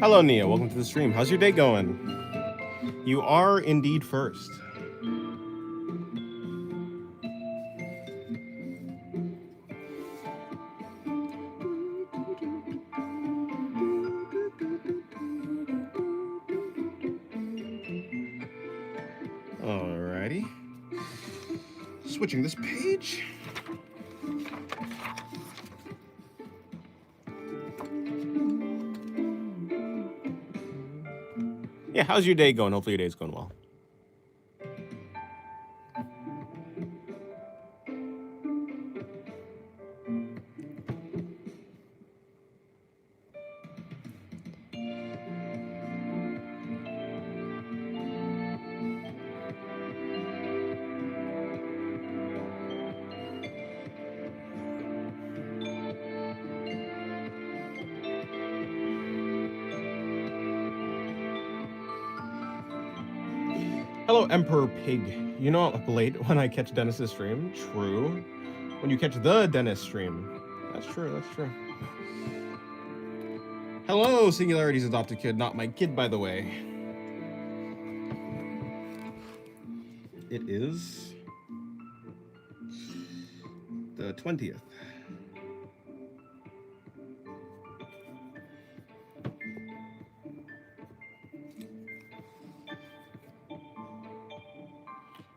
Hello, Nia. Welcome to the stream. How's your day going? You are indeed first. Alrighty. Switching this page. Yeah, how's your day going? Hopefully your day's going well. Hello, Emperor Pig. You know I'm late when I catch Dennis's stream? True. When you catch the Dennis stream. That's true, that's true. Hello, Singularity's adopted kid. Not my kid, by the way. It is the 20th.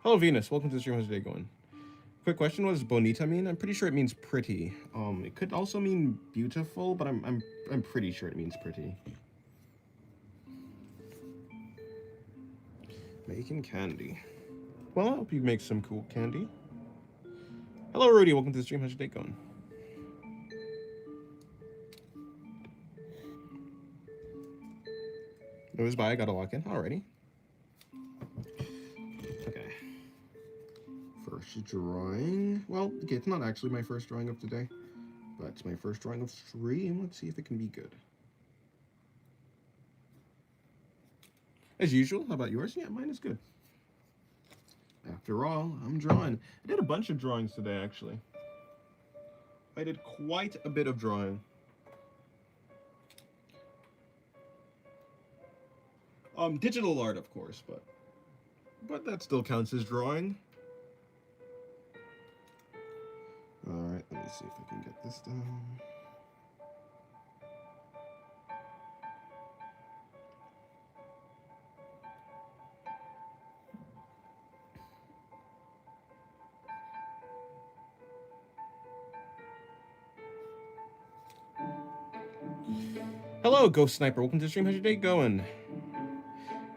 Hello, Venus. Welcome to the stream. How's your day going? Quick question: what does bonita mean? I'm pretty sure it means pretty. It could also mean beautiful, but I'm pretty sure it means pretty. Making candy. Well, I hope you make some cool candy. Hello, Rudy. Welcome to the stream. How's your day going? It was by. I gotta lock in. Alrighty. Okay. First drawing. Well, okay, it's not actually my first drawing of today, but it's my first drawing of stream. Let's see if it can be good. As usual. How about yours? Yeah, mine is good. After all, I'm drawing. I did a bunch of drawings today, actually. I did quite a bit of drawing. Digital art, of course, but that still counts as drawing. All right, let me see if I can get this down. Hello, Ghost Sniper. Welcome to the stream. How's your day going?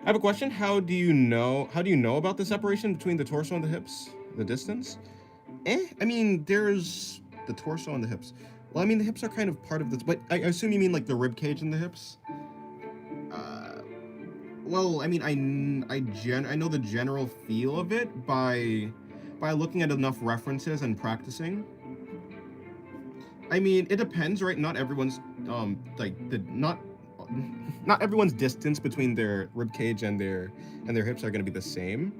I have a question. How do you know about the separation between the torso and the hips? The distance? I mean, there's the torso and the hips. Well, I mean, the hips are kind of part of this, but I assume you mean like the rib cage and the hips. Well, I mean, I know the general feel of it by looking at enough references and practicing. I mean, it depends, right? Not everyone's like not everyone's distance between their rib cage and their hips are going to be the same,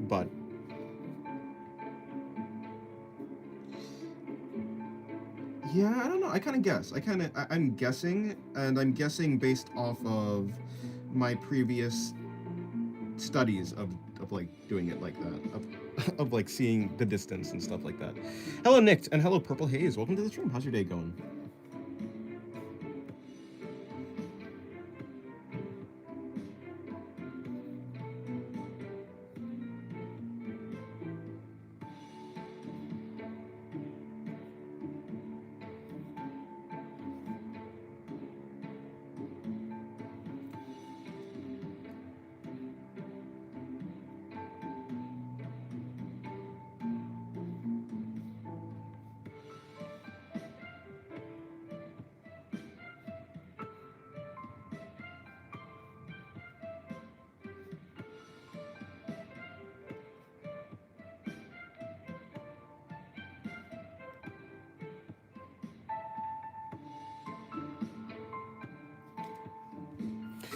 but yeah, I don't know. I kind of guess. I'm guessing, and I'm guessing based off of my previous studies of like doing it like that, of like seeing the distance and stuff like that. Hello, Nick, and hello, Purple Haze. Welcome to the stream. How's your day going?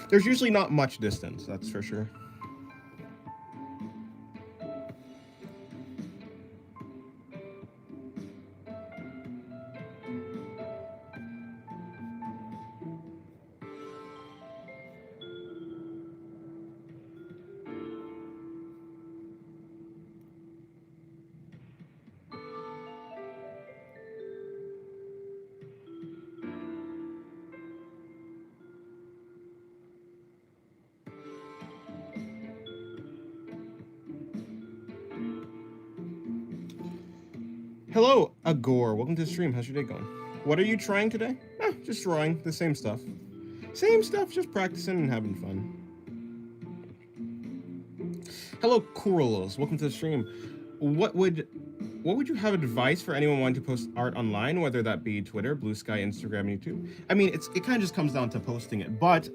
There's usually not much distance, that's for sure. Hello, Agor. Welcome to the stream. How's your day going? What are you trying today? Just drawing. The same stuff. Same stuff, just practicing and having fun. Hello, Kuralos. Welcome to the stream. What would you have advice for anyone wanting to post art online, whether that be Twitter, Blue Sky, Instagram, YouTube? I mean, it kind of just comes down to posting it, but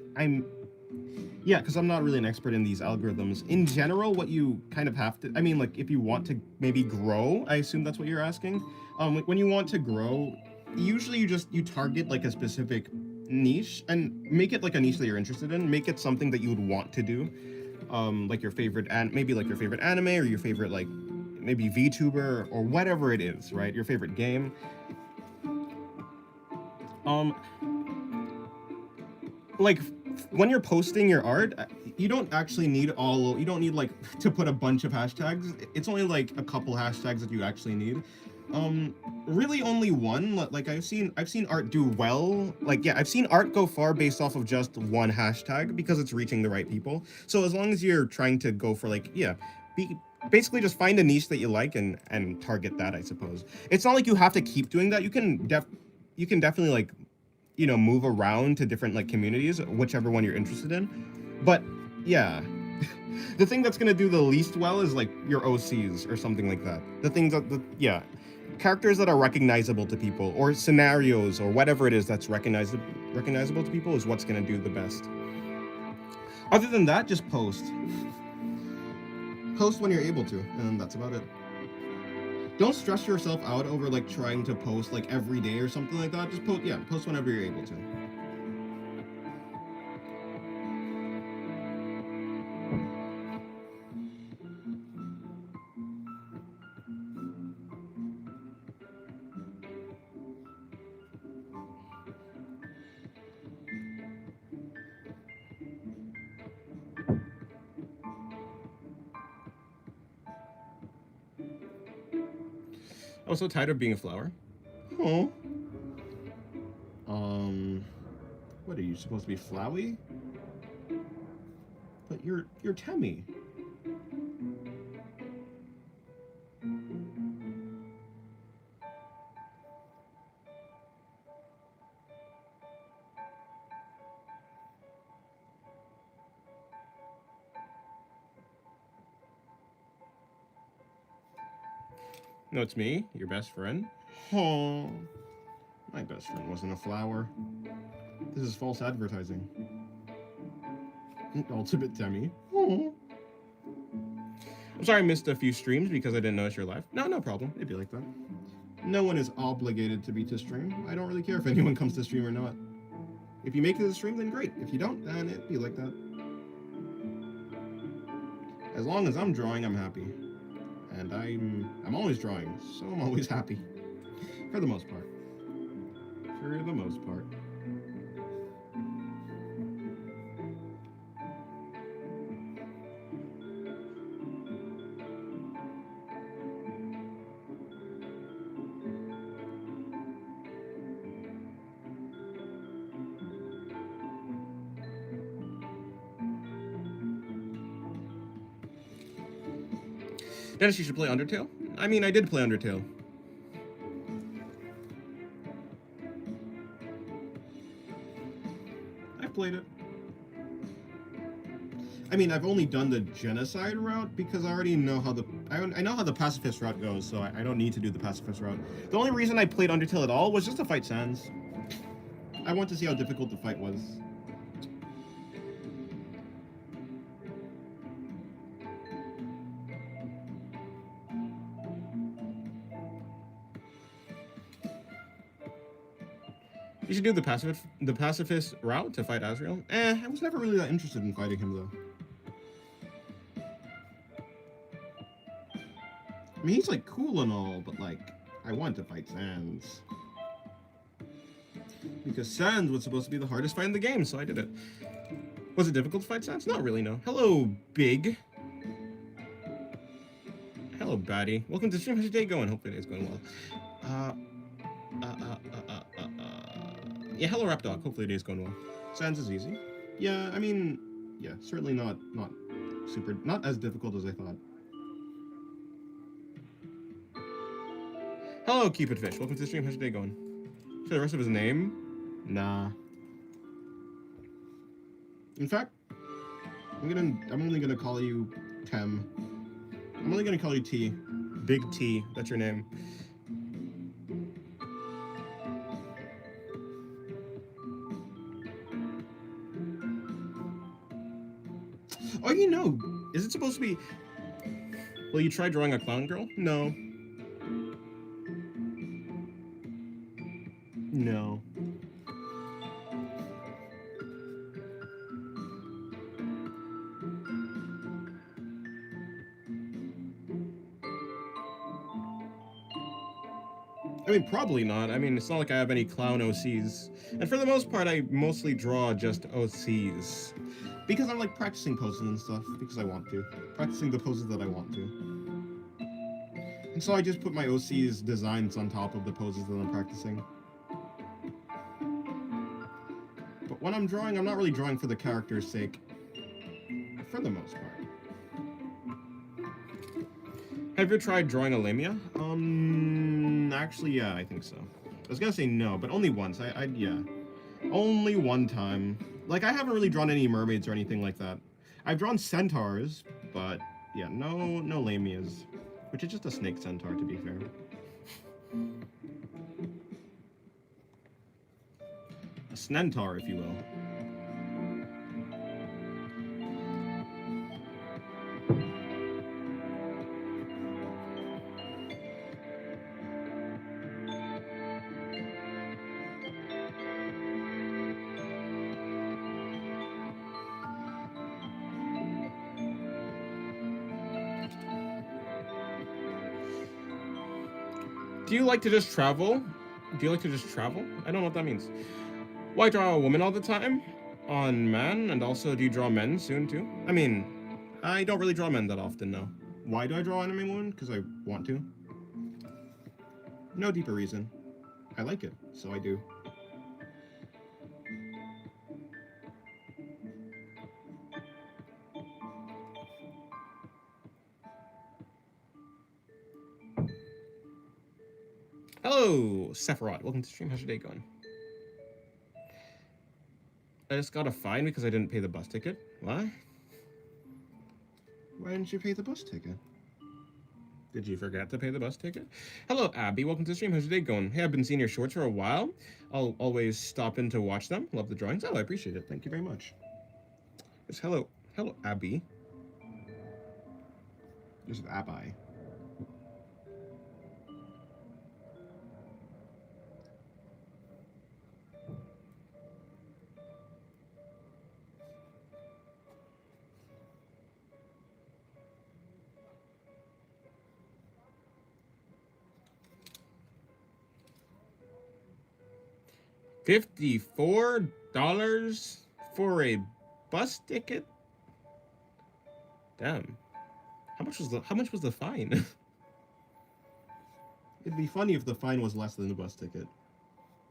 because I'm not really an expert in these algorithms. In general, what you kind of have to, I mean, like, if you want to maybe grow, I assume that's what you're asking. When you want to grow, usually you target like a specific niche and make it like a niche that you're interested in. Make it something that you would want to do, like your favorite maybe like your favorite anime or your favorite like maybe VTuber or whatever it is, right? Your favorite game. Like when you're posting your art, you don't actually need you don't need like to put a bunch of hashtags. It's only like a couple hashtags that you actually need. Really only one. Like I've seen art do well. Like, yeah, I've seen art go far based off of just one hashtag because it's reaching the right people. So as long as you're trying to go for like, yeah, basically just find a niche that you like and target that, I suppose. It's not like you have to keep doing that. You can definitely like, you know, move around to different like communities, whichever one you're interested in. But yeah, the thing that's gonna do the least well is like your OCs or something like that. The things that characters that are recognizable to people, or scenarios, or whatever it is that's recognizable to people is what's gonna do the best. Other than that, just post when you're able to, and that's about it. Don't stress yourself out over like trying to post like every day or something like that. Just post whenever you're able to. I'm so tired of being a flower. Oh. What are you supposed to be, flowy? But you're Temmie. No, it's me, your best friend. Oh, my best friend wasn't a flower. This is false advertising. Ultimate Temmie. Oh. I'm sorry I missed a few streams because I didn't notice you're live. No problem. It'd be like that. No one is obligated to be to stream. I don't really care if anyone comes to stream or not. If you make it to the stream, then great. If you don't, then it'd be like that. As long as I'm drawing, I'm happy. And I'm always drawing, so I'm always happy. For the most part. For the most part. Dennis, you should play Undertale? I mean, I did play Undertale. I've played it. I mean, I've only done the genocide route because I already know how I know how the pacifist route goes, so I don't need to do the pacifist route. The only reason I played Undertale at all was just to fight Sans. I want to see how difficult the fight was. You should do the pacifist route to fight Azrael. I was never really that interested in fighting him though. I mean, he's like cool and all, but like, I want to fight Sans. Because Sans was supposed to be the hardest fight in the game, so I did it. Was it difficult to fight Sans? Not really, no. Hello, Big. Hello, Batty. Welcome to the stream. How's your day going? Hopefully it's going well. Yeah, hello, Rapdog. Hopefully the day's going well. Sans is easy. Yeah, I mean, yeah, certainly not as difficult as I thought. Hello, Cupid Fish. Welcome to the stream. How's your day going? Say the rest of his name? Nah. In fact, I'm only gonna call you Tem. I'm only gonna call you T. Big T. That's your name. Oh, you know, is it supposed to be? Will you try drawing a clown girl? No. No. I mean, probably not. I mean, it's not like I have any clown OCs. And for the most part, I mostly draw just OCs. Because I'm like practicing poses and stuff, because I want to. Practicing the poses that I want to. And so I just put my OC's designs on top of the poses that I'm practicing. But when I'm drawing, I'm not really drawing for the character's sake. For the most part. Have you tried drawing a Lamia? Actually, yeah, I think so. I was gonna say no, but only once. Yeah. Only one time. Like, I haven't really drawn any mermaids or anything like that. I've drawn centaurs, but yeah, no Lamias. Which is just a snake centaur, to be fair. A snentar, if you will. Do you like to just travel? Do you like to just travel? I don't know what that means. Why draw a woman all the time? On men? And also, do you draw men soon, too? I mean, I don't really draw men that often, no. Why do I draw anime women? Because I want to. No deeper reason. I like it, so I do. Hello, Sephiroth. Welcome to the stream. How's your day going? I just got a fine because I didn't pay the bus ticket. What? Why didn't you pay the bus ticket? Did you forget to pay the bus ticket? Hello, Abby. Welcome to the stream. How's your day going? Hey, I've been seeing your shorts for a while. I'll always stop in to watch them. Love the drawings. Oh, I appreciate it. Thank you very much. Yes, hello, Abby. Just Abby. $54 for a bus ticket? Damn. How much was the fine? It'd be funny if the fine was less than the bus ticket,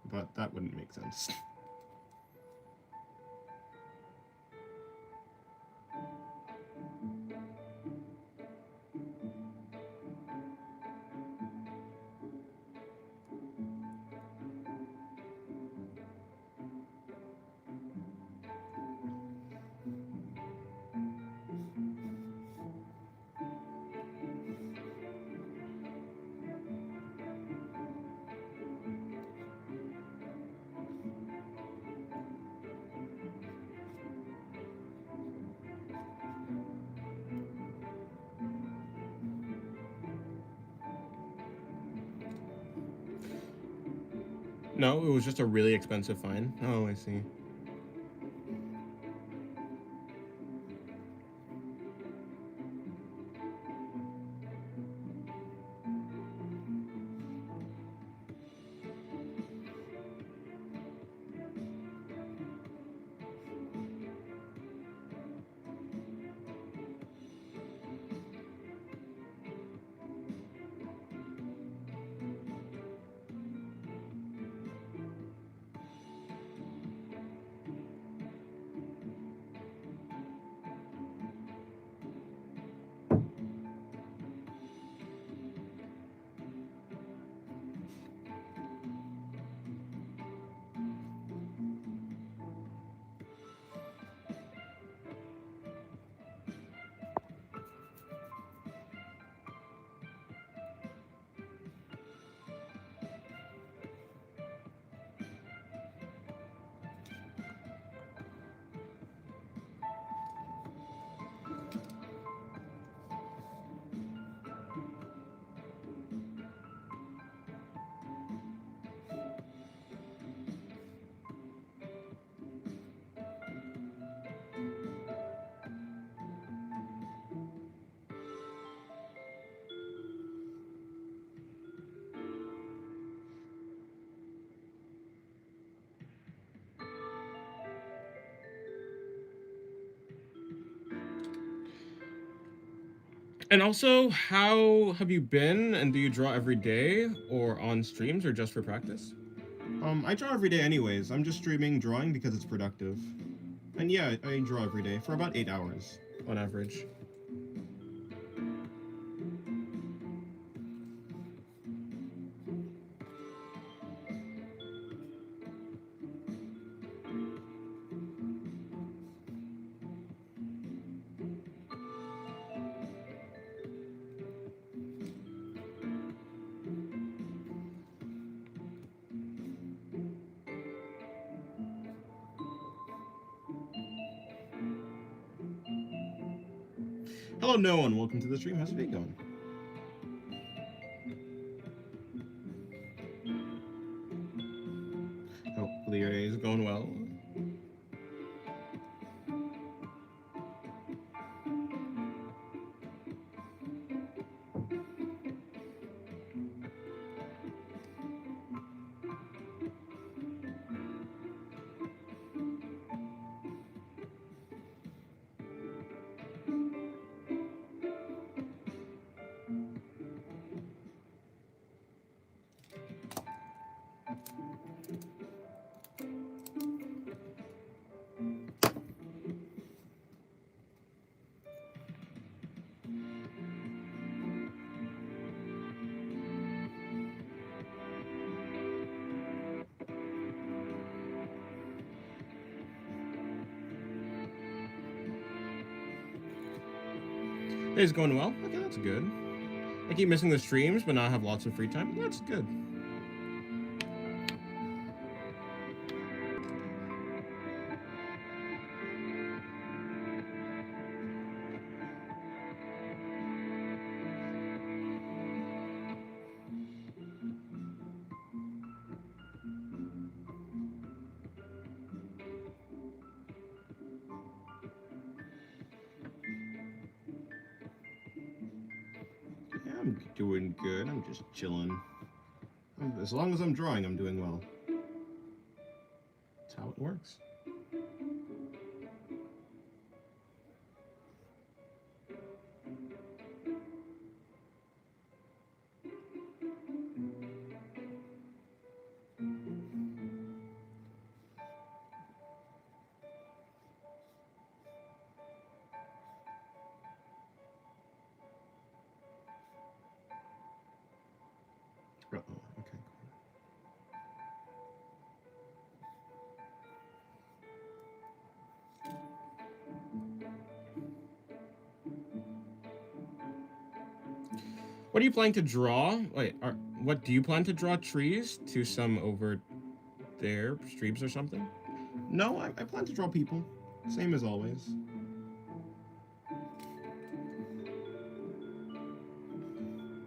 but that wouldn't make sense. No, it was just a really expensive fine. Oh, I see. And also, how have you been? And do you draw every day, or on streams, or just for practice? I draw every day anyways. I'm just streaming drawing because it's productive. And yeah, I draw every day for about 8 hours on average. Hello, no one. Welcome to the stream. How's your day going? Hopefully your day is going well. Day's going well. Okay, that's good. I keep missing the streams, but now I have lots of free time. That's good. Yeah, I'm doing good. I'm just chilling. As long as I'm drawing, I'm doing well. That's how it works. Okay. What are you planning to draw? Wait, what do you plan to draw? Trees to some over there, streams or something? No, I plan to draw people. Same as always.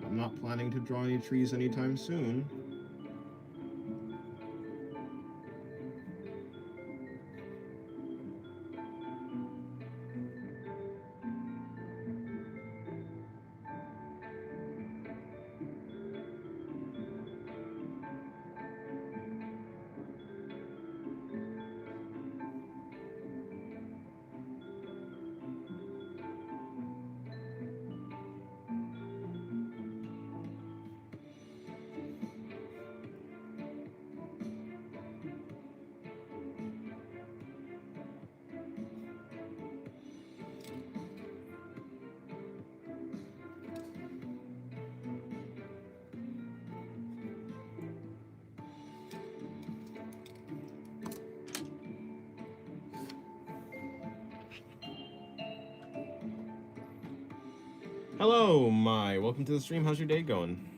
I'm not planning to draw any trees anytime soon. Hello, Mai. Welcome to the stream. How's your day going?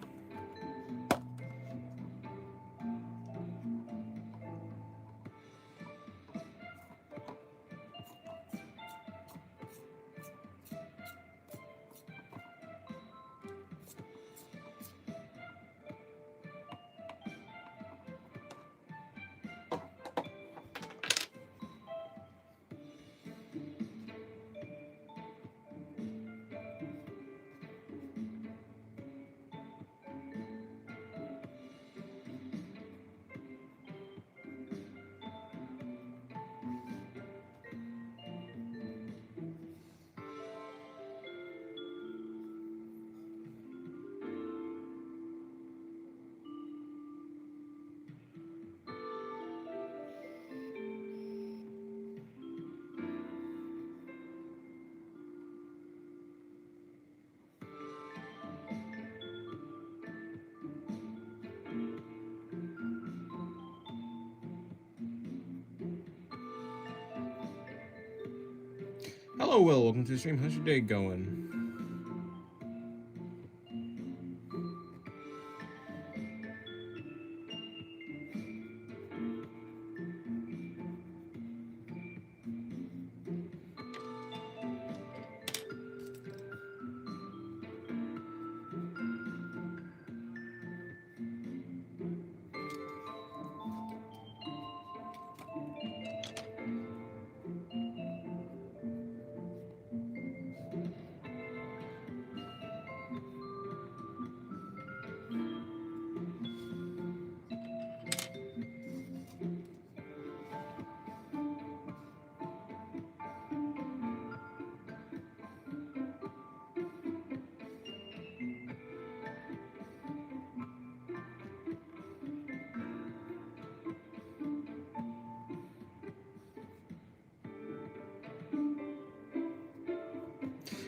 Hello, Will. Welcome to the stream. How's your day going?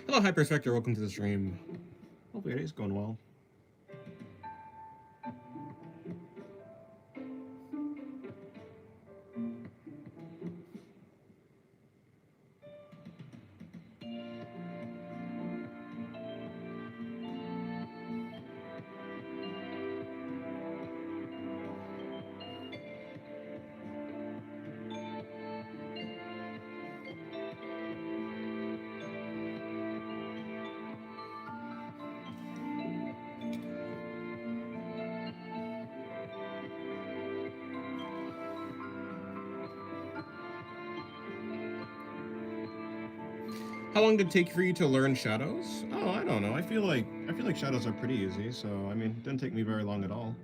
Hello, Hyperspectre. Welcome to the stream. Hopefully your day's going well. How long did it take for you to learn shadows? Oh, I don't know. I feel like shadows are pretty easy, so I mean, it didn't take me very long at all.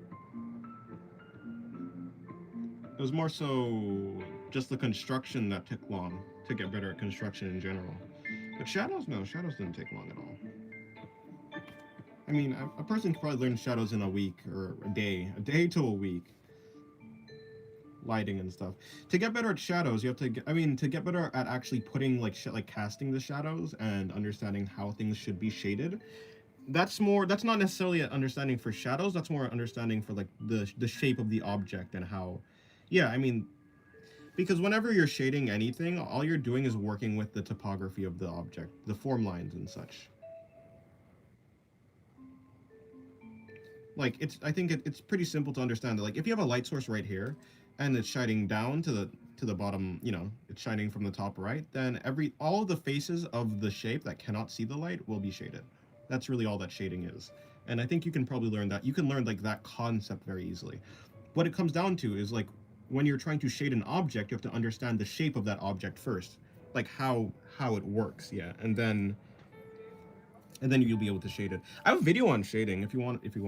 It was more so just the construction that took long to get better at construction in general. But shadows, no, shadows didn't take long at all. I mean, a person could probably learn shadows in a week or a day to a week. Lighting and stuff. To get better at shadows, you have to get, I mean, to get better at actually putting like like casting the shadows and understanding how things should be shaded. That's not necessarily an understanding for shadows, that's more understanding for like the shape of the object and how, yeah, I mean, because whenever you're shading anything, all you're doing is working with the topography of the object, the form lines and such. Like I think it's pretty simple to understand that like if you have a light source right here and it's shining down to the bottom, you know, it's shining from the top right, then all of the faces of the shape that cannot see the light will be shaded. That's really all that shading is. And I think you can probably learn that. You can learn like that concept very easily. What it comes down to is like when you're trying to shade an object, you have to understand the shape of that object first. Like how it works, yeah. And then you'll be able to shade it. I have a video on shading if you want. If you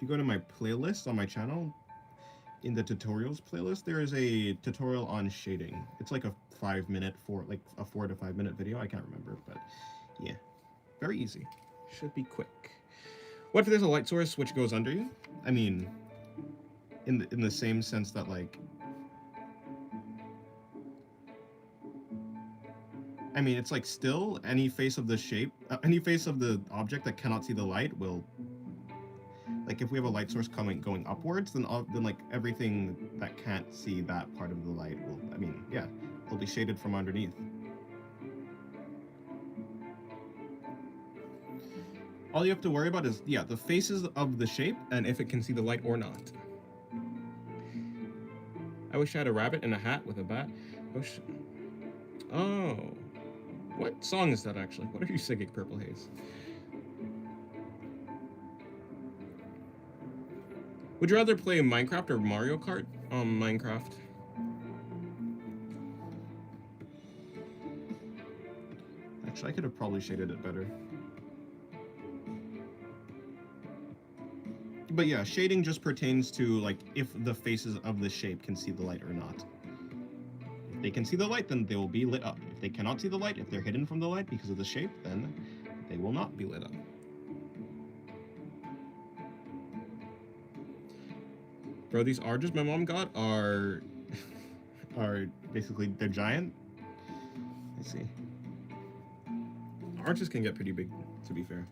go to my playlist on my channel, in the tutorials playlist, there is a tutorial on shading. It's like a 5 minute, like a 4 to 5 minute video. I can't remember, but yeah, very easy. Should be quick. What if there's a light source which goes under you? I mean, in the same sense that like, I mean, it's like still any face of the shape, any face of the object that cannot see the light will, like if we have a light source going upwards, then like everything that can't see that part of the light will, I mean, yeah, it'll be shaded from underneath. All you have to worry about is, yeah, the faces of the shape and if it can see the light or not. I wish I had a rabbit in a hat with a bat. Oh, what song is that actually? What are you singing, Purple Haze? Would you rather play Minecraft or Mario Kart? Minecraft. Actually, I could have probably shaded it better. But yeah, shading just pertains to like if the faces of the shape can see the light or not. If they can see the light, then they will be lit up. If they cannot see the light, if they're hidden from the light because of the shape, then they will not be lit up. Bro, these arches my mom got are basically, they're giant. Let's see. Arches can get pretty big, to be fair.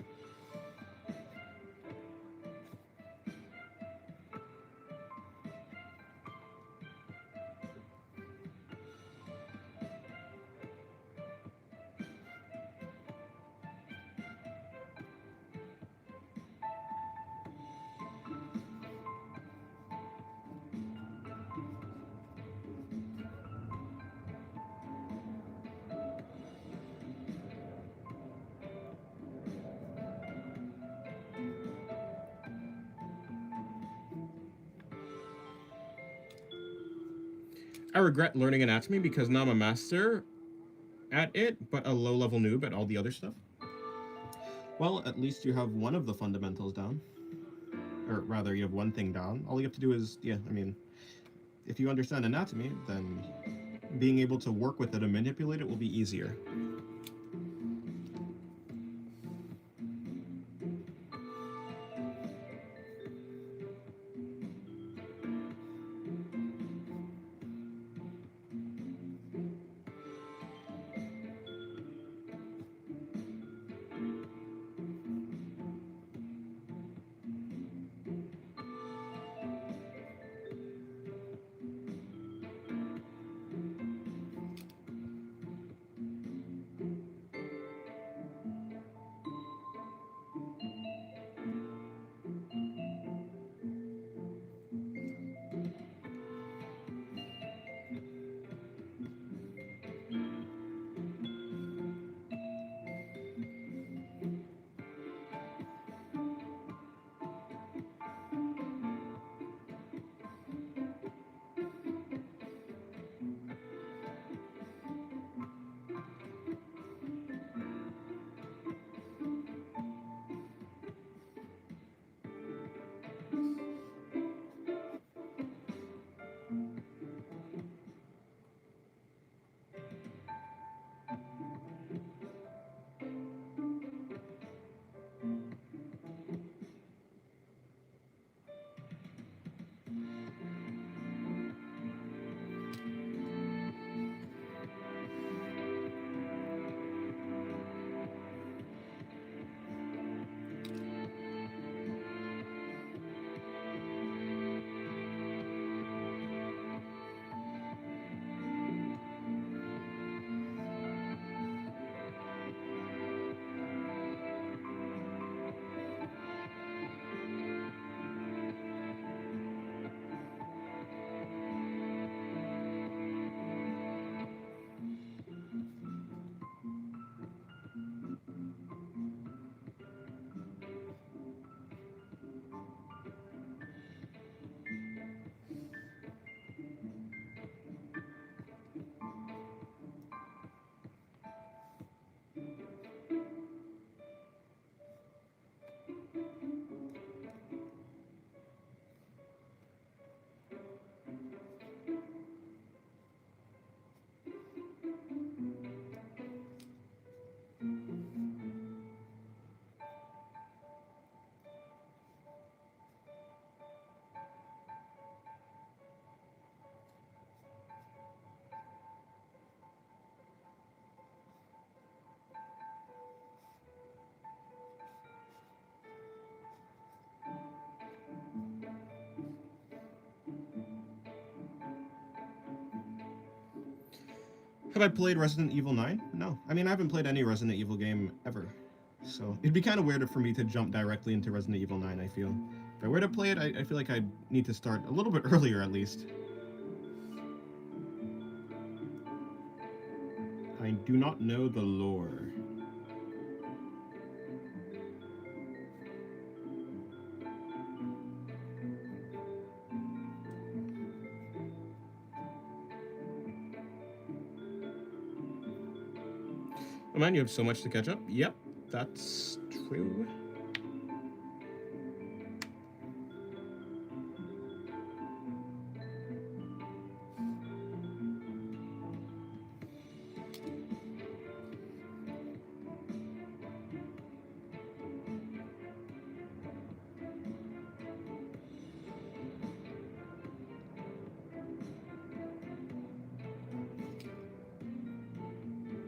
I regret learning anatomy because now I'm a master at it, but a low-level noob at all the other stuff. Well, at least you have one of the fundamentals down. Or rather, you have one thing down. All you have to do is, yeah, I mean, if you understand anatomy, then being able to work with it and manipulate it will be easier. Have I played Resident Evil 9? No. I mean, I haven't played any Resident Evil game ever. So it'd be kind of weird for me to jump directly into Resident Evil 9, I feel. If I were to play it, I feel like I'd need to start a little bit earlier at least. I do not know the lore. Oh man, you have so much to catch up. Yep, that's true.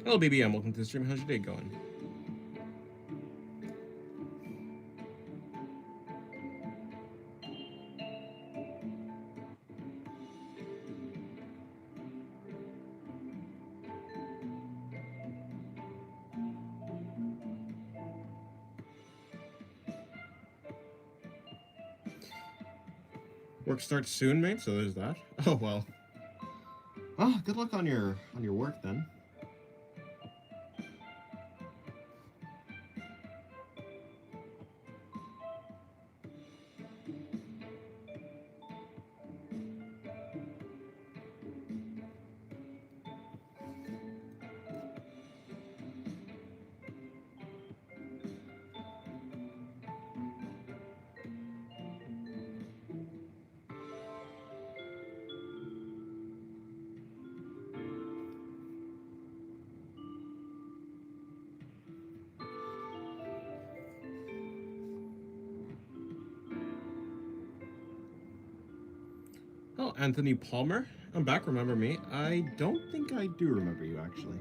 Hello, BBM. Welcome to the stream. How's your day going? Work starts soon, mate. So there's that. Oh well. Ah, good luck on your work then. Anthony Palmer. I'm back. Remember me? I don't think I do remember you, actually.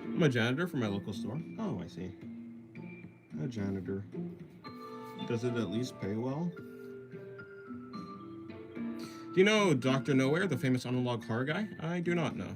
I'm a janitor for my local store. Oh, I see. A janitor. Does it at least pay well? Do you know Dr. Nowhere, the famous analog horror guy? I do not know.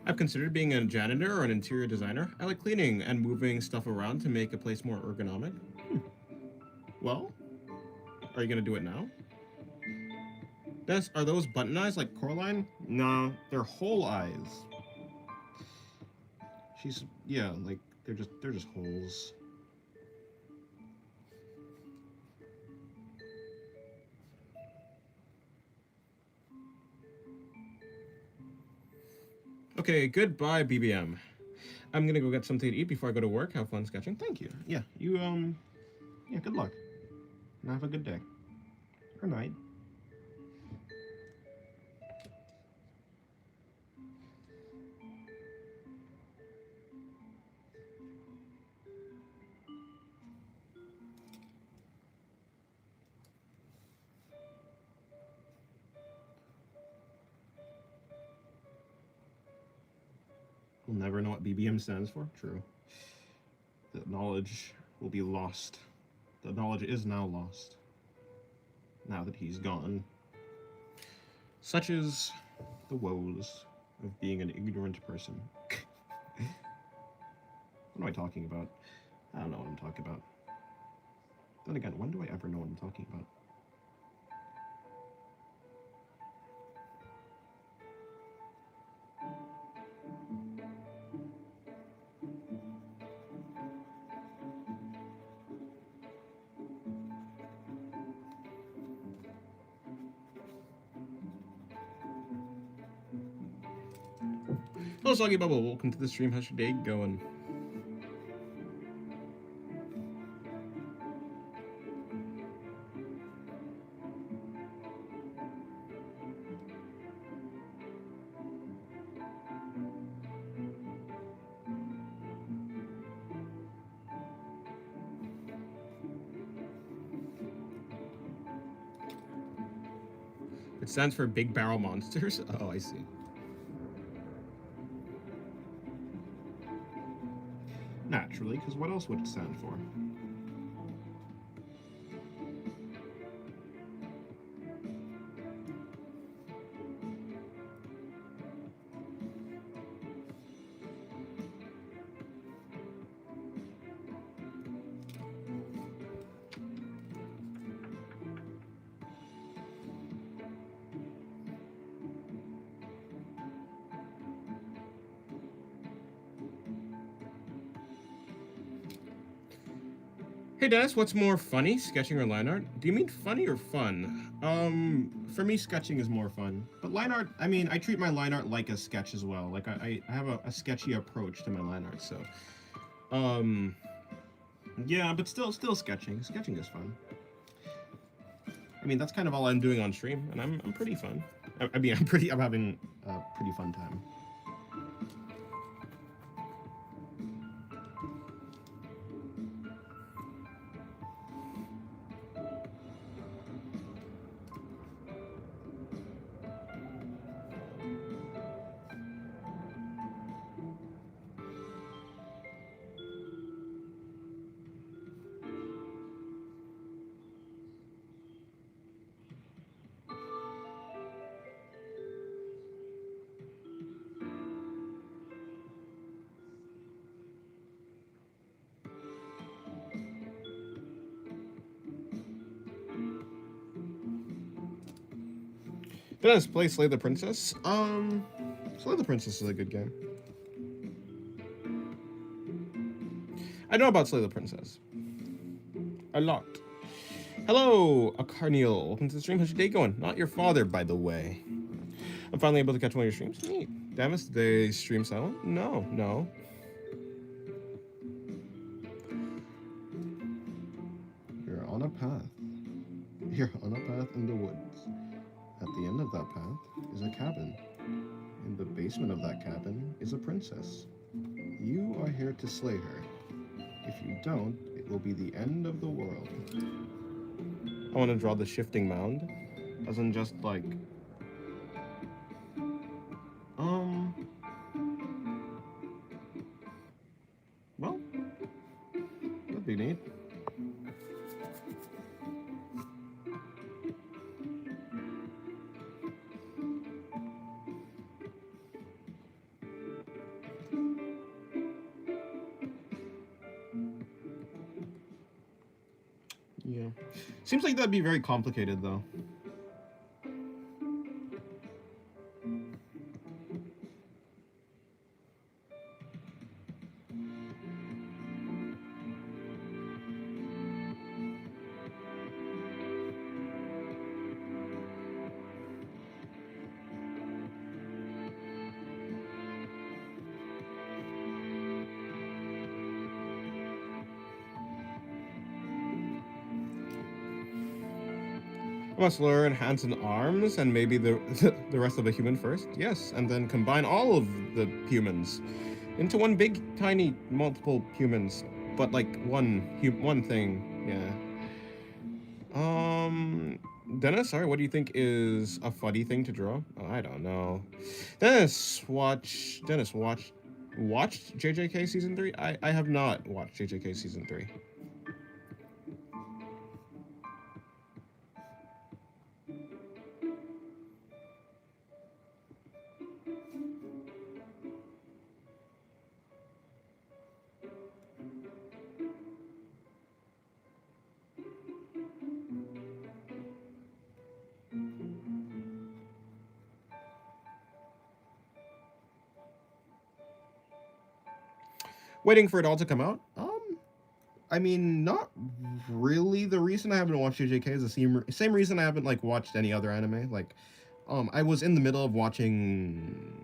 I've considered being a janitor or an interior designer. I like cleaning and moving stuff around to make a place more ergonomic. Well, are you gonna do it now? Are those button eyes like Coraline? Nah, they're whole eyes. Yeah, like they're just holes. Okay, goodbye, BBM. I'm gonna go get something to eat before I go to work. Have fun sketching. Thank you. Yeah, yeah, good luck. And have a good day. Or night. We'll never know what BBM stands for. True. The knowledge will be lost. The knowledge is now lost. Now that he's gone. Such is the woes of being an ignorant person. What am I talking about? I don't know what I'm talking about. Then again, when do I ever know what I'm talking about? Hello, Soggy Bubble. Welcome to the stream. How's your day going? It stands for Big Barrel Monsters. Oh, I see. Naturally, because what else would it stand for? Hey Dennis, what's more funny, sketching or line art? Do you mean funny or fun? For me, sketching is more fun. But line art, I mean, I treat my line art like a sketch as well. Like I have a sketchy approach to my line art. So, um, yeah, but still sketching. Sketching is fun. I mean, that's kind of all I'm doing on stream, and I'm pretty fun. I mean, I'm having a pretty fun time. Dennis, play Slay the Princess. Slay the Princess is a good game. I know about Slay the Princess. A lot. Hello, Acarniel. Welcome to the stream. How's your day going? Not your father, by the way. I'm finally able to catch one of your streams. Neat. Damus, did they stream silent? No. You're on a path. You're on a path in the woods. At the end of that path is a cabin. In the basement of that cabin is a princess. You are here to slay her. If you don't, it will be the end of the world. I want to draw the shifting mound. As in just like... Well, that'd be neat. Yeah. Seems like that'd be very complicated, though. I must learn hands and arms, and maybe the the rest of the human first. Yes, and then combine all of the humans into one big, tiny, multiple humans, but like one thing. Yeah. Dennis, sorry, what do you think is a funny thing to draw? Oh, I don't know. Dennis, watched JJK season 3? I have not watched JJK season 3. Waiting for it all to come out? I mean, not really. The reason I haven't watched JJK is the same reason I haven't like watched any other anime. Like, I was in the middle of watching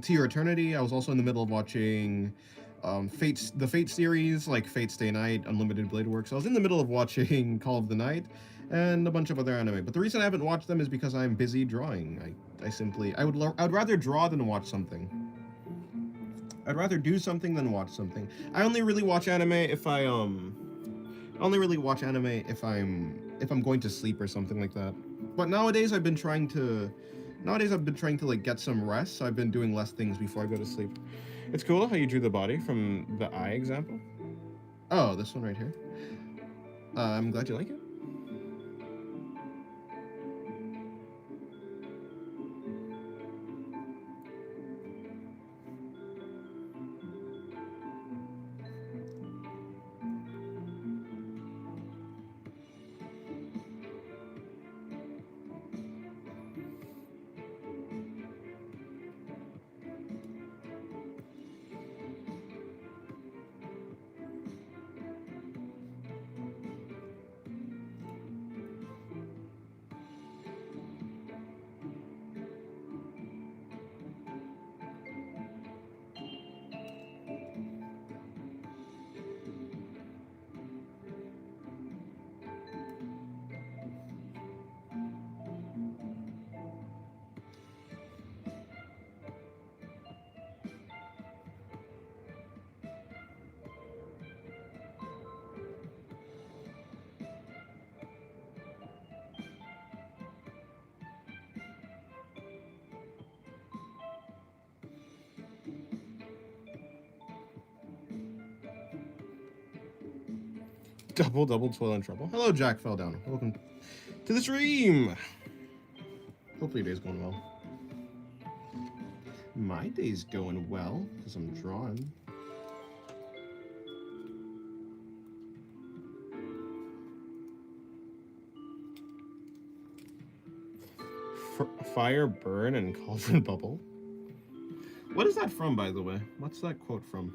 To Your Eternity. I was also in the middle of watching the Fate series, like Fate Stay Night, Unlimited Blade Works. I was in the middle of watching Call of the Night and a bunch of other anime. But the reason I haven't watched them is because I'm busy drawing. I'd rather draw than watch something. I'd rather do something than watch something. I only really watch anime if I'm going to sleep or something like that. But nowadays I've been trying to like get some rest, so I've been doing less things before I go to sleep. It's cool how you drew the body from the eye example. Oh, this one right here. I'm glad you like it. Double toil and trouble. Hello, Jack fell down. Welcome to the stream. Hopefully your day's going well. My day's going well because I'm drawing. Fire, burn, and cauldron bubble. What is that from, by the way? What's that quote from?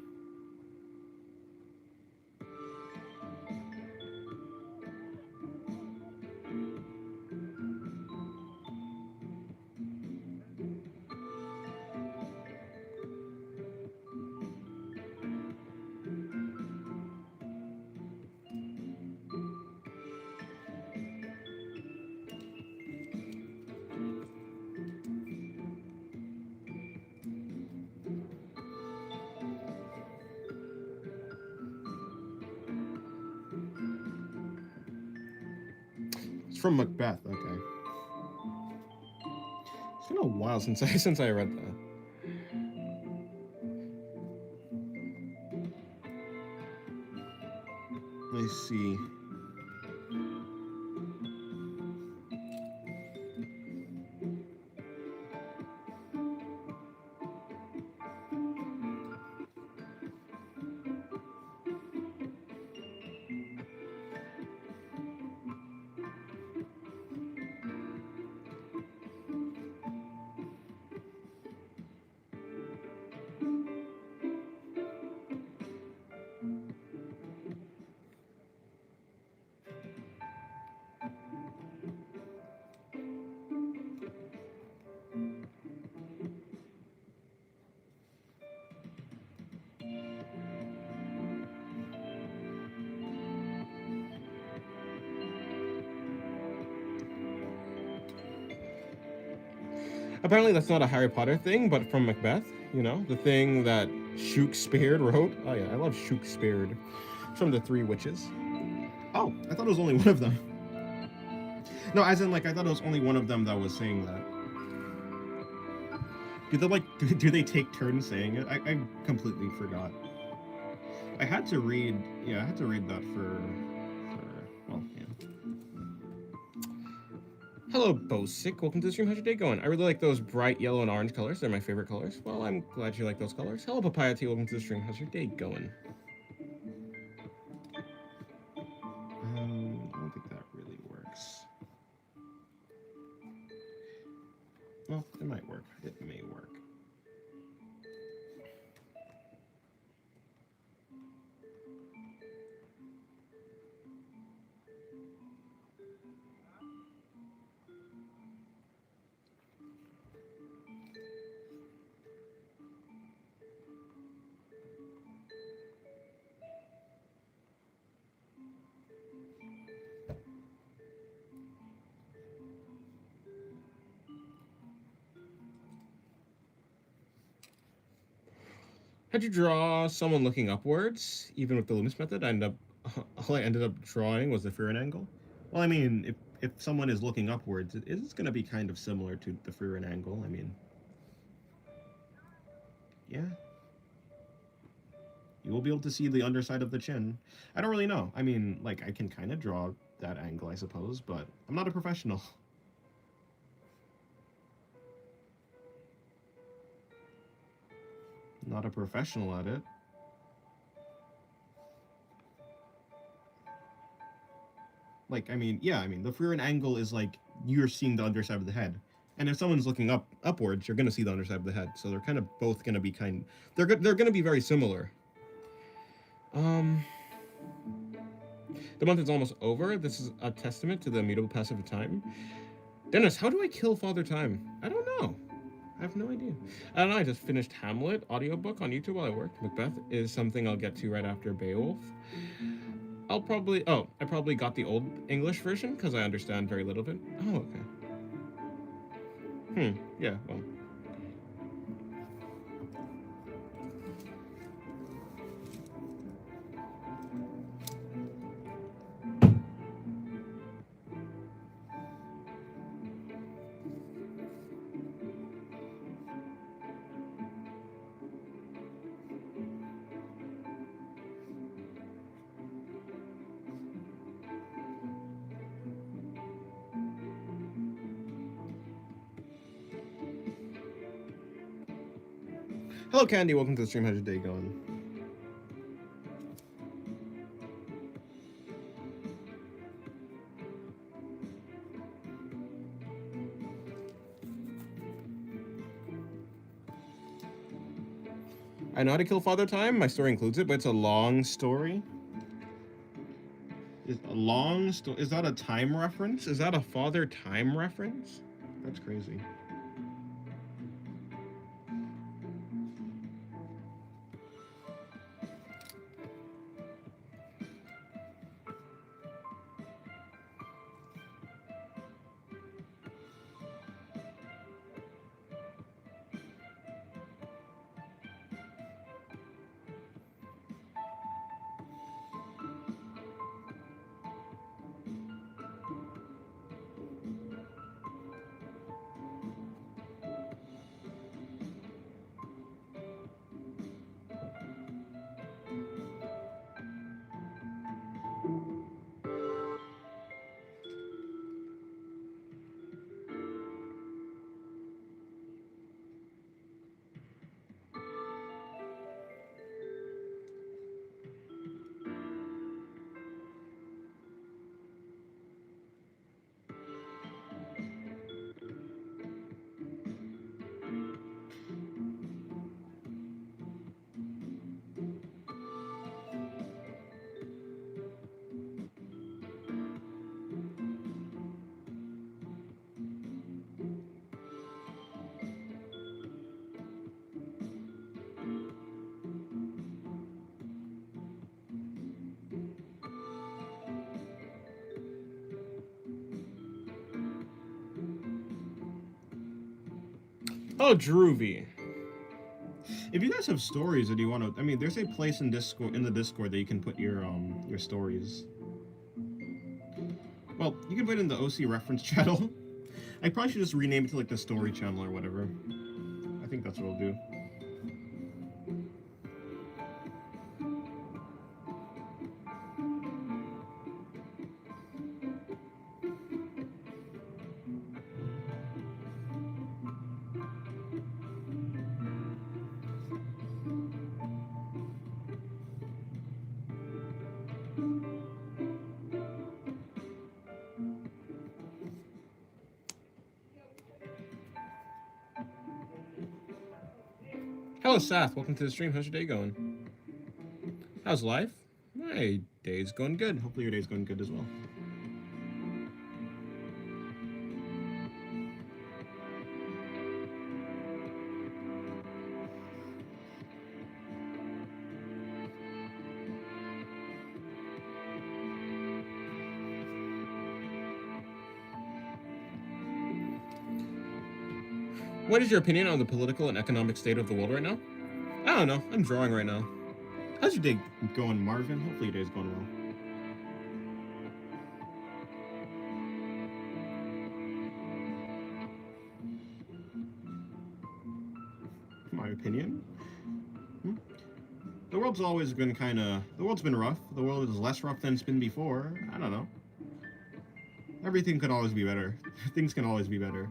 From Macbeth. Okay. It's been a while since I read that. Let me see. Apparently that's not a Harry Potter thing, but from Macbeth, you know, the thing that Shakespeare wrote. Oh yeah, I love Shakespeare. It's from the Three Witches. Oh, I thought it was only one of them. No, as in, like, I thought it was only one of them that was saying that. Do they, like, do they take turns saying it? I completely forgot. I had to read that for well, yeah. Hello, Bosick. Welcome to the stream. How's your day going? I really like those bright yellow and orange colors. They're my favorite colors. Well, I'm glad you like those colors. Hello, Papaya Tea. Welcome to the stream. How's your day going? I don't think that really works. Well, it might work. It may work. How'd you draw someone looking upwards? Even with the Loomis method, all I ended up drawing was the Freerun angle. Well, I mean, if someone is looking upwards, it is going to be kind of similar to the Freerun angle. I mean, yeah. You will be able to see the underside of the chin. I don't really know. I mean, like, I can kind of draw that angle, I suppose, but I'm not a professional. Not a professional at it. Like, I mean, yeah, I mean, the Freerun angle is like you're seeing the underside of the head. And if someone's looking upwards, you're going to see the underside of the head. So they're kind of both going to be they're going to be very similar. The month is almost over. This is a testament to the immutable passage of time. Dennis, how do I kill Father Time? I don't know. I have no idea. I don't know. I just finished Hamlet audiobook on YouTube while I worked. Macbeth is something I'll get to right after Beowulf. I probably got the old English version because I understand very little of it. Oh, okay. Yeah, well. Hello, Candy. Welcome to the stream. How's your day going? I know how to kill Father Time. My story includes it, but it's a long story. Is a long story? Is that a time reference? Is that a Father Time reference? That's crazy. Oh, Droovy. If you guys have stories that you want to, I mean, there's a place in Discord, in the Discord, that you can put your stories. Well, you can put it in the OC reference channel. I probably should just rename it to like the story channel or whatever. I think that's what I'll do. Hello, Seth. Welcome to the stream. How's your day going? How's life? My day's going good. Hopefully your day's going good as well. What is your opinion on the political and economic state of the world right now? I don't know. I'm drawing right now. How's your day going, Marvin? Hopefully your day's going well. My opinion? The world's always been the world's been rough. The world is less rough than it's been before. I don't know. Everything could always be better. Things can always be better.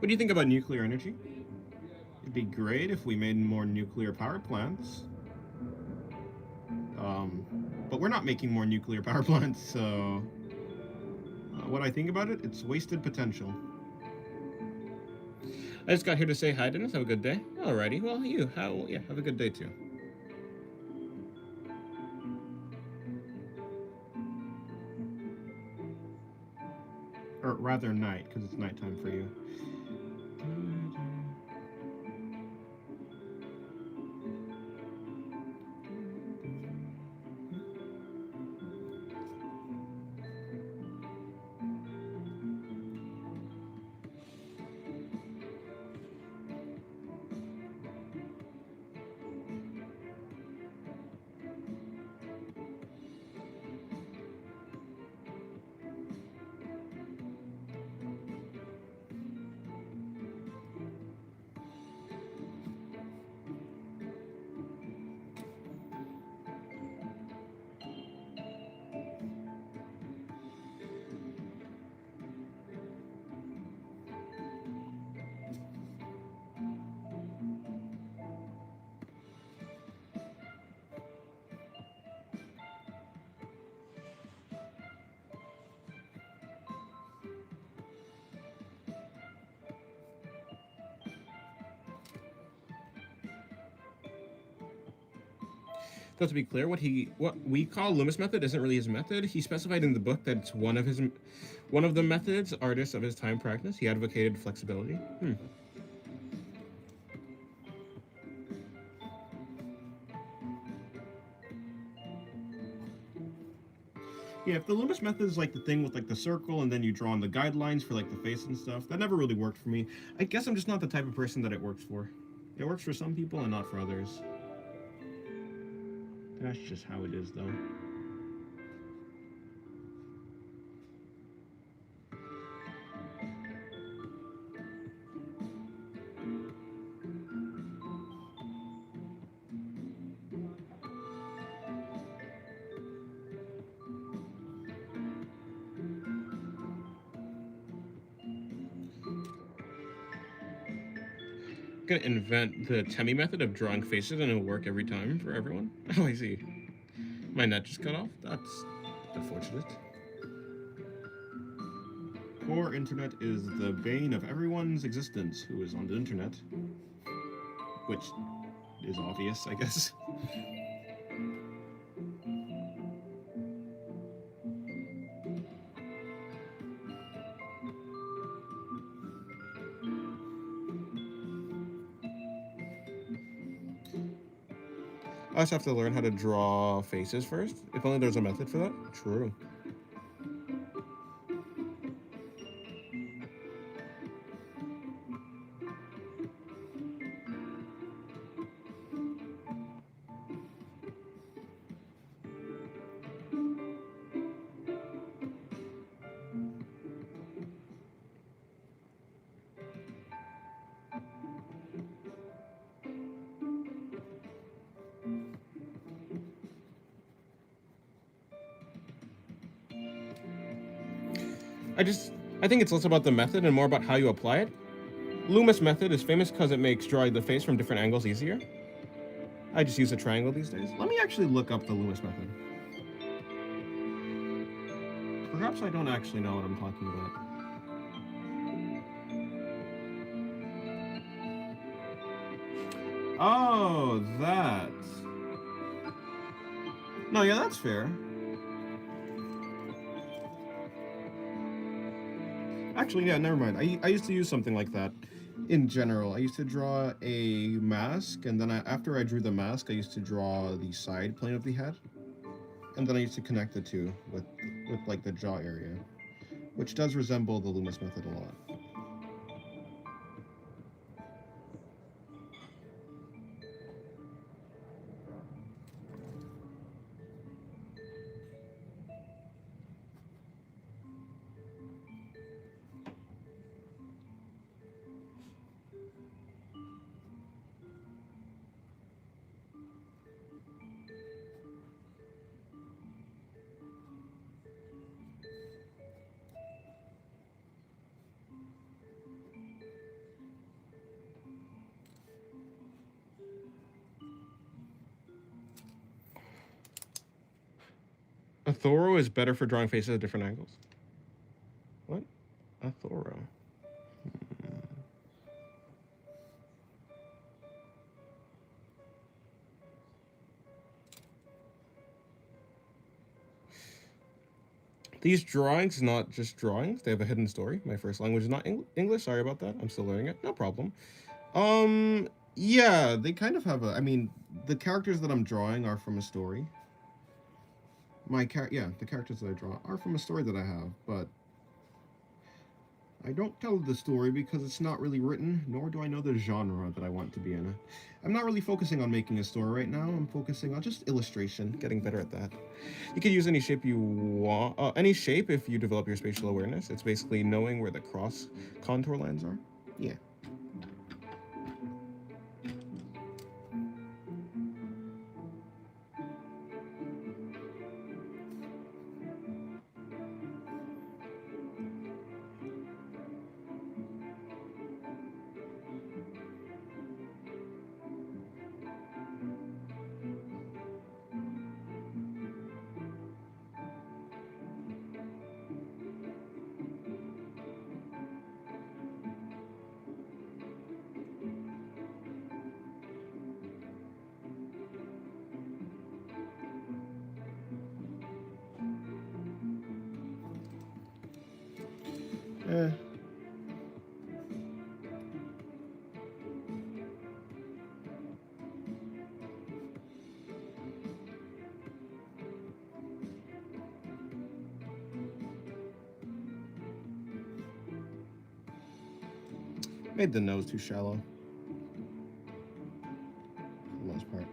What do you think about nuclear energy? It'd be great if we made more nuclear power plants. But we're not making more nuclear power plants, so what I think about it, it's wasted potential. I just got here to say hi, Dennis. Have a good day. Alrighty. Well, have a good day too. Or rather night, because it's nighttime for you. So to be clear, what we call Loomis method isn't really his method. He specified in the book that it's one of the methods artists of his time practice. He advocated flexibility. Yeah, if the Loomis method is like the thing with like the circle and then you draw on the guidelines for like the face and stuff, that never really worked for me. I guess I'm just not the type of person that it works for. It works for some people and not for others. That's just how it is, though. I'm gonna invent the Temi method of drawing faces and it'll work every time for everyone. Oh, I see. My net just cut off. That's unfortunate. Poor internet is the bane of everyone's existence who is on the internet. Which is obvious, I guess. I just have to learn how to draw faces first. If only there's a method for that. True. I think it's less about the method and more about how you apply it. Loomis method is famous because it makes drawing the face from different angles easier. I just use a triangle these days. Let me actually look up the Loomis method. Perhaps I don't actually know what I'm talking about. Oh, that. No, yeah, that's fair. Actually, yeah, never mind. I used to use something like that. In general, I used to draw a mask, and then after I drew the mask, I used to draw the side plane of the head, and then I used to connect the two with like the jaw area, which does resemble the Loomis method a lot. A Thoro is better for drawing faces at different angles. What? A Thoro. These drawings, not just drawings, they have a hidden story. My first language is not English. Sorry about that. I'm still learning it. No problem. Yeah, they kind of have a. I mean, the characters that I'm drawing are from a story. Yeah, the characters that I draw are from a story that I have, but I don't tell the story because it's not really written, nor do I know the genre that I want to be in. I'm not really focusing on making a story right now. I'm focusing on just illustration, getting better at that. You can use any shape you want, any shape if you develop your spatial awareness. It's basically knowing where the cross contour lines are. Yeah. Made the nose too shallow. For the most part.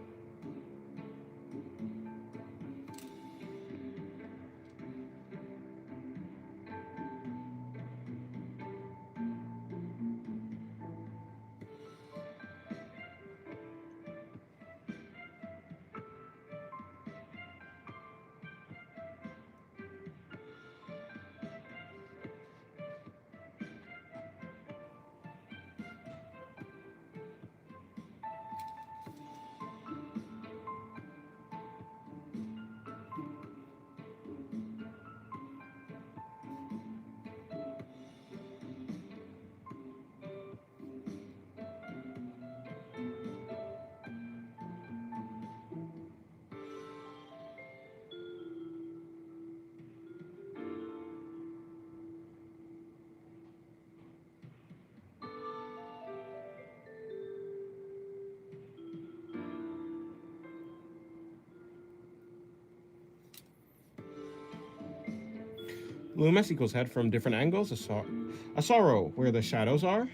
Loomis equals head from different angles. A sorrow where the shadows are.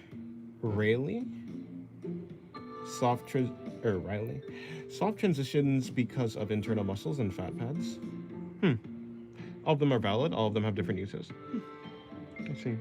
Rayleigh. Riley. Soft transitions because of internal muscles and fat pads. All of them are valid. All of them have different uses. I see.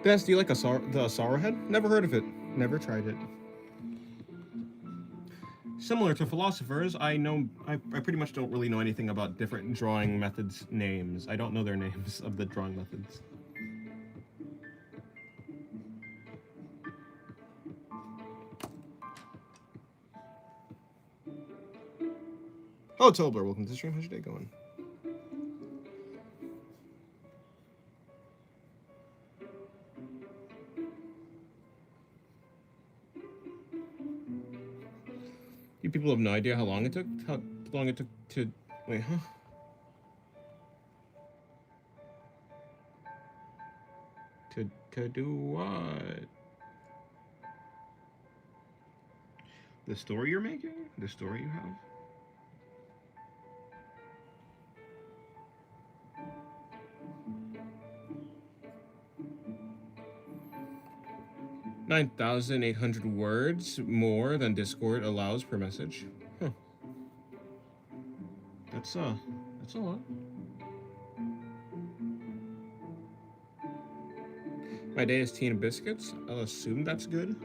Des, do you like the sorrow head? Never heard of it. Never tried it. Similar to philosophers, I pretty much don't really know anything about different drawing methods names. I don't know their names of the drawing methods. Oh, Tobler, welcome to the stream. How's your day going? You people have no idea how long it took? How long it took to... Wait, huh? To do what? The story you're making? The story you have? 9,800 words more than Discord allows per message. Huh. That's a lot. My day is tea and biscuits. I'll assume that's good.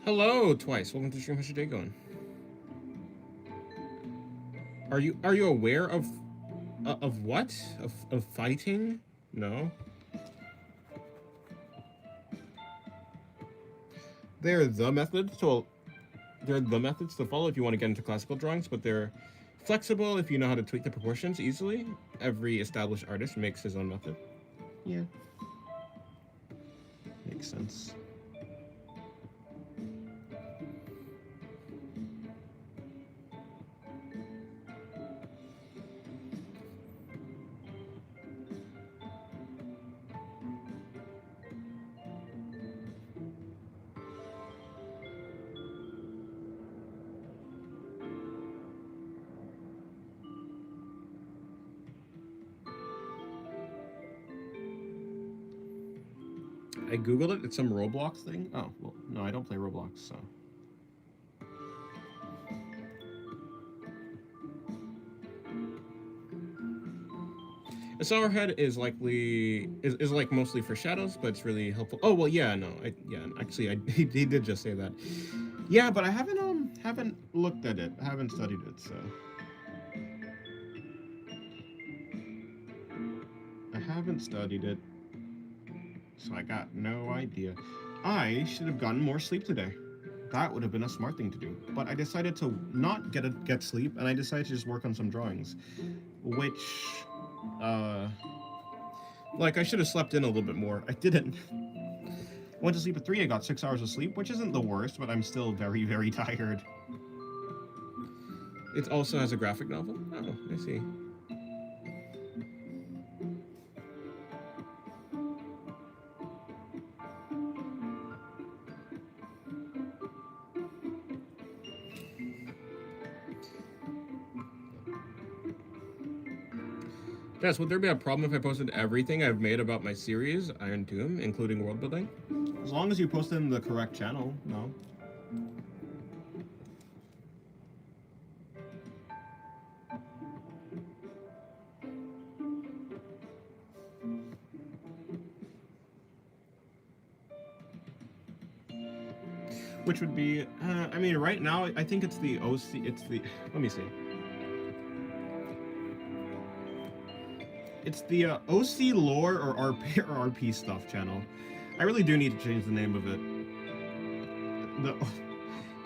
Hello, twice. Welcome to the stream. How's your day going? Are you aware of what? Of fighting? No. They're the methods to they're the methods to follow if you want to get into classical drawings, but they're flexible if you know how to tweak the proportions easily. Every established artist makes his own method. Yeah. Makes sense. I googled it. It's some Roblox thing. Oh, well, no, I don't play Roblox, so. A sour head is is like mostly for shadows, but it's really helpful. Oh well, yeah, no, actually, he did just say that. Yeah, but I haven't looked at it. I haven't studied it, so I haven't studied it, so I got no idea. I should have gotten more sleep today. That would have been a smart thing to do. But I decided to not get sleep, and I decided to just work on some drawings, which, uh, like I should have slept in a little bit more. I didn't. Went to sleep at 3. I got 6 hours of sleep, which isn't the worst, but I'm still very, very tired. It also has a graphic novel. Oh, I see. Yes, would there be a problem if I posted everything I've made about my series, Iron Doom, including world building? As long as you post it in the correct channel, no. Which would be, I mean, right now, I think it's the OC, it's the, let me see. It's the OC lore or RP stuff channel. I really do need to change the name of it.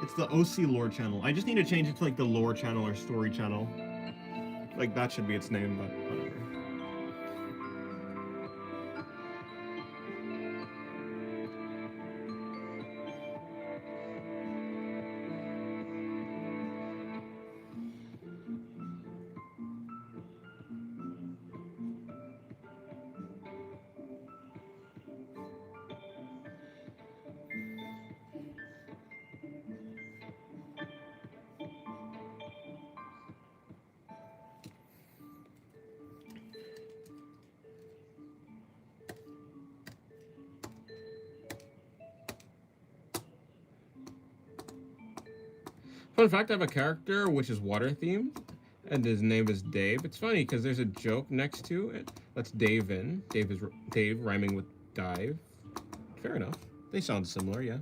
It's the OC lore channel. I just need to change it to like the lore channel or story channel. Like that should be its name, but whatever. Fun fact, I have a character which is water themed, and his name is Dave. It's funny because there's a joke next to it. That's Dave in. Dave rhyming with dive. Fair enough. They sound similar, yeah.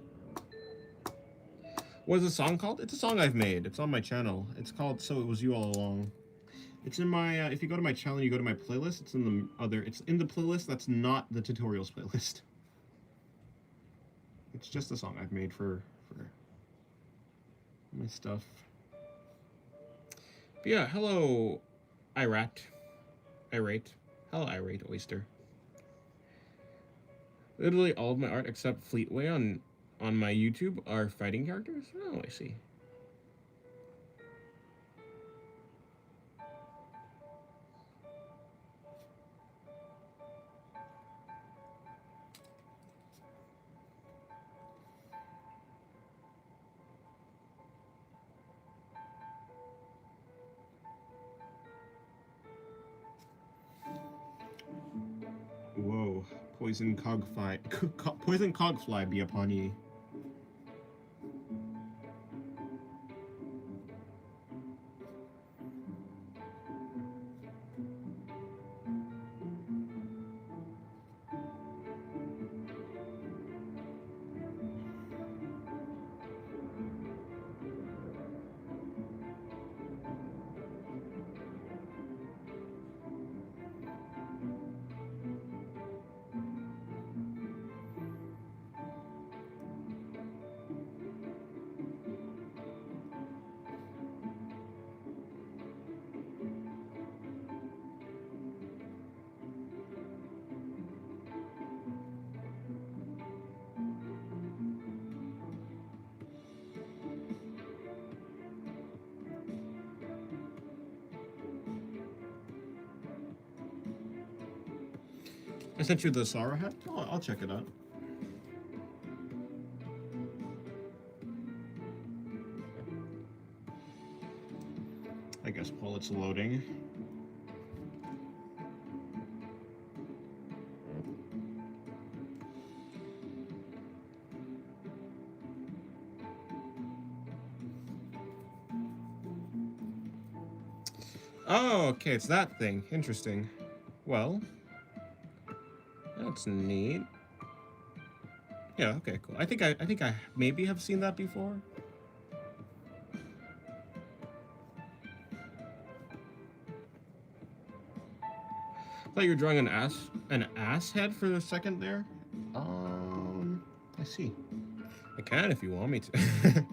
What is the song called? It's a song I've made. It's on my channel. It's called So It Was You All Along. It's in my, if you go to my channel, you go to my playlist, it's in the other, it's in the playlist that's not the tutorials playlist. It's just a song I've made for my stuff. But yeah, hello, Irate. Hello, Irate Oyster. Literally all of my art except Fleetway on my YouTube are fighting characters? Oh, I see. Whoa. Poison cogfly be upon ye. I sent you the Sarah hat. Oh, I'll check it out. I guess while it's loading. Oh, okay, it's that thing. Interesting. Well, that's neat. Yeah, okay, cool. I think I maybe have seen that before. I thought you were drawing an ass head for a second there. I see. I can if you want me to.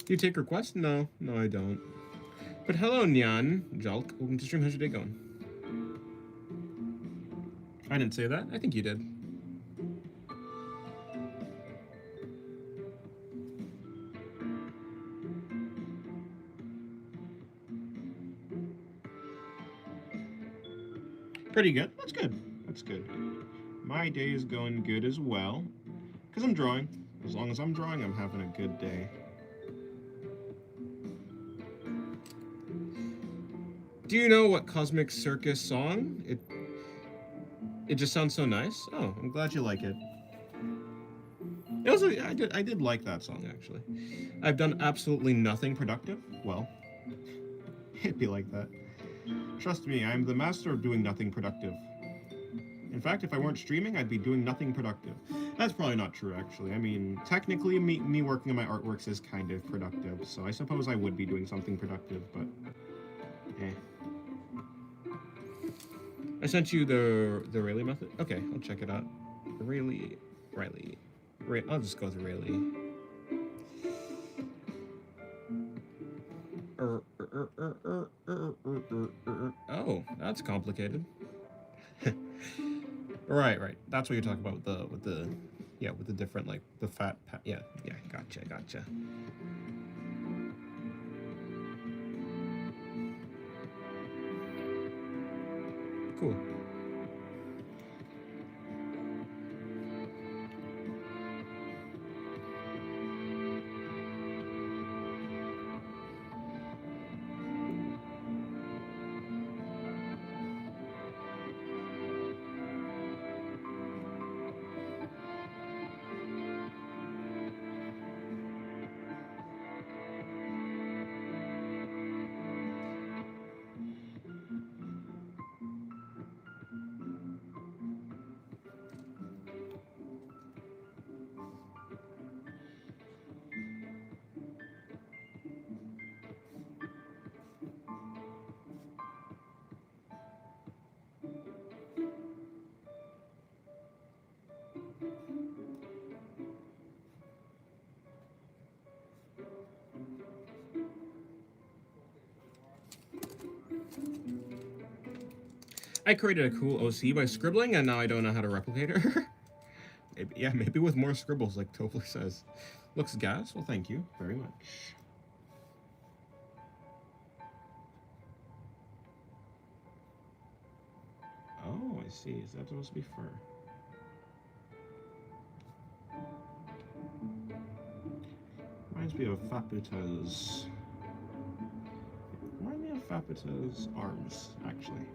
Do you take requests? No, I don't. But hello, Nyan. Jalk. Welcome to stream. How's your day going? I didn't say that. I think you did. Pretty good. That's good. That's good. My day is going good as well. Because I'm drawing. As long as I'm drawing, I'm having a good day. Do you know what Cosmic Circus song? It just sounds so nice. Oh, I'm glad you like it. It was I did like that song actually. I've done absolutely nothing productive. Well, it'd be like that. Trust me, I'm the master of doing nothing productive. In fact, if I weren't streaming, I'd be doing nothing productive. That's probably not true, actually. I mean, technically, me working on my artworks is kind of productive, so I suppose I would be doing something productive, but eh. I sent you the Rayleigh method. Okay, I'll check it out. Riley. I'll just go with Rayleigh. Oh, that's complicated. Right. That's what you're talking about with the different like the fat. Yeah. Gotcha. Cool. I created a cool OC by scribbling, and now I don't know how to replicate her. maybe with more scribbles, like Topher says. Looks gas? Well, thank you very much. Oh, I see. Is that supposed to be fur? Reminds me of Faputa's... Reminds me of Faputa's arms, actually.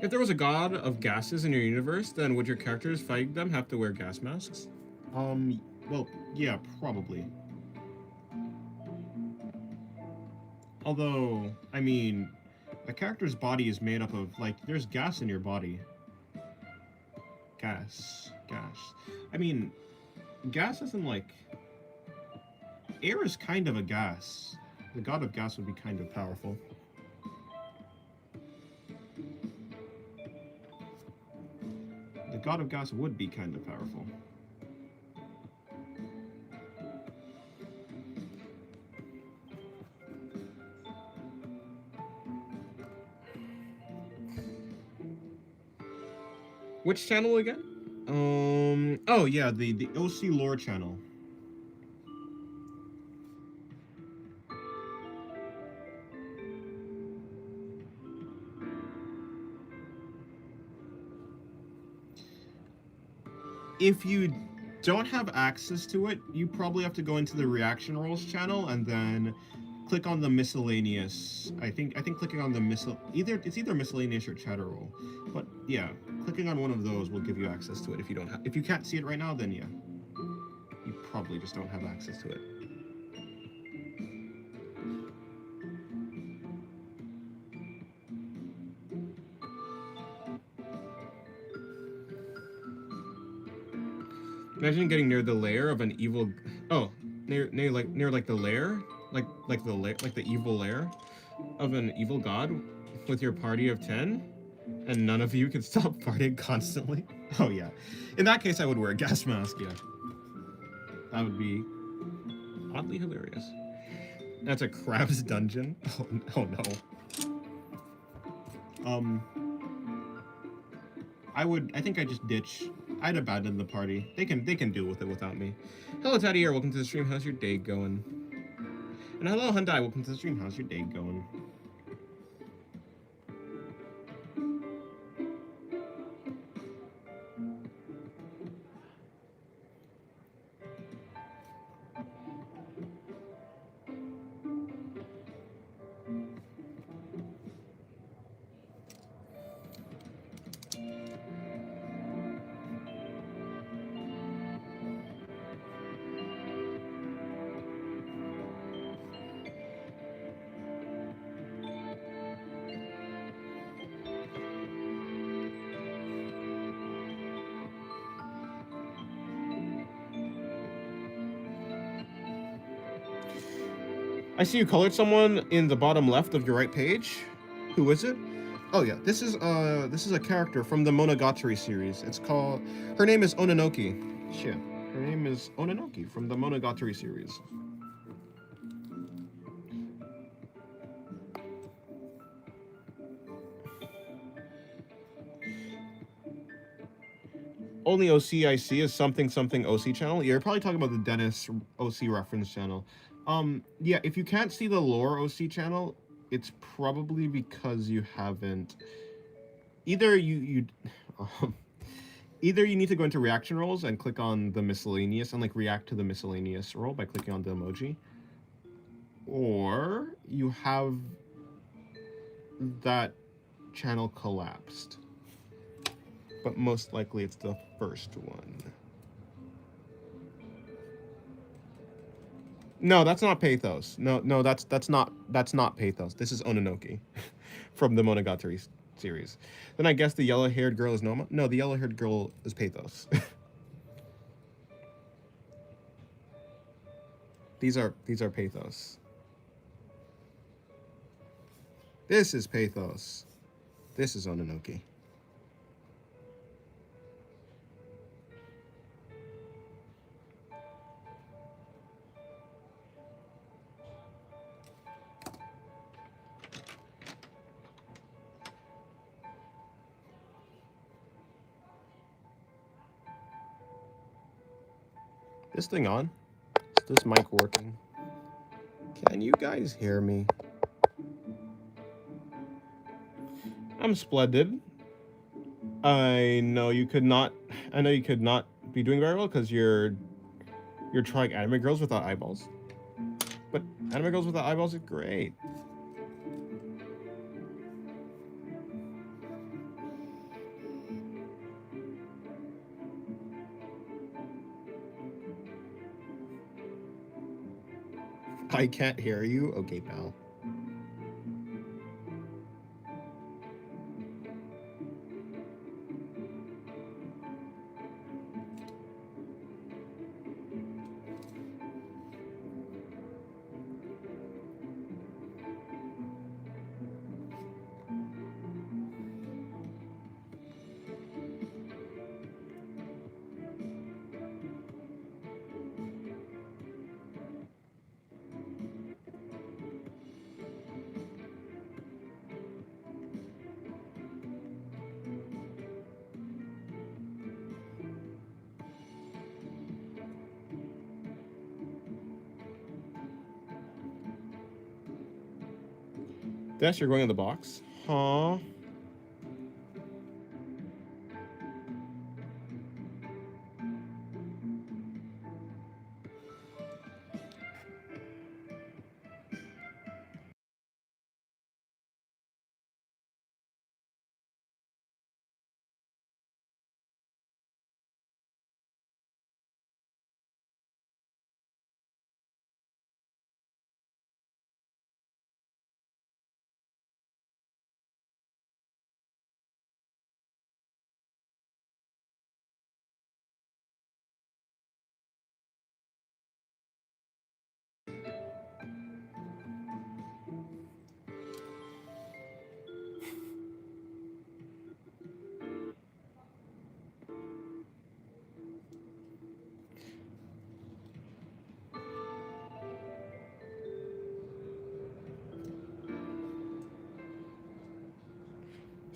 If there was a god of gases in your universe, then would your characters fighting them have to wear gas masks? Well, yeah, probably. Although, I mean, a character's body is made up of, like, there's gas in your body. Gas. I mean, gas isn't like... Air is kind of a gas. The god of gas would be kind of powerful. The god of gas would be kind of powerful. Which channel again? Oh yeah, the OC lore channel. If you don't have access to it, you probably have to go into the reaction roles channel and then click on the miscellaneous. I think clicking on the it's either miscellaneous or chatter roll. But yeah, clicking on one of those will give you access to it. If you can't see it right now, then yeah, you probably just don't have access to it. Imagine getting near the lair of an evil. Oh, near like the lair, like the evil lair of an evil god, with your party of 10, and none of you can stop farting constantly. Oh yeah, in that case I would wear a gas mask. Yeah, that would be oddly hilarious. That's a crab's dungeon. Oh no. I think I just ditch. I'd abandon the party. They can deal with it without me. Hello, Teddy here. Welcome to the stream. How's your day going? And hello, Hyundai. Welcome to the stream. How's your day going? I see you colored someone in the bottom left of your right page. Who is it? Oh yeah, this is a character from the Monogatari series. It's called. Her name is Ononoki. Shit, her name is Ononoki from the Monogatari series. Only OC I see is something OC channel. Yeah, you're probably talking about the Dennis OC reference channel. Yeah, if you can't see the lore OC channel, it's probably because you haven't. Either you need to go into reaction roles and click on the miscellaneous and like react to the miscellaneous role by clicking on the emoji, or you have that channel collapsed. But most likely it's the first one. No, that's not Pathos. No, that's not Pathos. This is Ononoki from the Monogatari series. Then I guess the yellow-haired girl is Noma. No, the yellow-haired girl is Pathos. These are Pathos. This is Pathos. This is Ononoki. This thing on? Is this mic working? Can you guys hear me? I'm splendid. I know you could not be doing very well because you're trying anime girls without eyeballs. But anime girls without eyeballs is great. I can't hear you? Okay, pal. Dash, you're going in the box? Huh?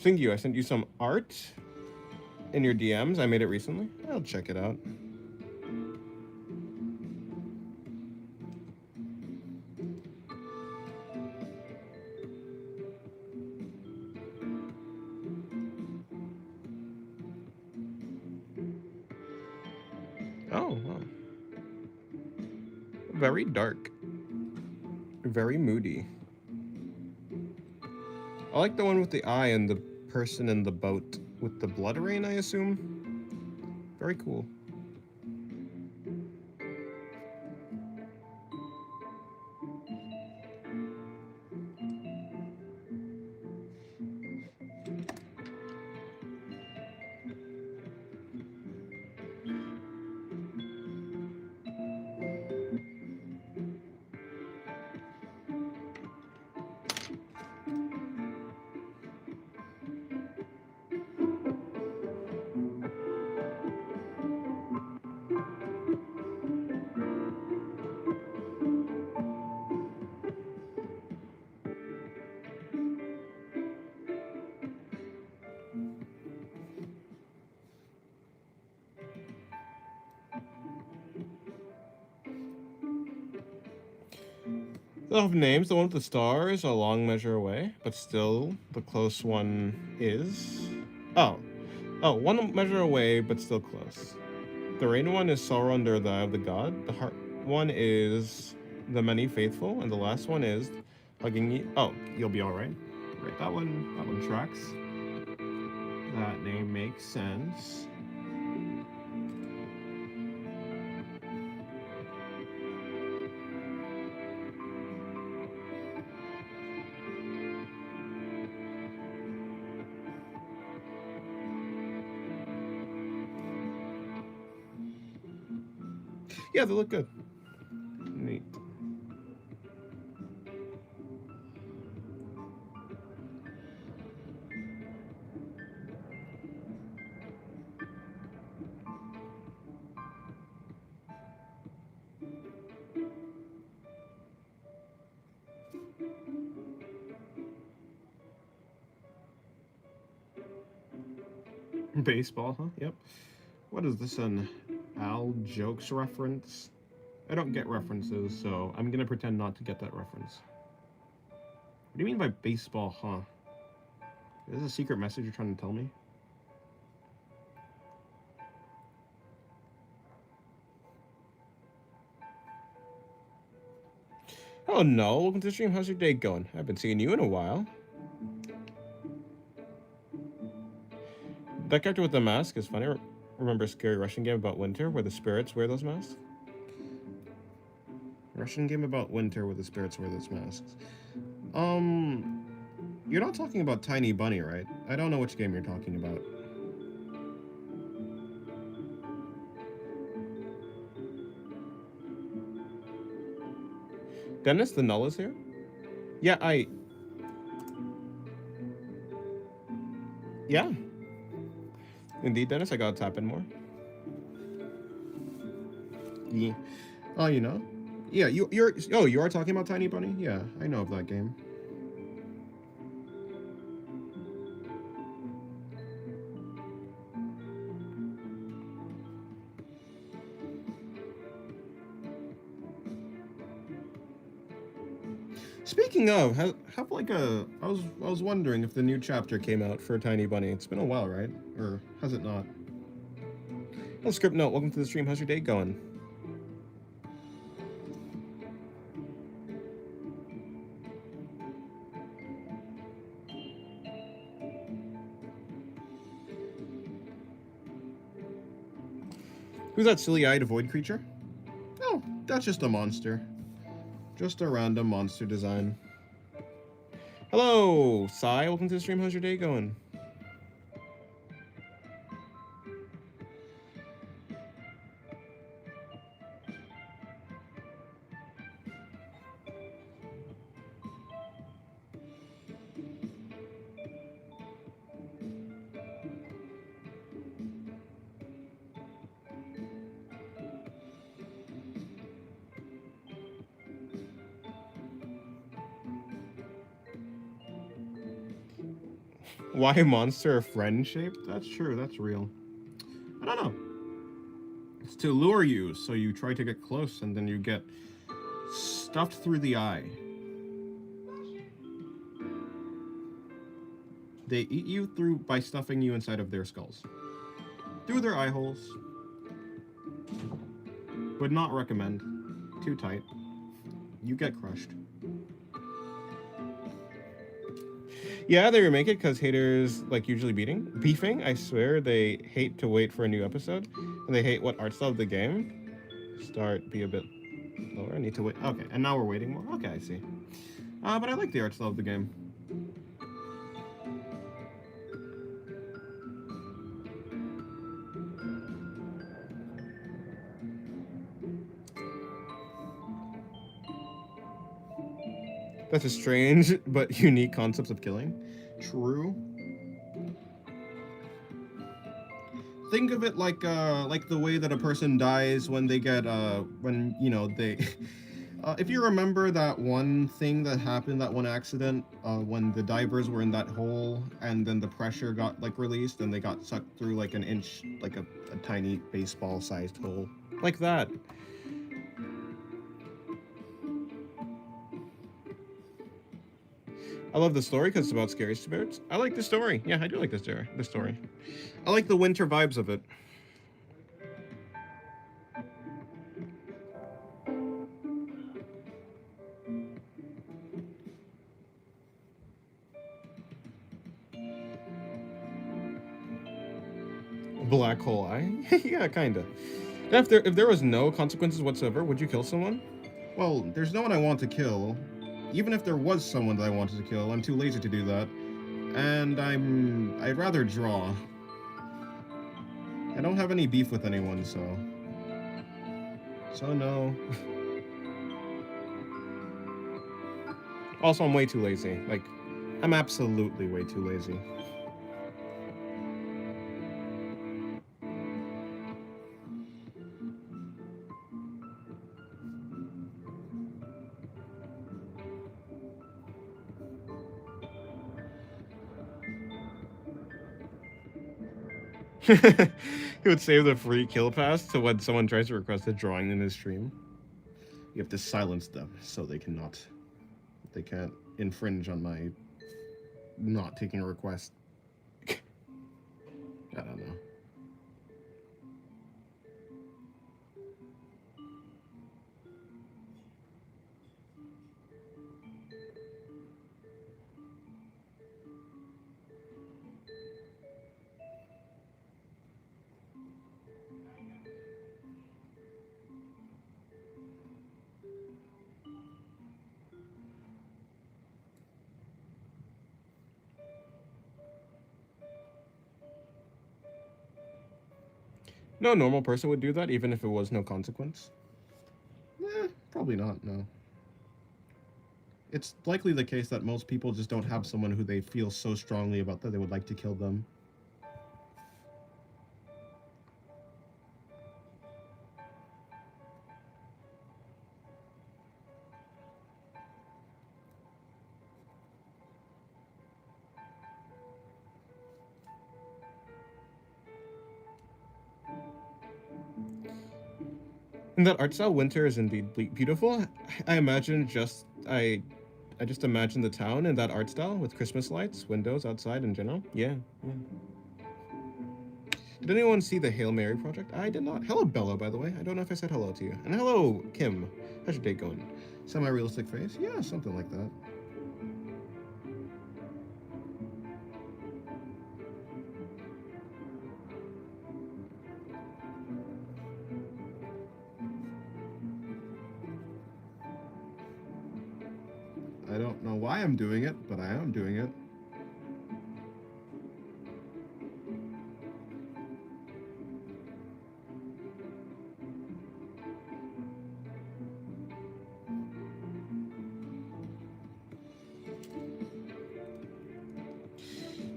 Thank you. I sent you some art in your DMs. I made it recently. I'll check it out. Oh, wow. Very dark. Very moody. I like the one with the eye and the person in the boat with the blood rain, I assume. Very cool. They'll have names. The one with the stars, a long measure away, but still the close one is. Oh. Oh, one measure away, but still close. The rain one is sorrow under the eye of the god. The heart one is the many faithful, and the last one is hugging you. Oh, you'll be all right. Right, that one tracks. That name makes sense. Yeah, they look good. Neat. Baseball, huh? Yep. What is this, an Al Jokes reference? I don't get references, so I'm gonna pretend not to get that reference. What do you mean by baseball, huh? Is this a secret message you're trying to tell me? Oh no, welcome to the stream. How's your day going? I haven't seen you in a while. That character with the mask is funny. Remember a scary Russian game about winter where the spirits wear those masks? Russian game about winter with the spirits wear those masks. You're not talking about Tiny Bunny, right? I don't know which game you're talking about. Dennis, the null is here? Yeah, Yeah. Indeed, Dennis, I gotta tap in more. Yeah. Oh, you know? Yeah, you are talking about Tiny Bunny? Yeah, I know of that game. Speaking of, have like a I was wondering if the new chapter came out for Tiny Bunny. It's been a while, right? Or has it not? Oh, script note. Welcome to the stream. How's your day going? Who's that silly-eyed void creature? Oh, that's just a monster. Just a random monster design. Hello, Sai. Welcome to the stream. How's your day going? Why monster friend shaped? That's true. That's real. I don't know. It's to lure you, so you try to get close, and then you get stuffed through the eye. They eat you through by stuffing you inside of their skulls. Through their eye holes. Would not recommend. Too tight. You get crushed. Yeah, they remake it because haters like usually beefing. I swear they hate to wait for a new episode, and they hate what art style of the game. Be a bit lower. I need to wait. Okay, and now we're waiting more. Okay, I see. But I like the art style of the game. That's a strange but unique concept of killing. True. Think of it like the way that a person dies when they get when you know they if you remember that one thing that happened, that one accident, when the divers were in that hole and then the pressure got like released and they got sucked through like an inch, like a tiny baseball-sized hole, like that. I love the story because it's about scary spirits. I like the story. Yeah, I do like the story. I like the winter vibes of it. Black hole eye? Yeah, kinda. If there was no consequences whatsoever, would you kill someone? Well, there's no one I want to kill. Even if there was someone that I wanted to kill, I'm too lazy to do that. And I'd rather draw. I don't have any beef with anyone, so no. Also, I'm way too lazy. Like, I'm absolutely way too lazy. He would save the free kill pass to when someone tries to request a drawing in his stream. You have to silence them so they can't infringe on my not taking a request. I don't know. No normal person would do that, even if it was no consequence. Probably not, no. It's likely the case that most people just don't have someone who they feel so strongly about that they would like to kill them. And that art style, winter, is indeed beautiful. I imagine I just imagine the town in that art style with Christmas lights, windows outside in general. Yeah, yeah. Did anyone see the Hail Mary project? I did not. Hello, Bella, by the way. I don't know if I said hello to you. And hello, Kim. How's your day going? Semi-realistic face? Yeah, something like that. I don't know why I'm doing it, but I am doing it.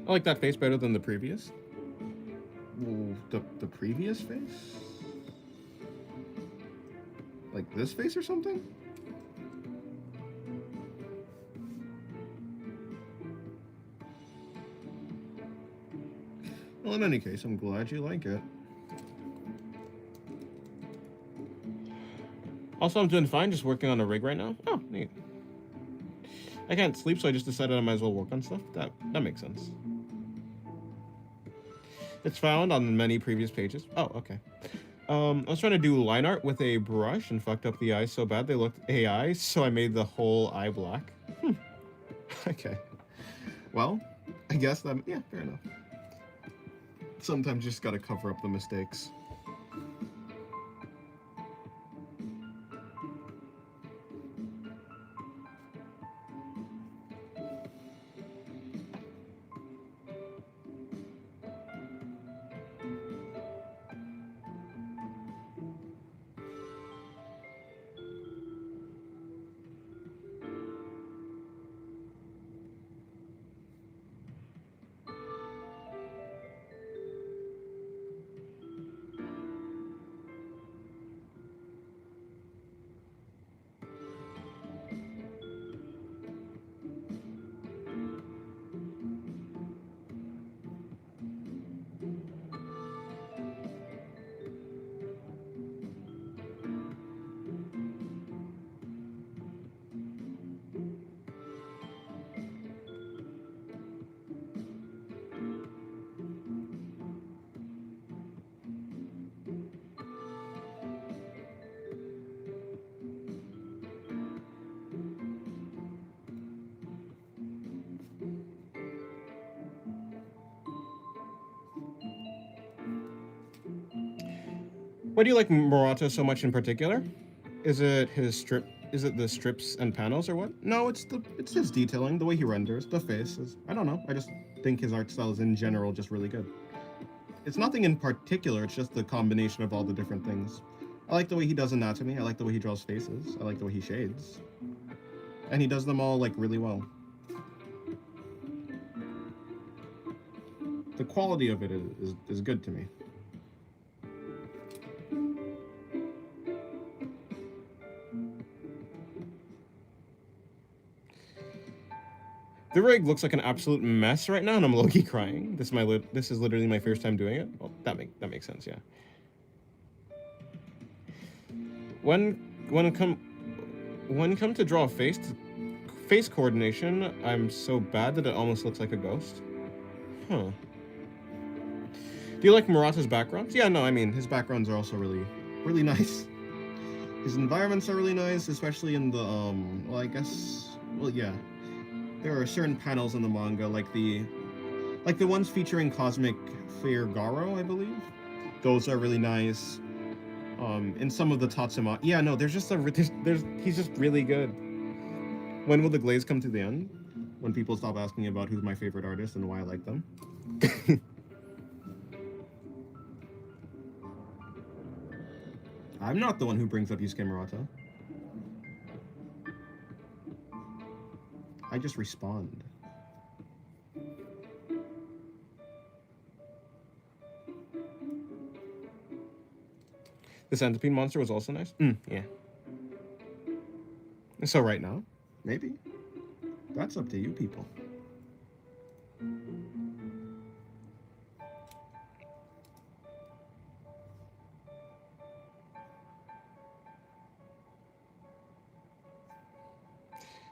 I like that face better than the previous. Well, the previous face? Like this face or something? Well, in any case, I'm glad you like it. Also, I'm doing fine, just working on a rig right now. Oh, neat. I can't sleep, so I just decided I might as well work on stuff. That makes sense. It's found on many previous pages. Oh, okay. I was trying to do line art with a brush and fucked up the eyes so bad they looked AI, so I made the whole eye black. Okay. Well, I guess that, yeah, fair enough. Sometimes you just gotta cover up the mistakes. Why do you like Murata so much in particular? Is it his strip? Is it the strips and panels or what? No, it's his detailing, the way he renders, the faces. I don't know. I just think his art style is in general just really good. It's nothing in particular. It's just the combination of all the different things. I like the way he does anatomy. I like the way he draws faces. I like the way he shades, and he does them all like really well. The quality of it is good to me. The rig looks like an absolute mess right now, and I'm low-key crying. This is literally my first time doing it. Well, that makes sense, yeah. When come to draw a face coordination, I'm so bad that it almost looks like a ghost. Huh. Do you like Murata's backgrounds? Yeah, no, I mean his backgrounds are also really nice. His environments are really nice, especially in the well, I guess, well, yeah. There are certain panels in the manga, like the ones featuring Cosmic Garo, I believe. Those are really nice. In some of the Tatsuma, yeah, no, he's just really good. When will the glaze come to the end? When people stop asking about who's my favorite artist and why I like them. I'm not the one who brings up Yusuke Murata. I just respond. The centipede monster was also nice. Yeah. So right now, maybe. That's up to you people.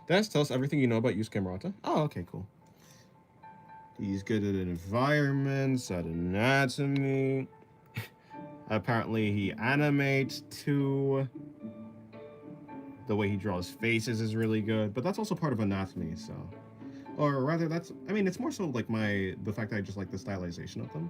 Dennis, tell us everything you know about Yusuke Murata. Oh, okay, cool. He's good at environments, at anatomy. Apparently, he animates too. The way he draws faces is really good, but that's also part of anatomy, so. Or rather, that's. I mean, it's more so like the fact that I just like the stylization of them.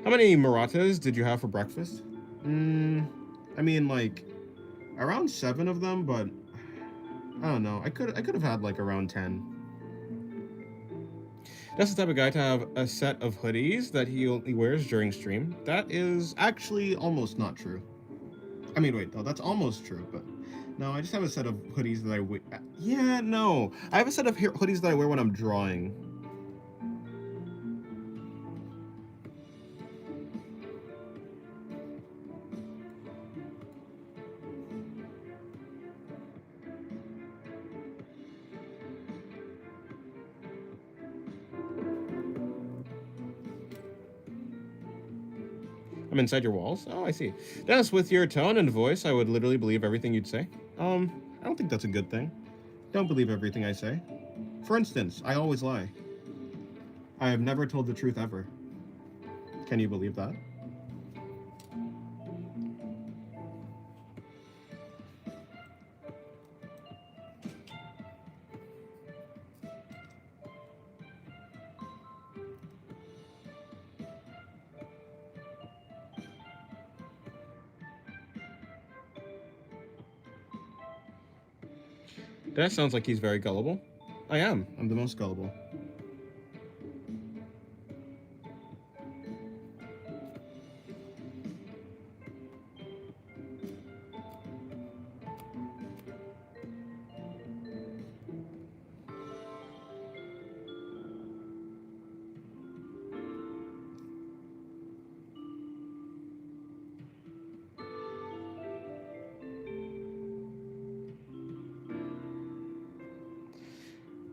How many Muratas did you have for breakfast? I mean, like, around 7 of them, but I don't know. I could have had like around 10. That's the type of guy to have a set of hoodies that he only wears during stream. That is actually almost not true. I mean, wait, though, that's almost true, but no, I just have a set of hoodies that I wear. Yeah, no. I have a set of hoodies that I wear when I'm drawing. I'm inside your walls? Oh, I see. Dennis, with your tone and voice, I would literally believe everything you'd say. I don't think that's a good thing. Don't believe everything I say. For instance, I always lie. I have never told the truth ever. Can you believe that? That sounds like he's very gullible. I am. I'm the most gullible.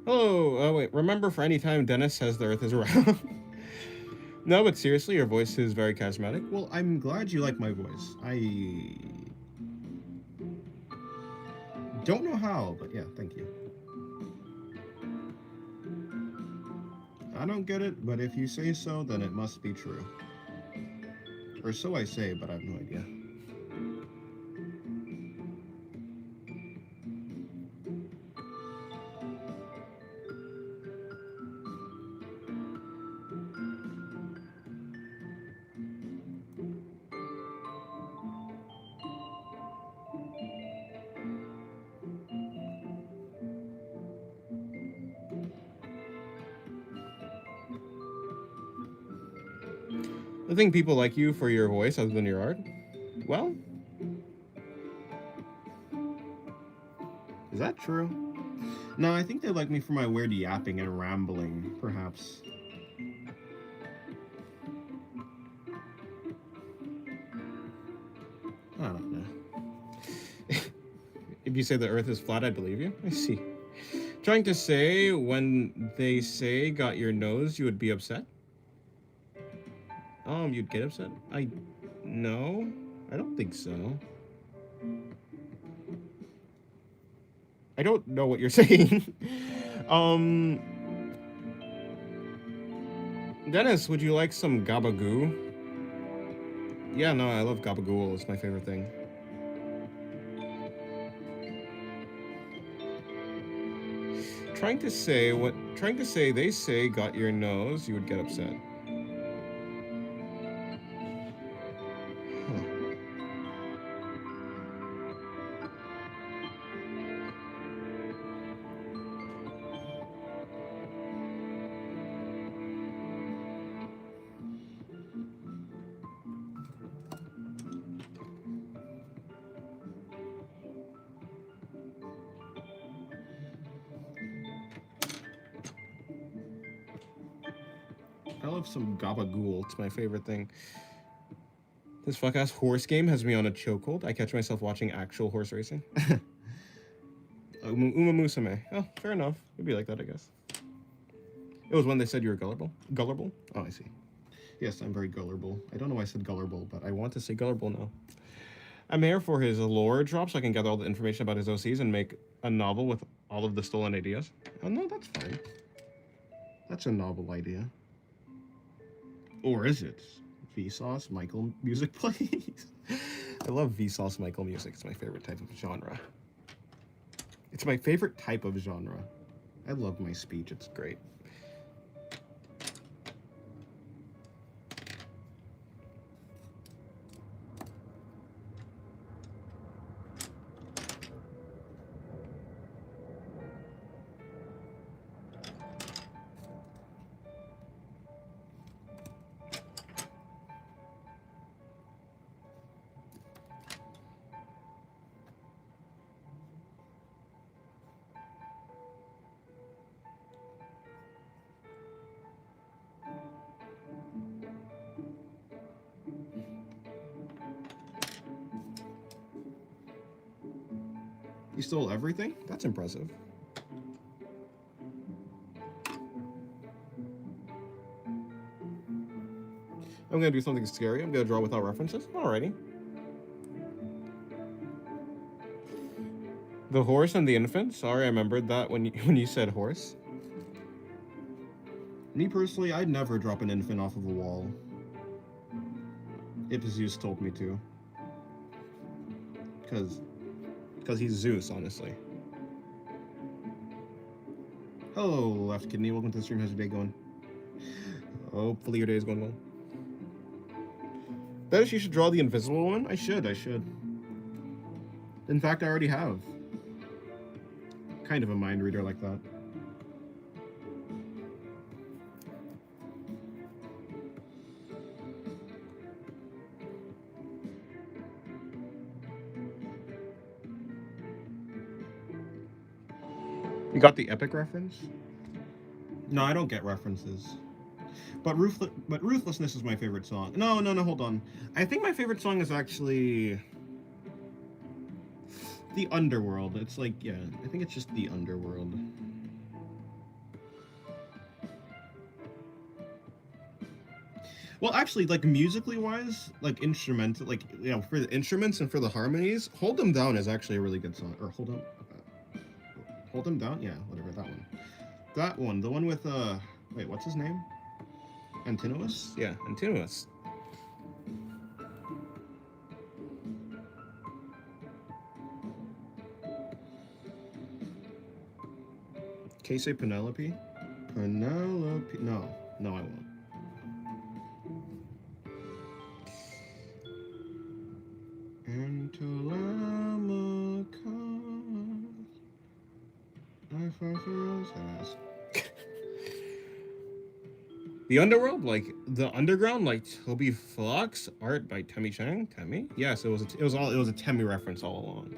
Hello. Oh, wait. Remember for any time Dennis says the Earth is round. No, but seriously, your voice is very charismatic. Well, I'm glad you like my voice. I don't know how, but yeah, thank you. I don't get it, but if you say so, then it must be true. Or so I say, but I have no idea. I think people like you for your voice other than your art. Well, is that true? No, I think they like me for my weird yapping and rambling, perhaps. I don't know. If you say the Earth is flat, I believe you. I see. Trying to say when they say got your nose, you would be upset? You'd get upset? No, I don't think so. I don't know what you're saying. um, Dennis, would you like some gabagoo? Yeah, no, I love gabagool. It's my favorite thing. Trying to say they say got your nose, you would get upset. Huh. love some gabagool. It's my favorite thing. This fuck-ass horse game has me on a chokehold. I catch myself watching actual horse racing. Uma Musume. Oh, fair enough. It'd be like that, I guess. It was when they said you were gullible. Gullible? Oh, I see. Yes, I'm very gullible. I don't know why I said gullible, but I want to say gullible now. I'm here for his lore drop so I can gather all the information about his OCs and make a novel with all of the stolen ideas. Oh, no, that's fine. That's a novel idea. Or is it? Vsauce Michael music, please. I love Vsauce Michael music. It's my favorite type of genre. It's my favorite type of genre. I love my speech. It's great. You stole everything? That's impressive. I'm gonna do something scary. I'm gonna draw without references. Alrighty. The horse and the infant. Sorry, I remembered that when you said horse. Me personally, I'd never drop an infant off of a wall. If Zeus told me to. Because he's Zeus, honestly. Hello, Left Kidney. Welcome to the stream. How's your day going? Hopefully your day is going well. Bet you should draw the invisible one? I should. In fact, I already have. Kind of a mind reader like that. You got the epic reference? No, I don't get references. But Ruthlessness is my favorite song. No, hold on. I think my favorite song is actually The Underworld. It's like, yeah, I think it's just The Underworld. Well, actually, like, musically wise, like, instrumental, like, you know, for the instruments and for the harmonies, Hold Them Down is actually a really good song. Or Hold Them Down? Yeah, whatever, that one. That one, the one with, wait, what's his name? Antinous? Yeah, Antinous. Can you say Penelope? Penelope. No, I won't. And The Underworld, like the Underground, like Toby Fox, art by Temmie Chang. Temmie? Yes, it was a Temmie reference all along.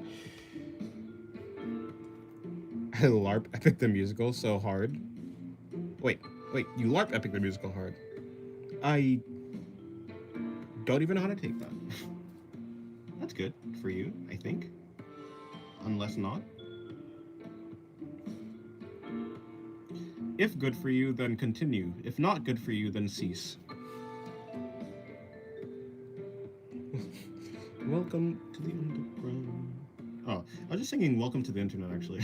I LARP Epic the Musical so hard. Wait, you LARP Epic the Musical hard. I don't even know how to take that. That's good for you, I think. Unless not. If good for you, then continue. If not good for you, then cease. Welcome to the underground. Oh, I was just singing Welcome to the Internet, actually.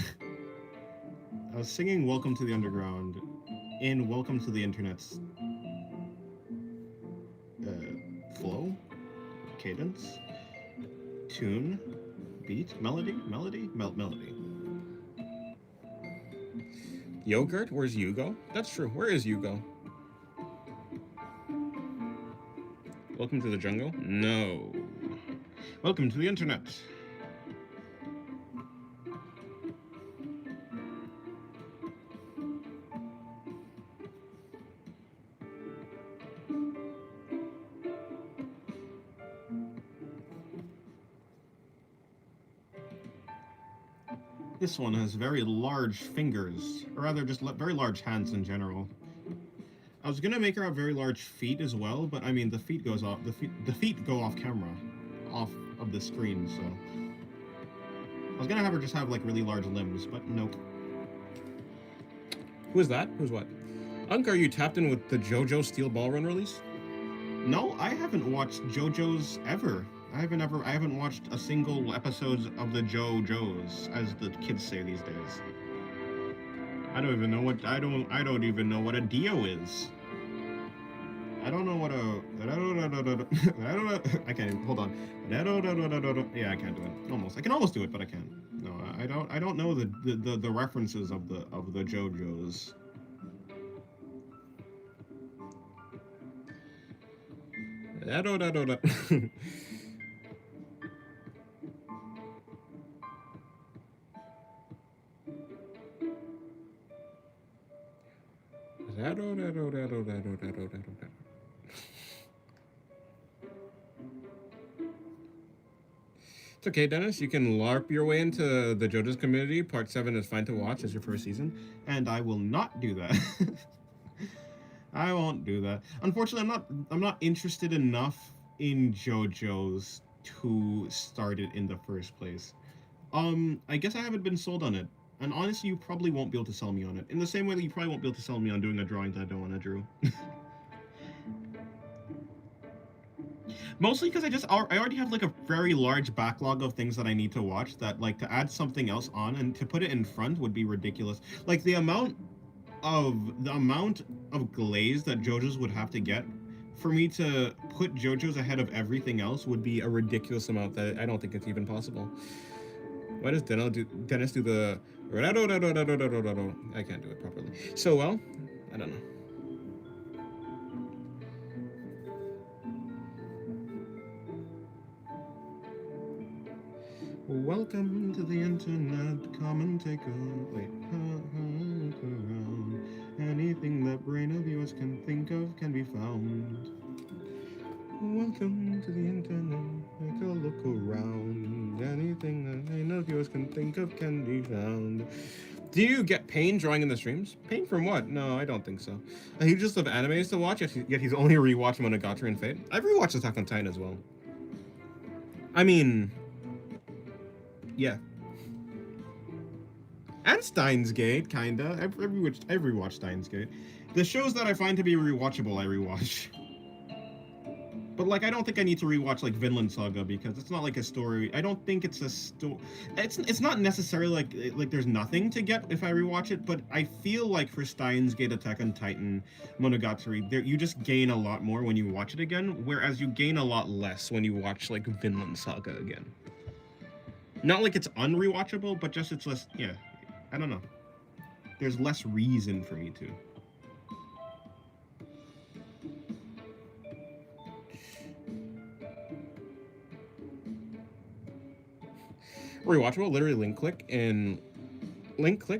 I was singing Welcome to the Underground in Welcome to the Internet's flow, cadence, tune, beat, melody. Yogurt? Where's Yugo? That's true. Where is Yugo? Welcome to the jungle? No. Welcome to the internet. This one has very large fingers, or rather just very large hands in general. I was gonna make her have very large feet as well, but I mean the feet goes off the feet go off camera, off of the screen. So I was gonna have her just have like really large limbs, but nope. Who is that? Who's what? Unk, are you tapped in with the JoJo Steel Ball Run release? No, I haven't watched JoJo's ever. I haven't watched a single episode of the JoJo's, as the kids say these days. I don't even know what a Dio is. I don't know what a I don't know. I can't even, hold on. Yeah, I can't do it. Almost. I can almost do it, but I can't. No, I don't know the references of the JoJo's. I don't. It's okay, Dennis. You can LARP your way into the JoJo's community. Part 7 is fine to watch as your first season. And I will not do that. I won't do that. Unfortunately, I'm not interested enough in JoJo's to start it in the first place. I guess I haven't been sold on it. And honestly, you probably won't be able to sell me on it. In the same way that you probably won't be able to sell me on doing a drawing that I don't want to draw. Mostly because I already have like a very large backlog of things that I need to watch that like to add something else on and to put it in front would be ridiculous. Like the amount of glaze that JoJo's would have to get for me to put JoJo's ahead of everything else would be a ridiculous amount that I don't think it's even possible. Why does Dennis do the I can't do it properly. So well, I don't know. Welcome to the internet. Come and take a wait. Look around. Anything that brain of yours can think of can be found. Welcome to the internet. Take a look around. Anything that brain of yours can think of can be found. Do you get pain drawing in the streams? Pain from what? No, I don't think so. He just loves animes to watch, yet he's only rewatched Monogatari and Fate. I've rewatched Attack on Titan as well. I mean, yeah. And Steins Gate, kinda. I've rewatched Steins Gate. The shows that I find to be rewatchable, I rewatch. But like, I don't think I need to rewatch like Vinland Saga because it's not like a story. I don't think it's a story. It's not necessarily like there's nothing to get if I rewatch it. But I feel like for Steins Gate, Attack on Titan, Monogatari, you just gain a lot more when you watch it again, whereas you gain a lot less when you watch like Vinland Saga again. Not like it's unrewatchable, but just it's less. Yeah, I don't know. There's less reason for me to. Rewatchable, literally link click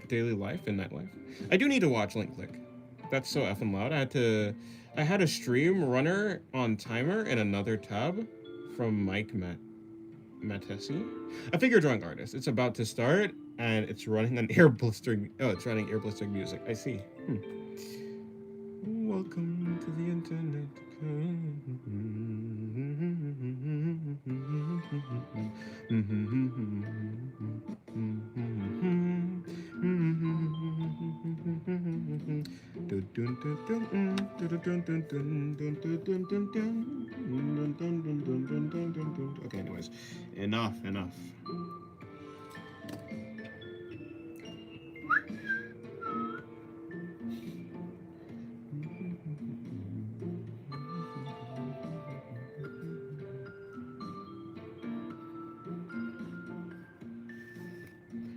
daily life and nightlife. I do need to watch link click. That's so effing loud. I had a stream runner on timer in another tab from Mike Matesi, a figure drawing artist. It's about to start and it's running an air blistering. Oh, it's running air blistering music. I see. Welcome to the internet. Okay, anyways, enough.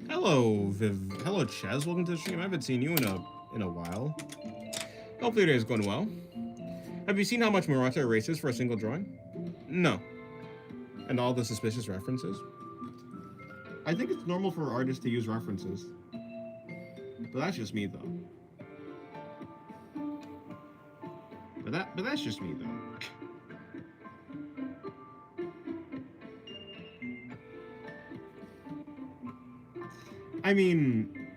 Hello, Viv. Hello, Ches. Welcome to the stream. I haven't seen you in a while. Hopefully your day is going well. Have you seen how much Murata erases for a single drawing? No. And all the suspicious references? I think it's normal for artists to use references. But that's just me, though. But that's just me, though. I mean,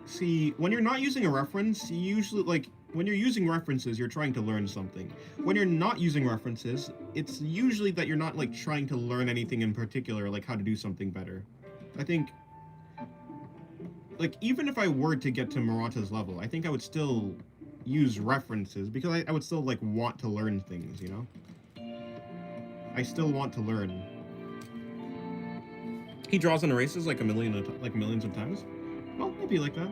see, when you're not using a reference, you usually, like, When you're using references, you're trying to learn something. When you're not using references, it's usually that you're not like trying to learn anything in particular, like how to do something better. I think, like, even if I were to get to Murata's level, I think I would still use references because I would still like want to learn things, you know? I still want to learn. He draws and erases like like millions of times. Well, it'd be like that.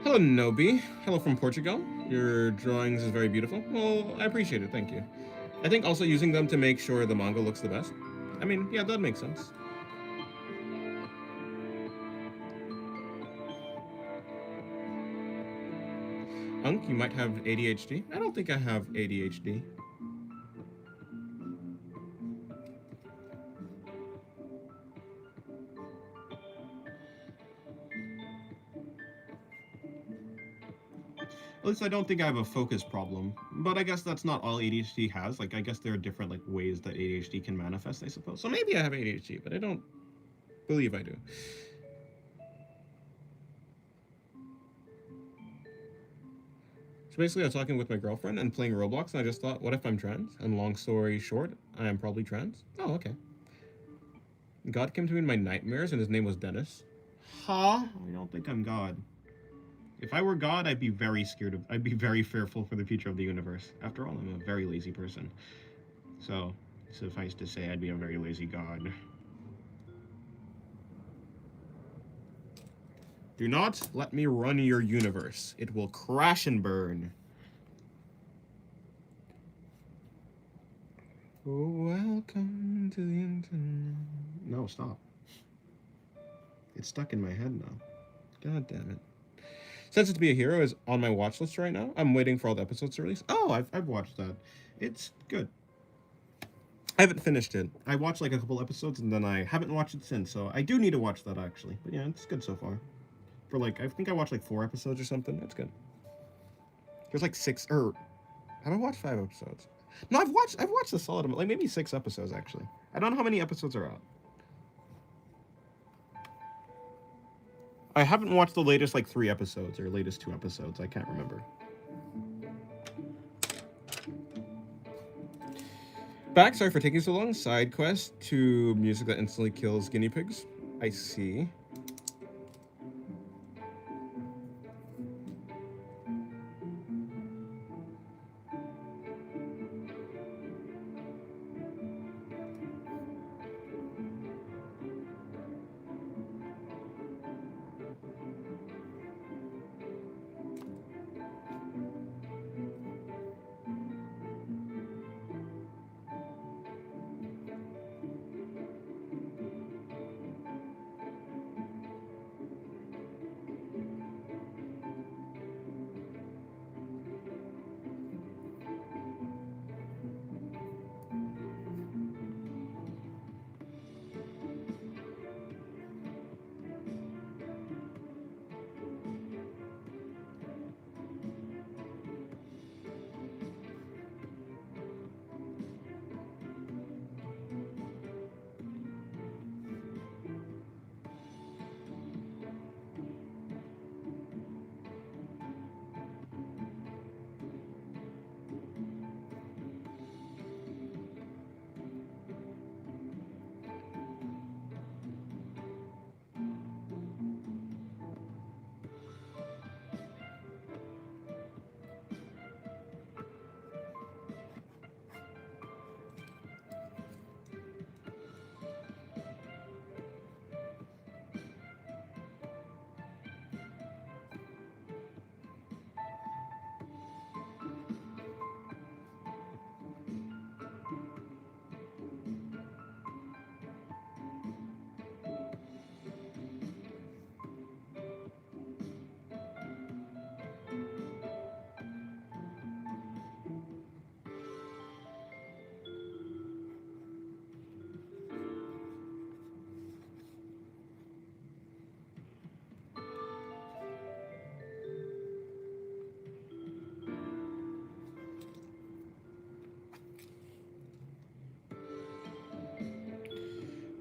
Hello, Nobi. Hello from Portugal. Your drawings is very beautiful. Well, I appreciate it. Thank you. I think also using them to make sure the manga looks the best. I mean, yeah, that makes sense. Unk, you might have ADHD. I don't think I have ADHD. At least I don't think I have a focus problem. But I guess that's not all ADHD has. Like, I guess there are different like ways that ADHD can manifest, I suppose. So maybe I have ADHD, but I don't believe I do. So basically, I was talking with my girlfriend and playing Roblox, and I just thought, what if I'm trans? And long story short, I am probably trans. Oh, okay. God came to me in my nightmares, and his name was Dennis. Huh? I don't think I'm God. If I were God, I'd be very scared of. I'd be very fearful for the future of the universe. After all, I'm a very lazy person. So, suffice to say, I'd be a very lazy God. Do not let me run your universe. It will crash and burn. Oh, welcome to the internet. No, stop. It's stuck in my head now. God damn it. Sense to Be a Hero is on my watch list right now. I'm waiting for all the episodes to release. Oh, I've watched that. It's good. I haven't finished it. I watched like a couple episodes and then I haven't watched it since, so I do need to watch that actually. But yeah, it's good so far. For like, I think I watched like 4 episodes or something. It's good. There's like 6, or have I watched 5 episodes? No, I've watched a solid amount, like maybe 6 episodes actually. I don't know how many episodes are out. I haven't watched the latest like 3 episodes or latest 2 episodes. I can't remember. Back, sorry for taking so long. Side quest to music that instantly kills guinea pigs. I see.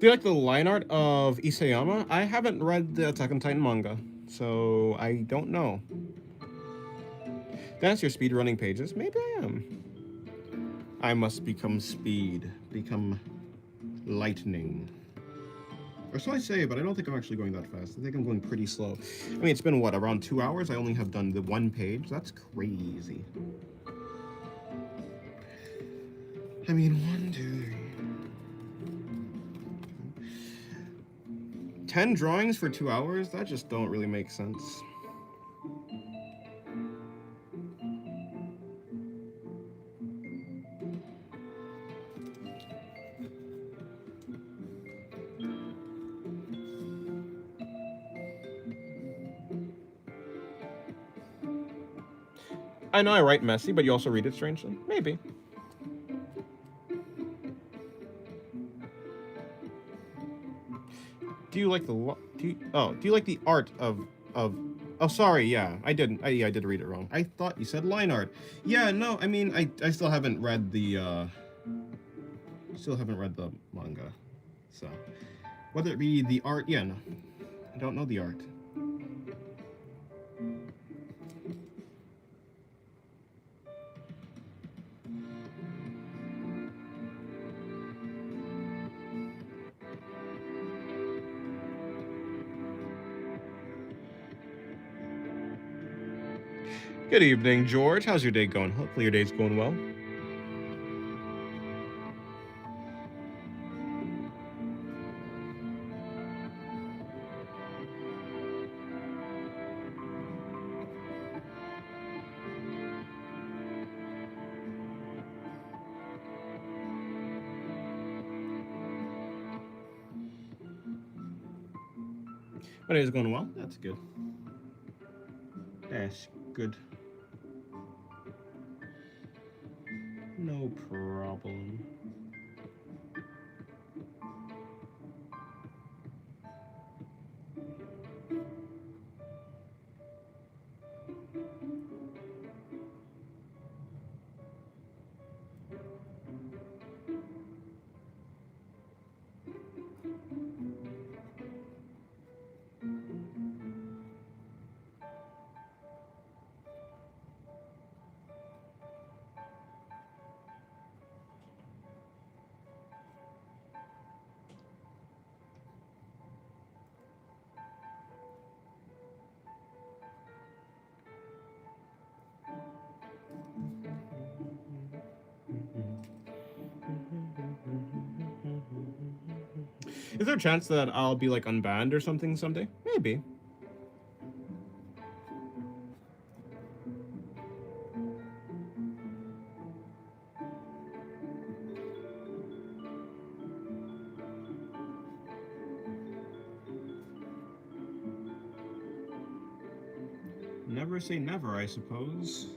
Do you like the line art of Isayama? I haven't read the Attack on Titan manga, so I don't know. That's your speed running pages. Maybe I am. I must become speed. Become lightning. Or so I say, but I don't think I'm actually going that fast. I think I'm going pretty slow. I mean, it's been, what, around 2 hours? I only have done the 1 page. That's crazy. I mean, 1, 2, 3... 10 drawings for 2 hours? That just don't really make sense. I know I write messy, but you also read it strangely. Maybe. Do you like the do you like the art of oh, sorry, yeah, I didn't. Yeah, I did read it wrong. I thought you said line art. Yeah, no, I mean, I still haven't read the manga. So, whether it be the art, yeah, no. I don't know the art. Good evening, George. How's your day going? Hopefully your day's going well. My day's going well. That's good. That's good. No problem. Is there a chance that I'll be like unbanned or something someday? Maybe. Never say never, I suppose.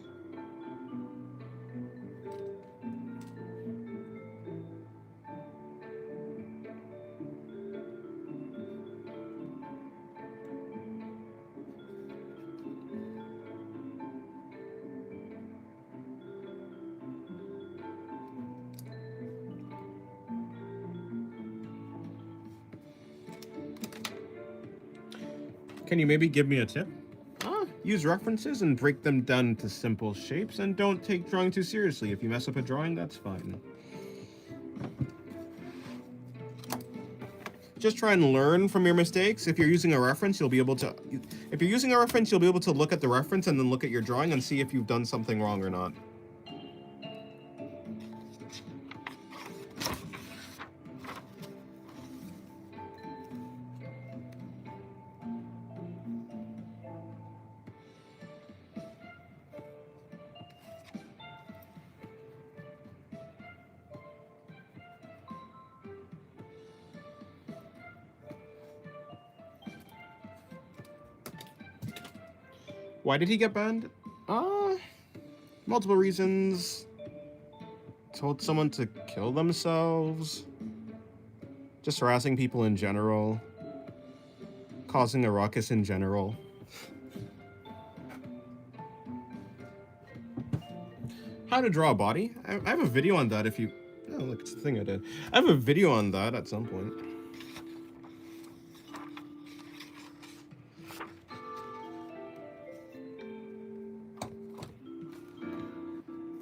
Can you maybe give me a tip? Use references and break them down into simple shapes, and don't take drawing too seriously. If you mess up a drawing, that's fine. Just try and learn from your mistakes. If you're using a reference, you'll be able to look at the reference and then look at your drawing and see if you've done something wrong or not. Why did he get banned? Multiple reasons. Told someone to kill themselves. Just harassing people in general. Causing a ruckus in general. How to draw a body? I have a video on that if you... Oh, look, it's the thing I did. I have a video on that at some point.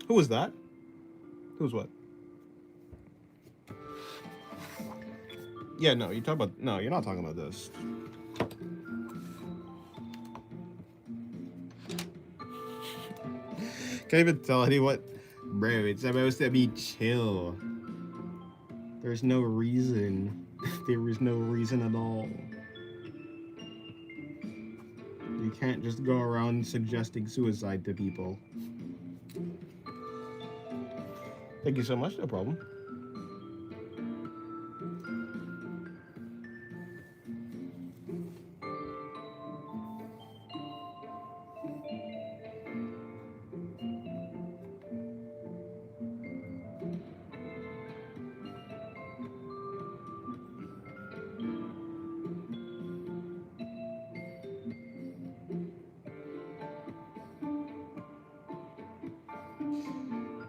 Who was that? Who's what? Yeah, no, you talk about. No, you're not talking about this. Can't even tell anyone. Bro, it's supposed to be chill. There's no reason. There is no reason at all. You can't just go around suggesting suicide to people. Thank you so much, no problem.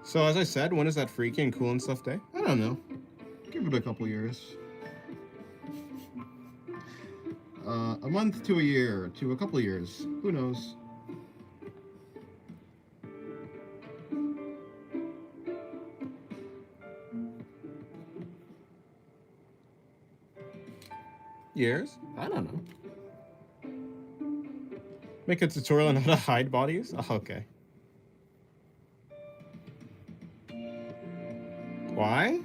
So as I said, when is that freaky and cool and stuff day? I don't know. Give it a couple years. A month to a year to a couple years. Who knows? Years? I don't know. Make a tutorial on how to hide bodies? Oh, okay. Why?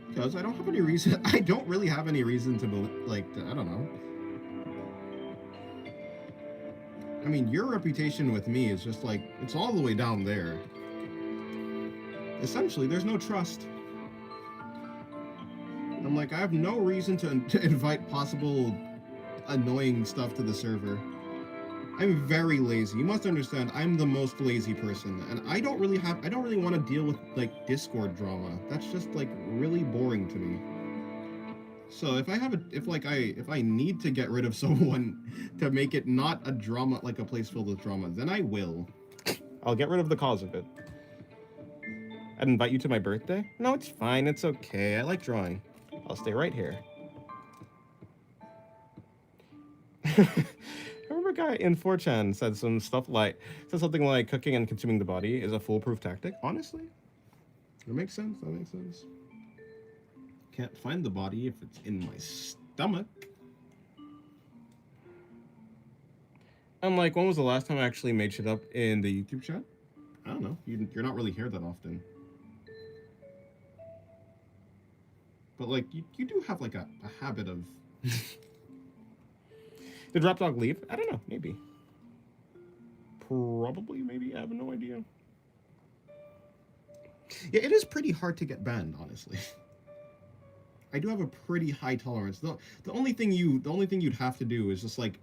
Because I don't have any reason. I don't really have any reason to like. I don't know. I mean, your reputation with me is just like it's all the way down there. Essentially, there's no trust. I'm like, I have no reason to invite possible annoying stuff to the server. I'm very lazy. You must understand, I'm the most lazy person, and I don't really want to deal with like Discord drama. That's just like really boring to me. So if I need to get rid of someone to make it not a drama, like a place filled with drama, then I will. I'll get rid of the cause of it. I'd invite you to my birthday? No, it's fine. It's okay. I like drawing. I'll stay right here. I remember a guy in 4chan said something like cooking and consuming the body is a foolproof tactic. Honestly, that makes sense. Can't find the body if it's in my stomach. I'm like, when was the last time I actually made shit up in the YouTube chat? I don't know. You're not really here that often. But like, you do have like a habit of... Did Drop Dog leave? I don't know. Maybe. Probably, maybe. I have no idea. Yeah, it is pretty hard to get banned, honestly. I do have a pretty high tolerance. The only thing you'd have to do is just like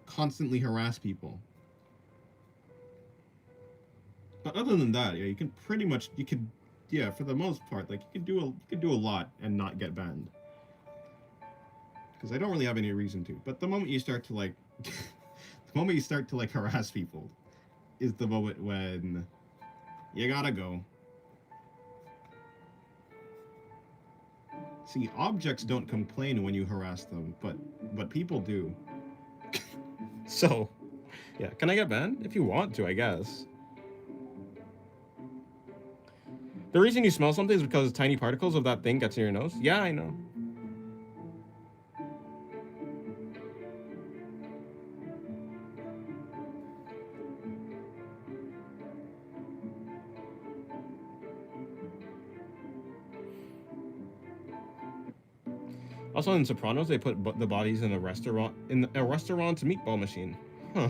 constantly harass people. But other than that, yeah, you can pretty much for the most part, like you could do a lot and not get banned. Because I don't really have any reason to. But the moment you start to like harass people is the moment when you gotta go. See, objects don't complain when you harass them, but people do. So, yeah, can I get banned? If you want to, I guess. The reason you smell something is because tiny particles of that thing gets in your nose? Yeah, I know. Also, in Sopranos, they put the bodies in a restaurant's meatball machine. Huh.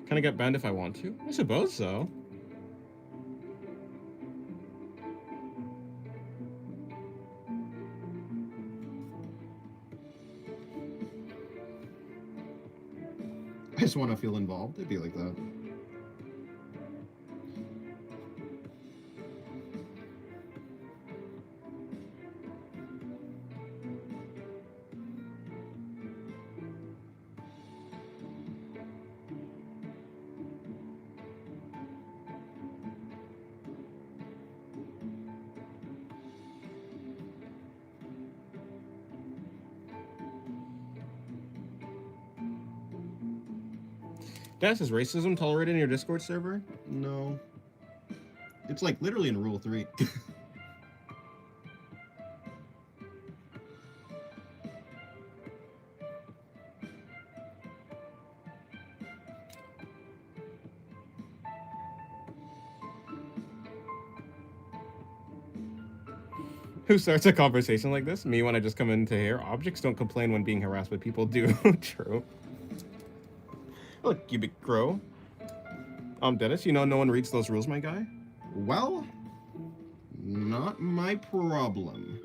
Can I get banned if I want to? I suppose so. I just want to feel involved. It'd be like that. Dennis, is racism tolerated in your Discord server? No. It's like literally in Rule 3. Who starts a conversation like this? Me when I just come into here. Objects don't complain when being harassed, but people do. True. Look, Cubic Crow. Dennis, you know no one reads those rules, my guy? Well, not my problem.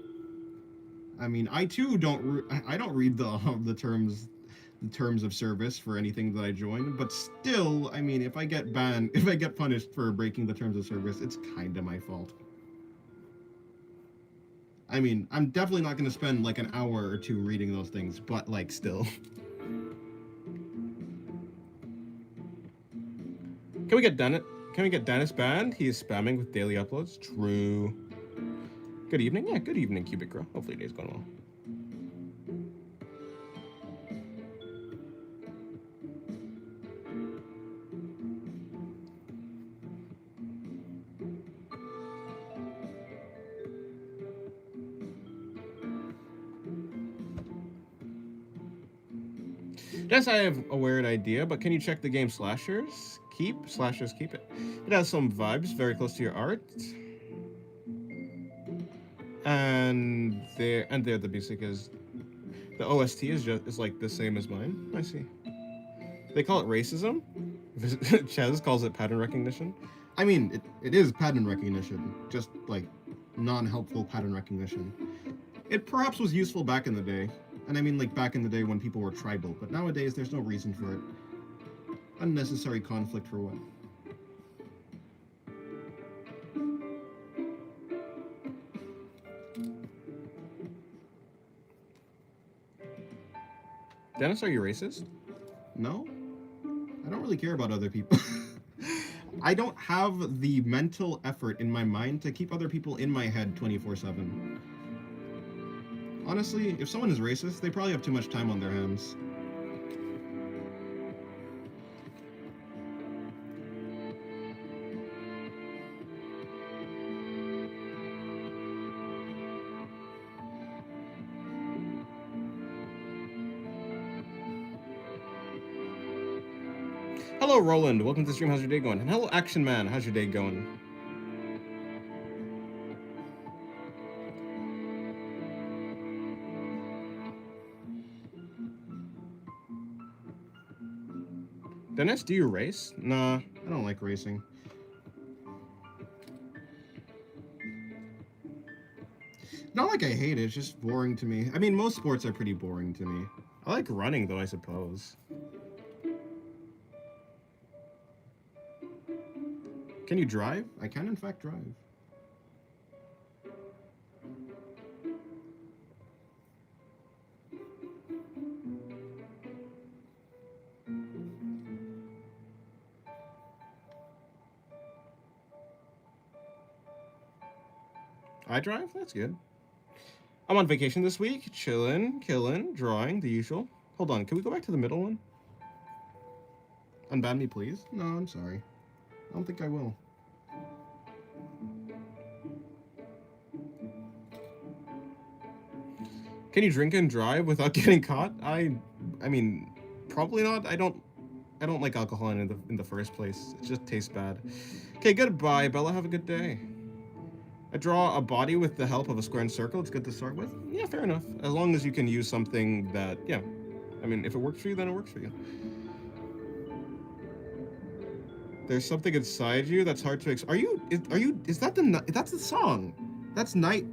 I mean, I too don't. I don't read the terms of service for anything that I join. But still, I mean, if I get banned, if I get punished for breaking the terms of service, it's kind of my fault. I mean, I'm definitely not going to spend like an hour or two reading those things, but like still. Can we get Dennis? Can we get Dennis banned? He is spamming with daily uploads. True. Good evening. Yeah, good evening, Cubic Girl. Hopefully your day's going well. Yes, I have a weird idea, but can you check the game Slashers? Slashers keep it. It has some vibes very close to your art. And there the music is, the OST is like the same as mine. I see. They call it racism. Chez calls it pattern recognition. I mean, it is pattern recognition, just like non-helpful pattern recognition. It perhaps was useful back in the day. And I mean like back in the day when people were tribal, but nowadays there's no reason for it. Unnecessary conflict for what? Dennis, are you racist? No. I don't really care about other people. I don't have the mental effort in my mind to keep other people in my head 24/7. Honestly, if someone is racist, they probably have too much time on their hands. Hello, Roland. Welcome to the stream. How's your day going? And hello, Action Man. How's your day going? Dennis, do you race? Nah, I don't like racing. Not like I hate it, it's just boring to me. I mean, most sports are pretty boring to me. I like running, though, I suppose. Can you drive? I can, in fact, drive. I drive? That's good. I'm on vacation this week. Chillin', killin', drawing, the usual. Hold on, can we go back to the middle one? Unban me, please? No, I'm sorry. I don't think I will. Can you drink and drive without getting caught? I mean, probably not. I don't like alcohol in the first place. It just tastes bad. Okay, goodbye, Bella. Have a good day. I draw a body with the help of a square and circle. It's good to start with. Yeah, fair enough. As long as you can use something that, yeah. I mean, if it works for you, then it works for you. There's something inside you that's hard to is that that's the song? That's night.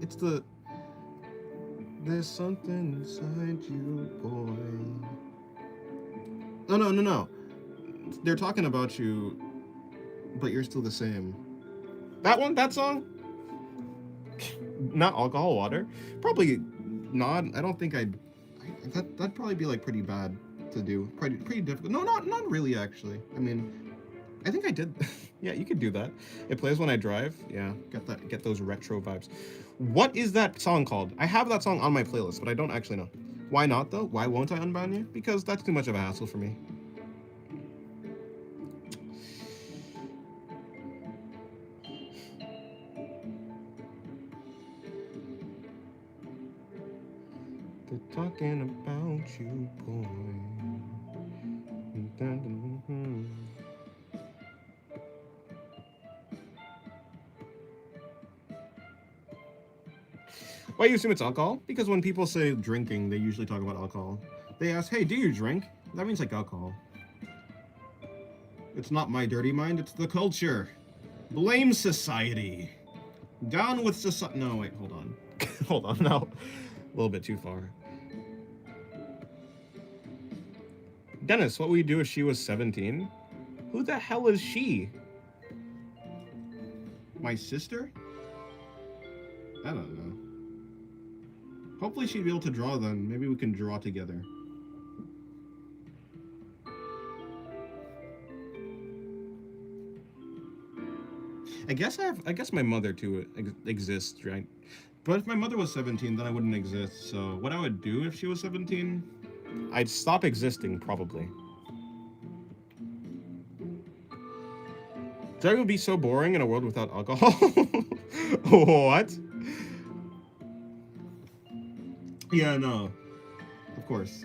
It's the. There's something inside you, boy. Oh, no. They're talking about you, but you're still the same. That one? That song? Not alcohol, water? Probably not. I don't think that'd probably be like pretty bad to do. Pretty difficult. No, not really actually. I mean, I think I did. Yeah, you could do that. It plays when I drive. Yeah, get those retro vibes. What is that song called? I have that song on my playlist, but I don't actually know. Why not though? Why won't I unban you? Because that's too much of a hassle for me. They're talking about you, boy. Why do you assume it's alcohol? Because when people say drinking, they usually talk about alcohol. They ask, hey, do you drink? That means like alcohol. It's not my dirty mind, it's the culture. Blame society. Down with society. No, wait, hold on. Hold on, no. A little bit too far. Dennis, what would you do if she was 17? Who the hell is she? My sister? I don't know. Hopefully she'd be able to draw then. Maybe we can draw together. I guess my mother too exists, right? But if my mother was 17, then I wouldn't exist. So what I would do if she was 17, I'd stop existing probably. That would be so boring in a world without alcohol. What? Yeah, no. Of course.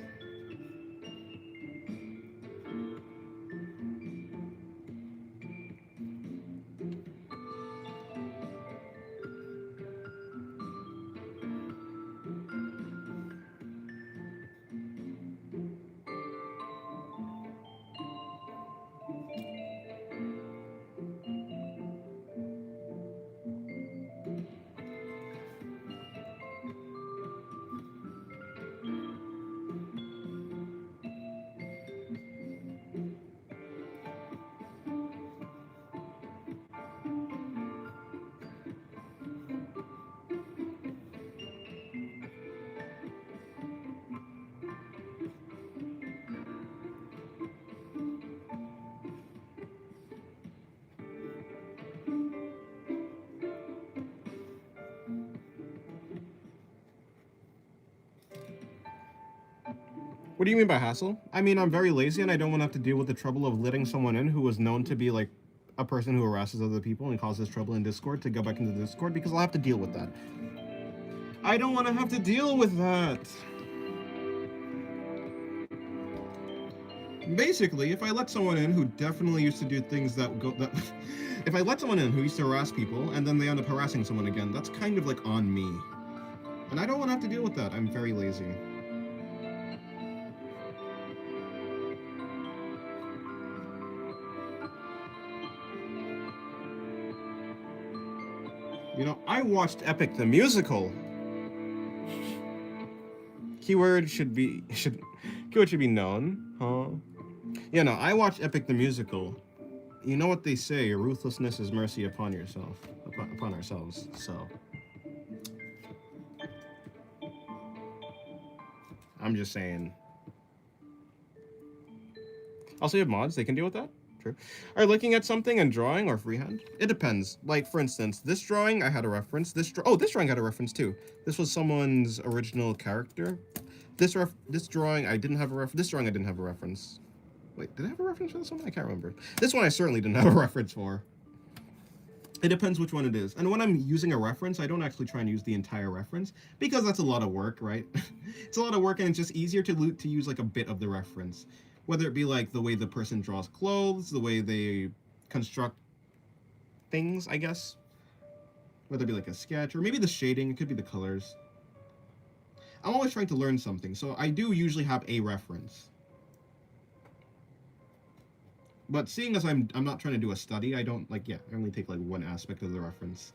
What do you mean by hassle? I mean, I'm very lazy and I don't want to have to deal with the trouble of letting someone in who was known to be like a person who harasses other people and causes trouble in Discord to go back into Discord because I'll have to deal with that. I don't want to have to deal with that. Basically, if I let someone in who definitely used to do things if I let someone in who used to harass people and then they end up harassing someone again, that's kind of like on me. And I don't want to have to deal with that. I'm very lazy. You know, I watched Epic the Musical. Keyword should be known, huh? Yeah, no, I watched Epic the Musical. You know what they say, ruthlessness is mercy upon yourself, upon ourselves, so. I'm just saying. Also, you have mods, they can deal with that? True. Are you looking at something and drawing or freehand? It depends. Like, for instance, this drawing, I had a reference. This drawing had a reference too. This was someone's original character. This drawing, I didn't have a reference. This drawing, I didn't have a reference. Wait, did I have a reference for this one? I can't remember. This one I certainly didn't have a reference for. It depends which one it is. And when I'm using a reference, I don't actually try and use the entire reference because that's a lot of work, right? It's a lot of work and it's just easier to use like a bit of the reference. Whether it be like the way the person draws clothes, the way they construct things, I guess. Whether it be like a sketch or maybe the shading, it could be the colors. I'm always trying to learn something, so I do usually have a reference. But seeing as I'm not trying to do a study, I only take like one aspect of the reference.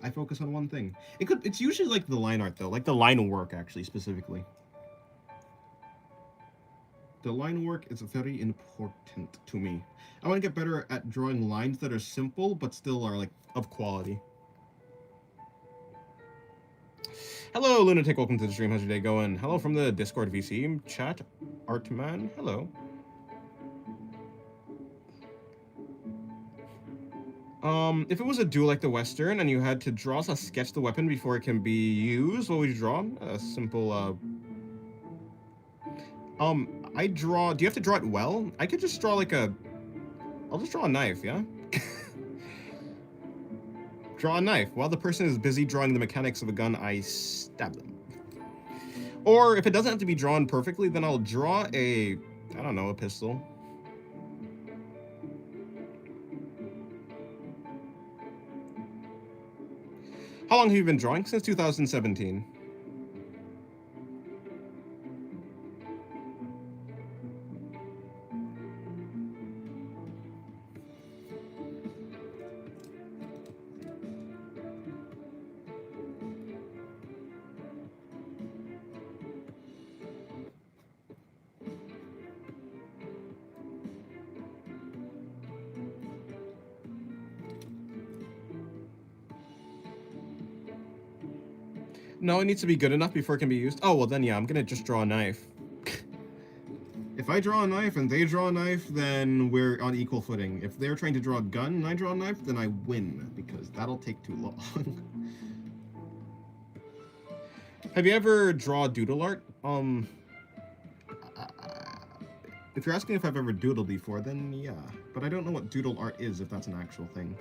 I focus on one thing. It's usually like the line art though, like the line work actually specifically. The line work is very important to me. I want to get better at drawing lines that are simple but still are like of quality. Hello, Lunatic. Welcome to the stream. How's your day going? Hello from the Discord VC chat. Artman. Hello. If it was a duel like the Western and you had to draw a sketch the weapon before it can be used, what would you draw? A simple, I draw... Do you have to draw it well? I could just draw like I'll just draw a knife, yeah? Draw a knife. While the person is busy drawing the mechanics of a gun, I stab them. Or if it doesn't have to be drawn perfectly, then I'll draw a, I don't know, a pistol. How long have you been drawing? Since 2017. No, it needs to be good enough before it can be used. Oh, well then yeah, I'm gonna just draw a knife. If I draw a knife and they draw a knife, then we're on equal footing. If they're trying to draw a gun and I draw a knife, then I win, because that'll take too long. Have you ever drawn doodle art? If you're asking if I've ever doodled before, then yeah. But I don't know what doodle art is, if that's an actual thing.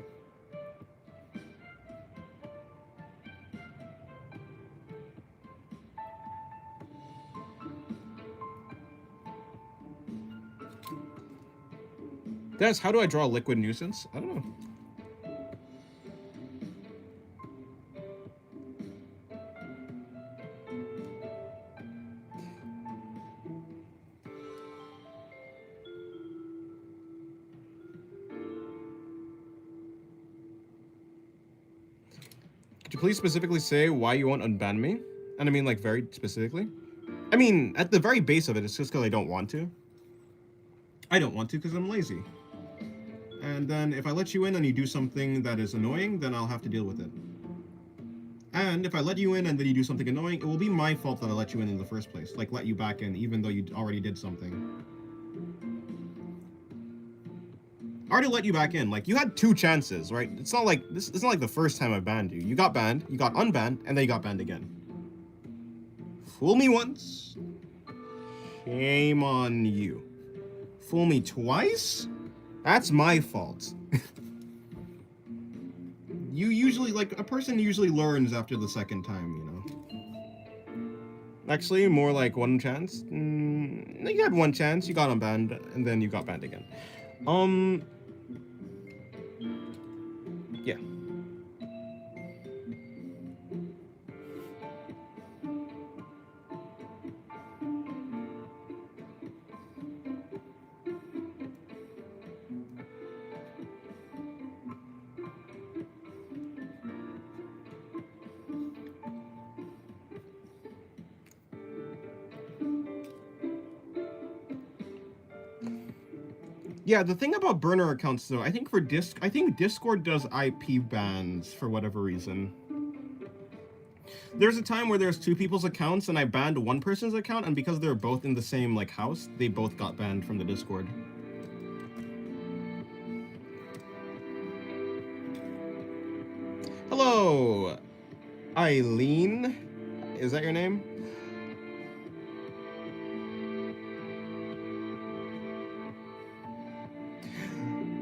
Dennis, how do I draw a liquid nuisance? I don't know. Could you please specifically say why you won't unban me? And I mean, like, very specifically. I mean, at the very base of it, it's just because I don't want to. I don't want to because I'm lazy. And then if I let you in and you do something that is annoying, then I'll have to deal with it. And if I let you in and then you do something annoying, it will be my fault that I let you in the first place. Like, let you back in, even though you already did something. I already let you back in. Like, you had 2 chances, right? It's not like it's not like the first time I banned you. You got banned, you got unbanned, and then you got banned again. Fool me once, shame on you. Fool me twice? That's my fault. You usually, like, a person usually learns after the second time, you know? Actually, more like 1 chance. You had 1 chance, you got unbanned, and then you got banned again. Yeah. Yeah, the thing about burner accounts, though, I think Discord does IP bans for whatever reason. There's a time where there's 2 people's accounts, and I banned one person's account, and because they're both in the same, like, house, they both got banned from the Discord. Hello, Eileen? Is that your name?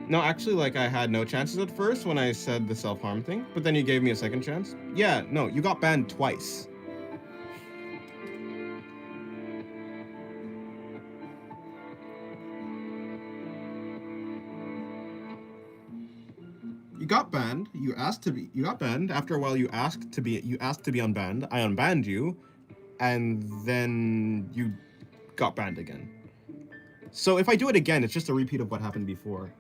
No, actually, like, I had no chances at first when I said the self-harm thing, but then you gave me a second chance. Yeah, no, you got banned twice. You got banned. You got banned. After a while, you asked to be unbanned. I unbanned you, and then you got banned again. So if I do it again, it's just a repeat of what happened before,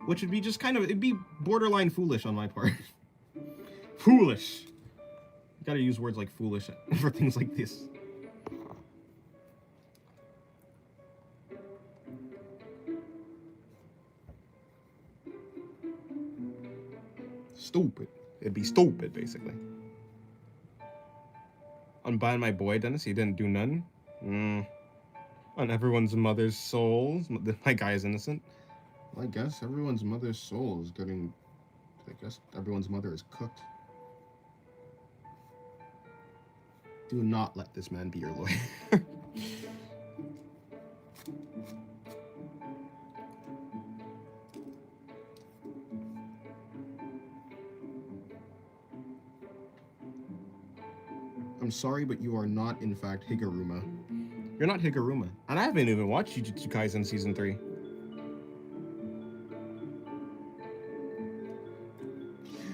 which would be just it'd be borderline foolish on my part. Foolish. You gotta use words like foolish for things like this. Stupid. It'd be stupid, basically. Unbind my boy, Dennis. He didn't do none. On everyone's mother's souls. My guy is innocent. Well, I guess everyone's mother's soul is getting... I guess everyone's mother is cooked. Do not let this man be your lawyer. I'm sorry, but you are not, in fact, Higuruma. You're not Higuruma. And I haven't even watched Jujutsu Kaisen Season 3.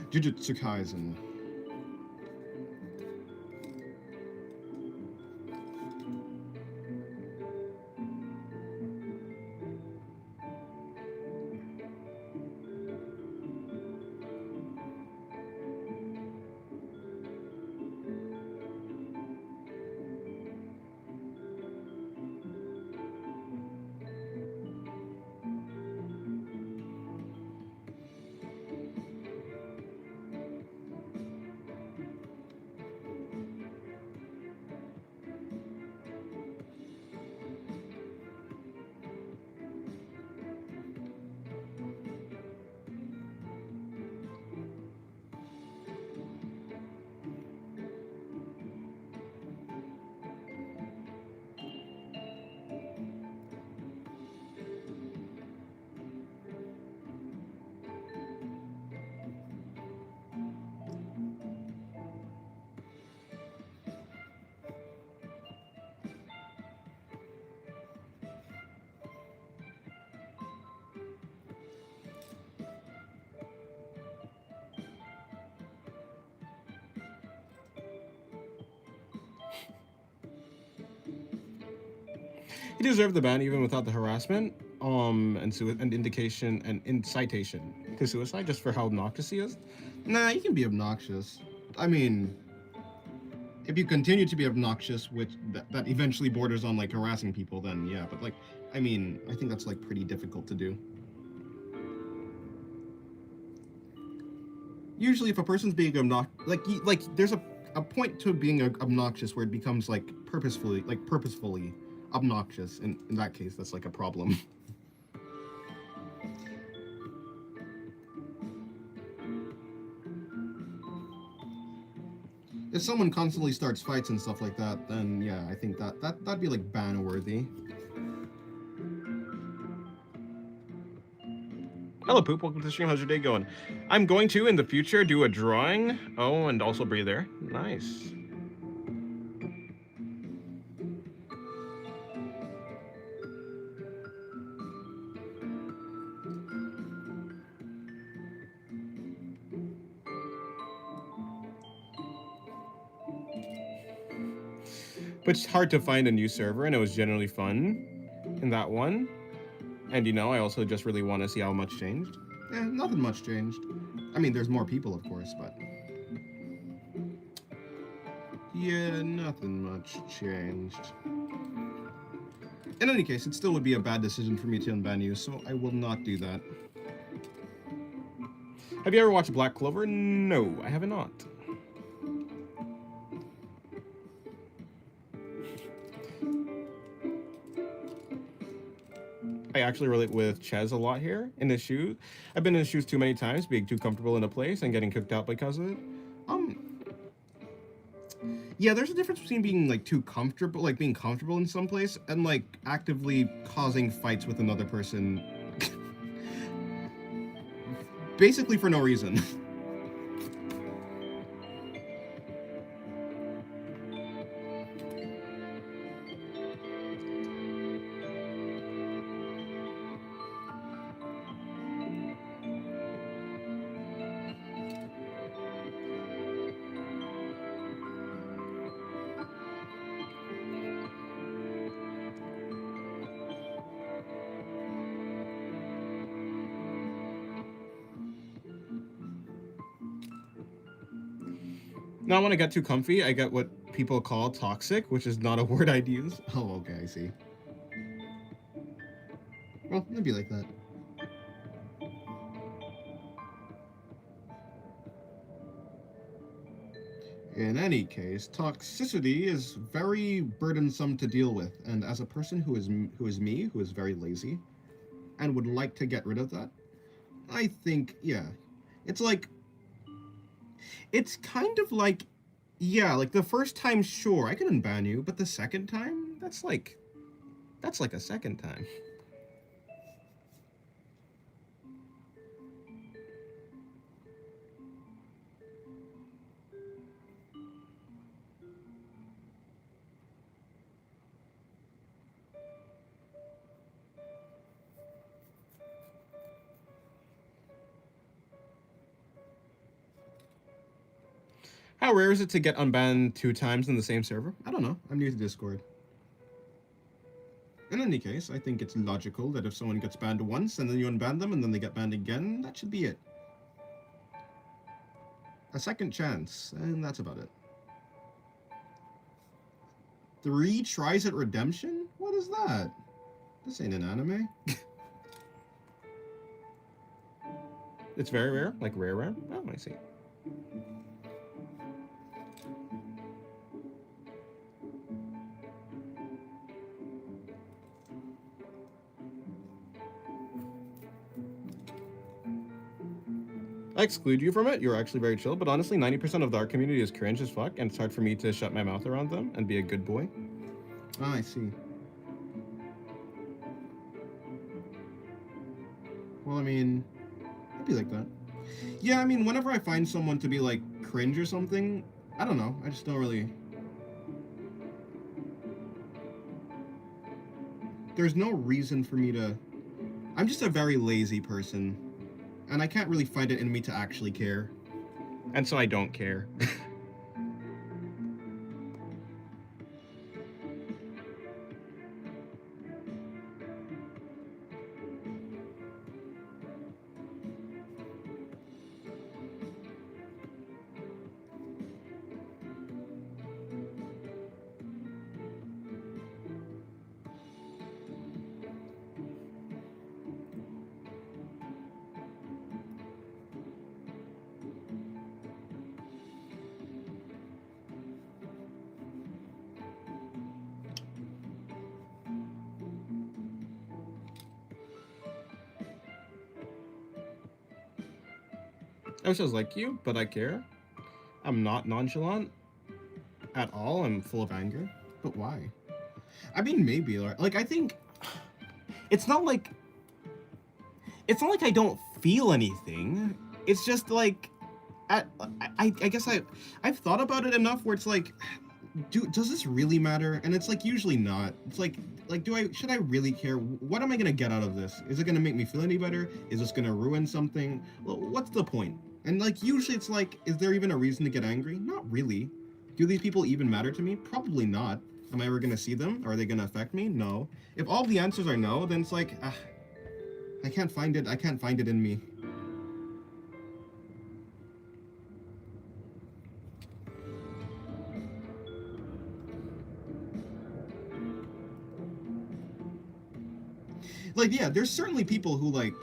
Jujutsu Kaisen. He deserved the ban even without the harassment, and indication and incitation to suicide just for how obnoxious he is. Nah, you can be obnoxious. I mean, if you continue to be obnoxious, which that eventually borders on like harassing people, then yeah. But like, I mean, I think that's like pretty difficult to do. Usually, if a person's being obnoxious, like there's a point to being obnoxious where it becomes like purposefully obnoxious. And in that case, that's like a problem. If someone constantly starts fights and stuff like that, then yeah, I think that'd be like ban worthy. Hello, Poop. Welcome to the stream. How's your day going? I'm going to, in the future, do a drawing. Oh, and also breathe there. Nice. But it's hard to find a new server, and it was generally fun in that one. And you know, I also just really want to see how much changed. Yeah, nothing much changed. I mean, there's more people, of course, but yeah, nothing much changed. In any case, it still would be a bad decision for me to unban you, so I will not do that. Have you ever watched Black Clover? No, I have not. I actually relate with Ches a lot here in his shoes. I've been in his shoes too many times, being too comfortable in a place and getting kicked out because of it. Yeah, there's a difference between being like too comfortable, like being comfortable in some place, and like actively causing fights with another person, basically for no reason. Now, when I get too comfy, I get what people call toxic, which is not a word I'd use. Oh, okay, I see. Well, it'd be like that. In any case, toxicity is very burdensome to deal with, and as a person who is very lazy, and would like to get rid of that, I think, yeah, it's like, it's kind of like, yeah, like the first time, sure, I can unban you, but the second time, that's like a second time. How rare is it to get unbanned 2 times in the same server? I don't know. I'm new to Discord. In any case, I think it's logical that if someone gets banned once and then you unban them and then they get banned again, that should be it. A second chance, and that's about it. 3 tries at redemption? What is that? This ain't an anime. It's very rare? Like rare? Oh, I see. I exclude you from it. You're actually very chill, but honestly, 90% of our community is cringe as fuck, and it's hard for me to shut my mouth around them and be a good boy. Ah, I see. Well, I mean, I'd be like that. Yeah, I mean, whenever I find someone to be, like, cringe or something, I don't know. I just don't really... There's no reason for me to... I'm just a very lazy person, and I can't really find it in me to actually care. And so I don't care. I wish I was like you, but I care. I'm not nonchalant at all. I'm full of anger. But why? I mean, maybe. Like, I think... It's not like I don't feel anything. It's just like... I guess I've thought about it enough where it's like... does this really matter? And it's like, usually not. It's like should I really care? What am I gonna get out of this? Is it gonna make me feel any better? Is this gonna ruin something? Well, what's the point? And like, usually it's like, is there even a reason to get angry? Not really. Do these people even matter to me? Probably not. Am I ever gonna see them? Are they gonna affect me? No. If all the answers are no, then it's like, I can't find it. I can't find it in me. Like, yeah, there's certainly people who, like...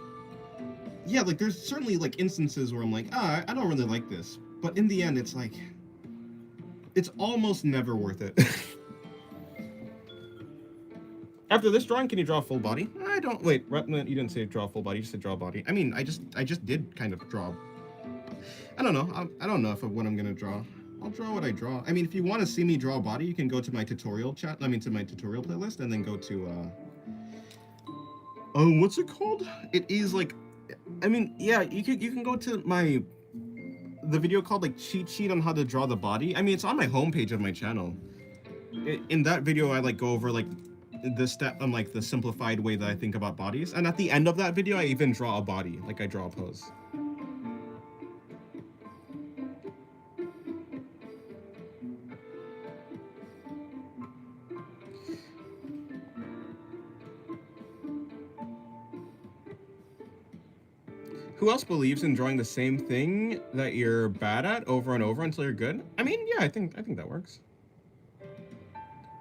Yeah, like, there's certainly, like, instances where I'm like, I don't really like this. But in the end, it's like... It's almost never worth it. After this drawing, can you draw a full body? I don't... Wait, you didn't say draw a full body, you just said draw a body. I mean, I just did kind of draw... I don't know. I don't know what I'm gonna draw. I'll draw what I draw. I mean, if you want to see me draw a body, you can go to my tutorial to my tutorial playlist, and then go to, what's it called? It is like, I mean, yeah, you can go to the video called like cheat sheet on how to draw the body. I mean, it's on my homepage of my channel. In that video, I like go over like the step on like the simplified way that I think about bodies, and at the end of that video, I even draw a body, like I draw a pose. Who else believes in drawing the same thing that you're bad at over and over until you're good? I mean, yeah, I think that works.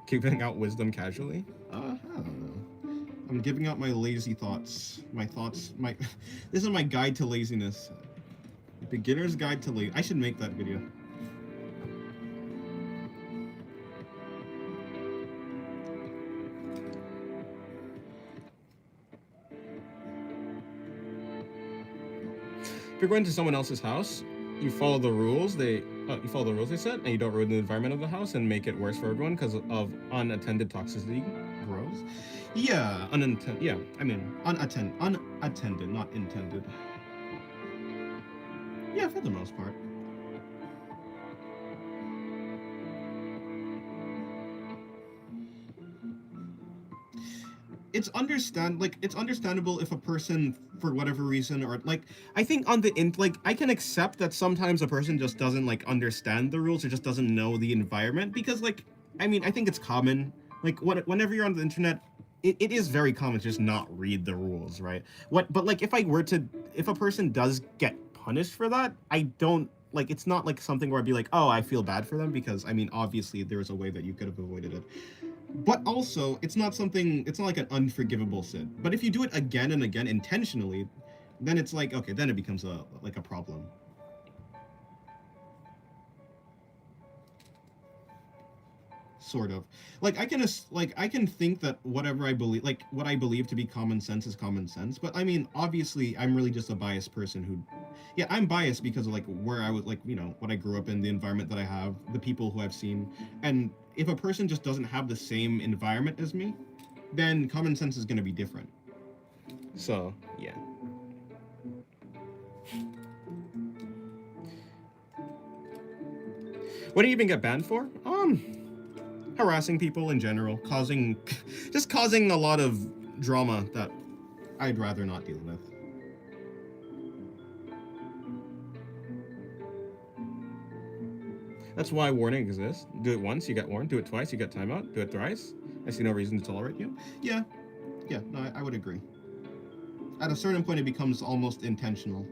Giving out wisdom casually? I don't know. I'm giving out my lazy thoughts. This is my guide to laziness. Beginner's guide to lazy. I should make that video. If you're going to someone else's house, you follow the rules they set, and you don't ruin the environment of the house and make it worse for everyone because of unattended toxicity. Gross. Yeah, unattended. Yeah, I mean unattended, not intended. Yeah, for the most part. it's understandable if a person for whatever reason, or like, I think on the in like, I can accept that sometimes a person just doesn't like understand the rules or just doesn't know the environment, because like, I mean, I think it's common, like, whenever you're on the internet, it is very common to just not read the rules, right? But like, if a person does get punished for that, I don't like, it's not like something where I'd be like, oh, I feel bad for them, because I mean, obviously there was a way that you could have avoided it. But also, it's not like an unforgivable sin. But if you do it again and again intentionally, then it's like, okay, then it becomes a problem. Sort of. Like, I can think that whatever I believe, like, what I believe to be common sense is common sense, but I mean, obviously I'm really just a biased person who, yeah, I'm biased because of like where I was, like, what I grew up in, the environment that I have, the people who I've seen. And if a person just doesn't have the same environment as me, then common sense is going to be different. So, yeah. What do you even get banned for? Harassing people in general, causing just causing a lot of drama that I'd rather not deal with. That's why warning exists. Do it once, you get warned. Do it twice, you get timeout. Do it thrice, I see no reason to tolerate you. Yeah, yeah, no, I would agree. At a certain point, it becomes almost intentional.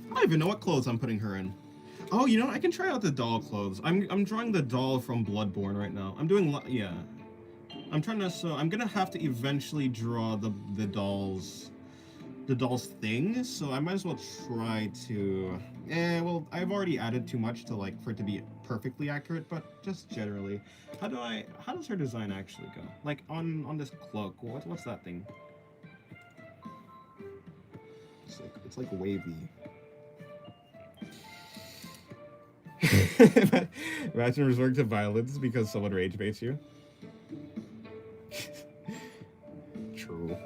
I don't even know what clothes I'm putting her in. Oh, I can try out the doll clothes. I'm drawing the doll from Bloodborne right now. I'm doing, yeah. I'm trying to, so I'm gonna have to eventually draw the doll's thing, so I might as well try to, well, I've already added too much to, like, for it to be perfectly accurate, but just generally. How does her design actually go? Like, on this cloak, what's that thing? It's like wavy. Imagine resorting to violence because someone rage baits you. True.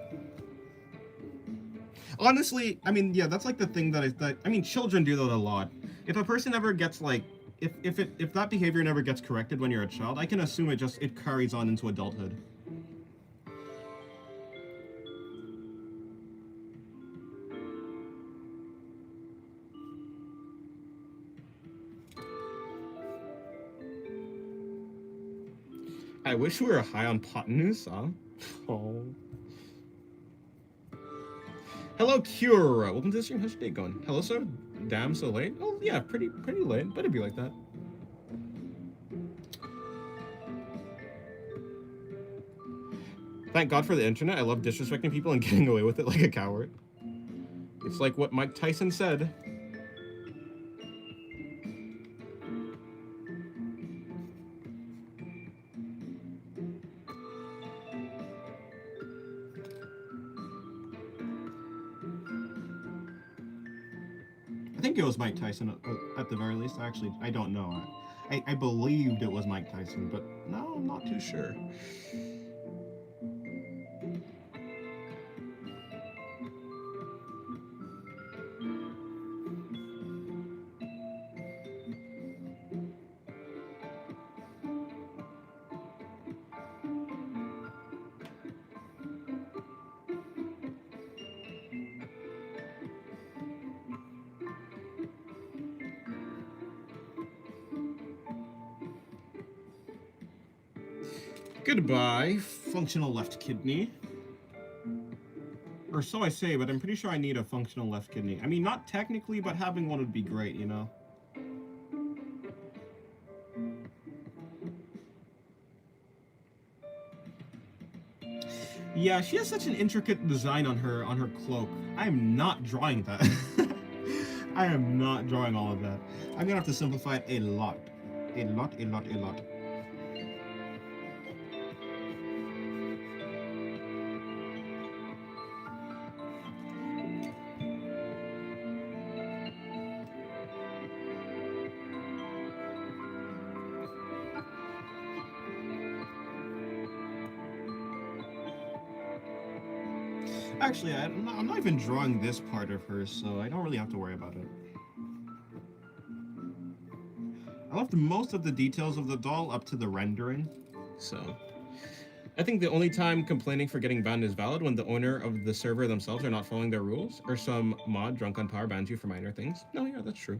Honestly, I mean, yeah, that's like the thing I mean, children do that a lot. If a person ever gets like, if that behavior never gets corrected when you're a child, I can assume it carries on into adulthood. I wish we were high on pot news, huh? Oh. Hello, Cure. Welcome to the stream. How's your day going? Hello, sir. Damn, so late? Oh, yeah, pretty late, but it'd be like that. Thank God for the internet. I love disrespecting people and getting away with it like a coward. It's like what Mike Tyson said. I think it was Mike Tyson at the very least. Actually, I don't know. I believed it was Mike Tyson, but no, I'm not too sure. Goodbye, functional left kidney. Or so I say, but I'm pretty sure I need a functional left kidney. I mean, not technically, but having one would be great, you know? Yeah, she has such an intricate design on her cloak. I am not drawing that. I am not drawing all of that. I'm gonna have to simplify it a lot. A lot, a lot, a lot. Actually, I'm not even drawing this part of her, so I don't really have to worry about it. I left most of the details of the doll up to the rendering, so... I think the only time complaining for getting banned is valid when the owner of the server themselves are not following their rules, or some mod drunk on power bans you for minor things. No, yeah, that's true.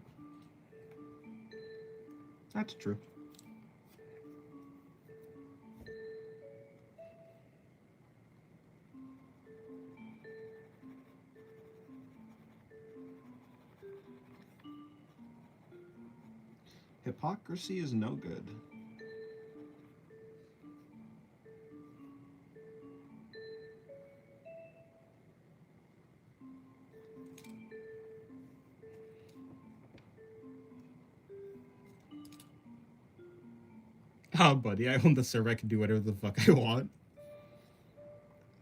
That's true. Hypocrisy is no good. Ah, buddy, I own the server. I can do whatever the fuck I want.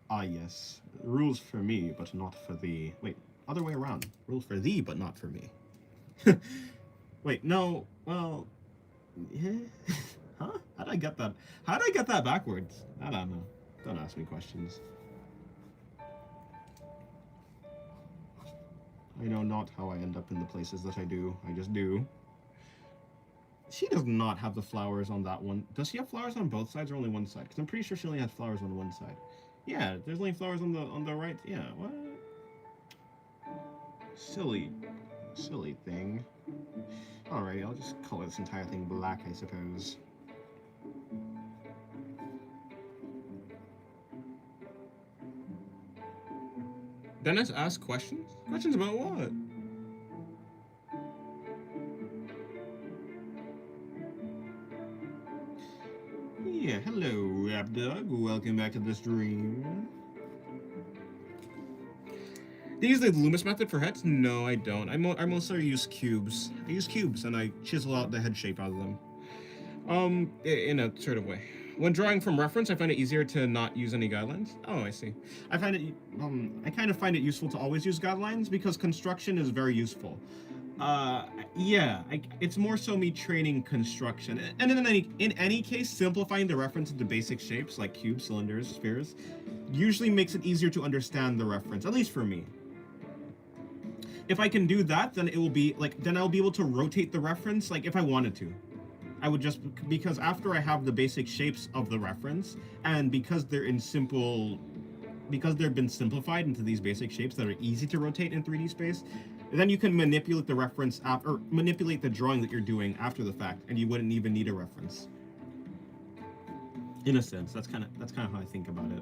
Ah, yes. Rules for me, but not for thee. Wait, other way around. Rules for thee, but not for me. Wait, no. Well, yeah. Huh? How did I get that? How did I get that backwards? I don't know. Don't ask me questions. I know not how I end up in the places that I do. I just do. She does not have the flowers on that one. Does she have flowers on both sides or only one side? Because I'm pretty sure she only has flowers on one side. Yeah, there's only flowers on the right. Yeah, what? Silly thing. Alright, I'll just color this entire thing black, I suppose. Dennis asked questions? Questions about what? Yeah, hello, Rapdog. Welcome back to the stream. Do you use the Loomis method for heads? No, I don't. I mostly use cubes. I use cubes and I chisel out the head shape out of them. In a sort of way. When drawing from reference, I find it easier to not use any guidelines. Oh, I see. I find it, I kind of find it useful to always use guidelines because construction is very useful. Yeah, it's more so me training construction. And in any case, simplifying the reference into basic shapes like cubes, cylinders, spheres, usually makes it easier to understand the reference, at least for me. If I can do that, then it will be, like, then I'll be able to rotate the reference, like, if I wanted to. I would just, because after I have the basic shapes of the reference, and because they're in simple, because they've been simplified into these basic shapes that are easy to rotate in 3D space, then you can manipulate the reference, or manipulate the drawing that you're doing after the fact, and you wouldn't even need a reference. In a sense, that's kind of how I think about it.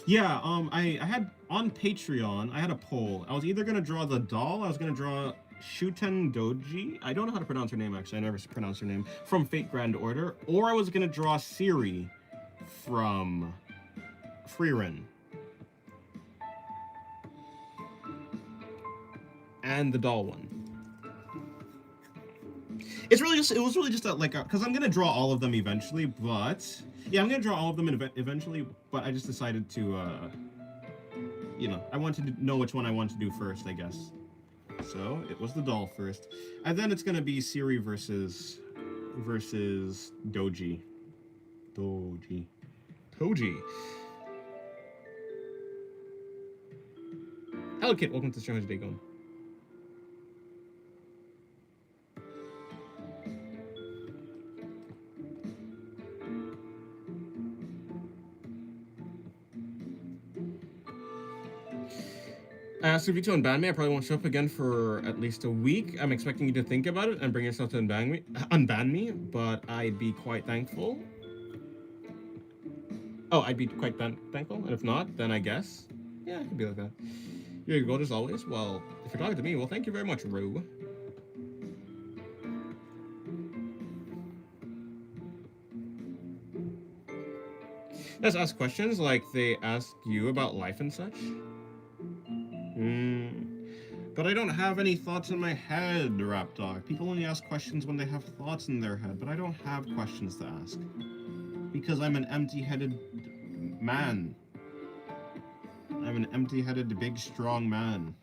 Yeah, I had, on Patreon, I had a poll. I was either going to draw the doll, I was going to draw Shuten Doji, I don't know how to pronounce her name actually, I never pronounced her name, from Fate Grand Order, or I was going to draw Siri from Freerin. And the doll one. It was really just like, because I'm going to draw all of them eventually, but... Yeah, I'm going to draw all of them eventually, but I just decided to, you know, I wanted to know which one I want to do first, I guess. So, it was the doll first. And then it's going to be Siri versus Doji. Toji. Hello, Kit. Welcome to the stream. How's your day going? Suvito unban me. I probably won't show up again for at least a week. I'm expecting you to think about it and bring yourself to unban me, but I'd be quite thankful. Oh, I'd be quite thankful, and if not, then I guess. Yeah, it could be like that. You're good as always. Well, if you're talking to me, well, thank you very much, Rue. Let's ask questions like they ask you about life and such. But I don't have any thoughts in my head, Rapdog. People only ask questions when they have thoughts in their head, but I don't have questions to ask. Because I'm an empty-headed man. I'm an empty-headed, big, strong man.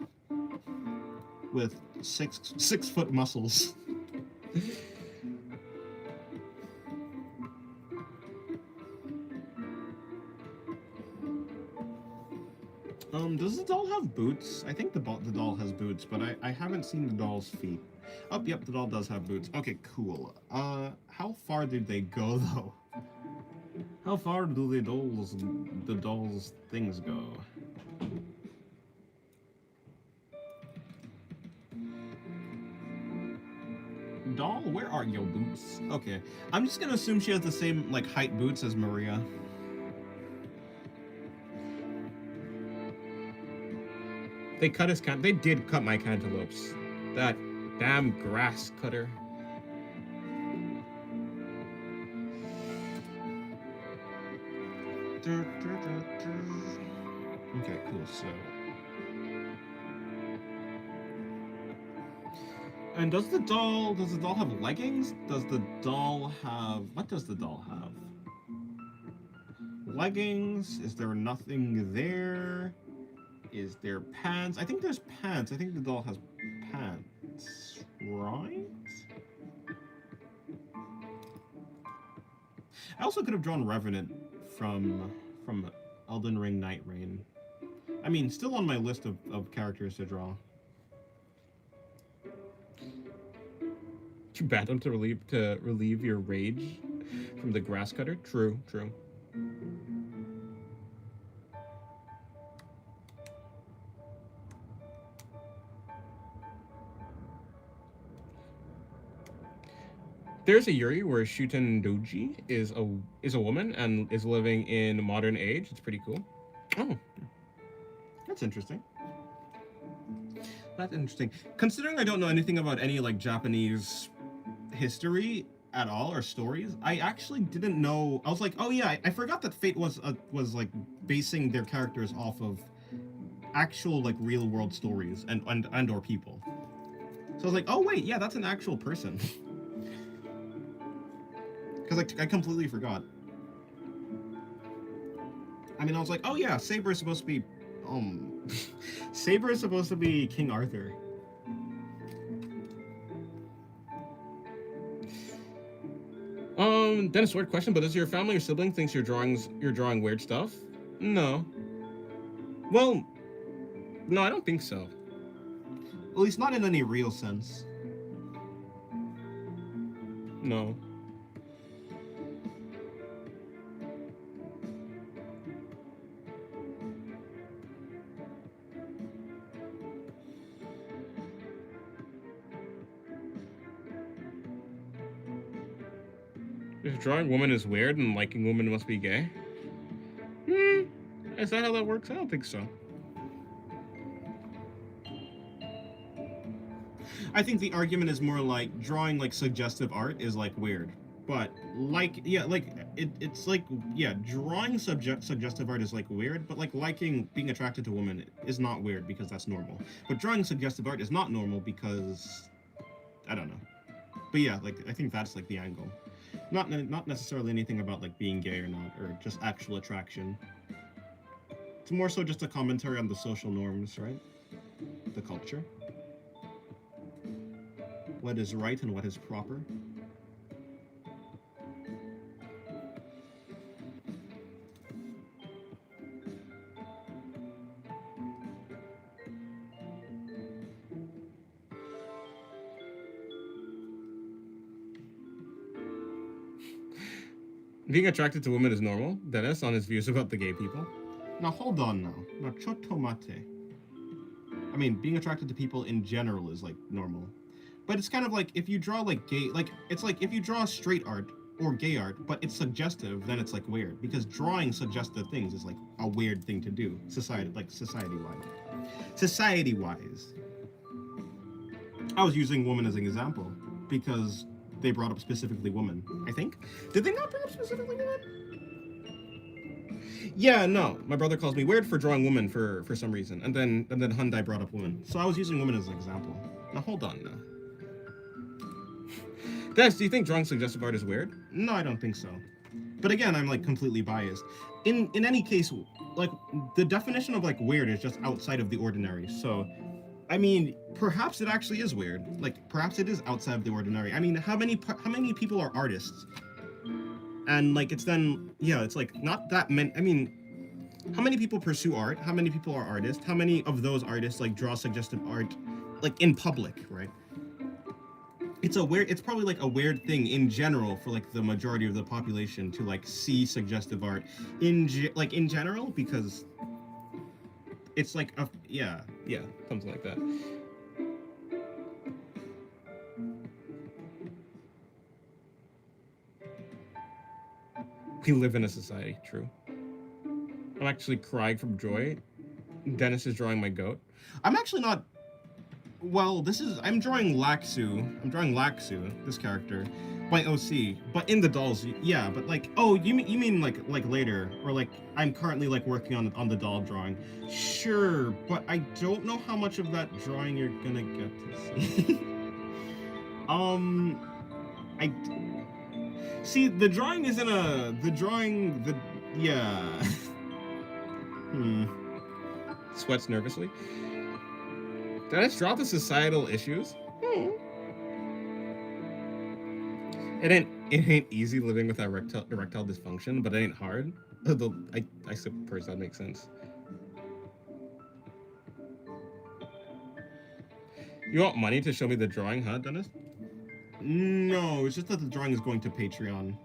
With six foot muscles. Does the doll have boots? I think the doll has boots, but I haven't seen the doll's feet. Oh, yep, the doll does have boots. Okay, cool. How far did they go, though? How far do the doll's things go? Doll, where are your boots? Okay, I'm just gonna assume she has the same, like, height boots as Maria. They did cut my cantaloupes. That damn grass cutter. Okay, cool, so... And does the doll have leggings? Does the doll have... What does the doll have? Leggings? Is there nothing there? Is there pants? I think there's pants. I think the doll has pants, right? I also could have drawn Revenant from Elden Ring Night Rain. I mean, still on my list of characters to draw. You bat him to relieve your rage from the grass cutter? True, true. There's a Yuri where Shuten Doji is a woman and is living in modern age. It's pretty cool. Oh, that's interesting. That's interesting. Considering I don't know anything about any like Japanese history at all or stories, I actually didn't know. I was like, oh yeah, I forgot that Fate was like basing their characters off of actual like real world stories and or people. So I was like, oh wait, yeah, that's an actual person. Because I completely forgot. I mean, I was like, oh yeah, Saber is supposed to be, Saber is supposed to be King Arthur. Dennis, weird question, but does your family or sibling thinks you're drawing weird stuff? No. Well, no, I don't think so. At least not in any real sense. No. If drawing women is weird and liking women must be gay? Is that how that works? I don't think so. I think the argument is more like drawing like suggestive art is like weird. But like, yeah, like it's like, yeah, drawing suggestive art is like weird, but like being attracted to women is not weird because that's normal. But drawing suggestive art is not normal because, I don't know. But yeah, like I think that's like the angle. Not necessarily anything about like being gay or not, or just actual attraction. It's more so just a commentary on the social norms, right? The culture. What is right and what is proper. Being attracted to women is normal. Dennis, on his views about the gay people. Now, hold on now. Now, chotomate. I mean, being attracted to people in general is, like, normal. But it's kind of like, if you draw, like, gay... Like, it's like, if you draw straight art or gay art, but it's suggestive, then it's, like, weird. Because drawing suggestive things is, like, a weird thing to do. Society-wise. Society-wise. I was using woman as an example. Because... they brought up specifically women, I think. Did they not bring up specifically women? Yeah, no. My brother calls me weird for drawing women for some reason. And then Hyundai brought up women. So I was using women as an example. Now hold on now. Dennis, do you think drawing suggestive art is weird? No, I don't think so. But again, I'm like completely biased. In any case, like the definition of like weird is just outside of the ordinary. So I mean, perhaps it actually is weird. Like, perhaps it is outside of the ordinary. I mean, how many people are artists? And, like, it's then... Yeah, it's, like, not that many... I mean, How many people pursue art? How many people are artists? How many of those artists like draw suggestive art, like in public, right? It's probably like a weird thing in general for like the majority of the population to like see suggestive art like in general, because it's like a yeah, something like that. We live in a society, true. I'm actually crying from joy. Dennis is drawing my goat. I'm actually not. Well, I'm drawing Laxu. I'm drawing Laxu, this character, by OC. But in the dolls, yeah. But like, oh, you mean like later, or like I'm currently like working on the doll drawing. Sure, but I don't know how much of that drawing you're gonna get to see. I see the drawing isn't the yeah. Sweats nervously. Dennis drop the societal issues. It ain't easy living with erectile dysfunction, but it ain't hard. I suppose that makes sense. You want money to show me the drawing, huh, Dennis? No, it's just that the drawing is going to Patreon.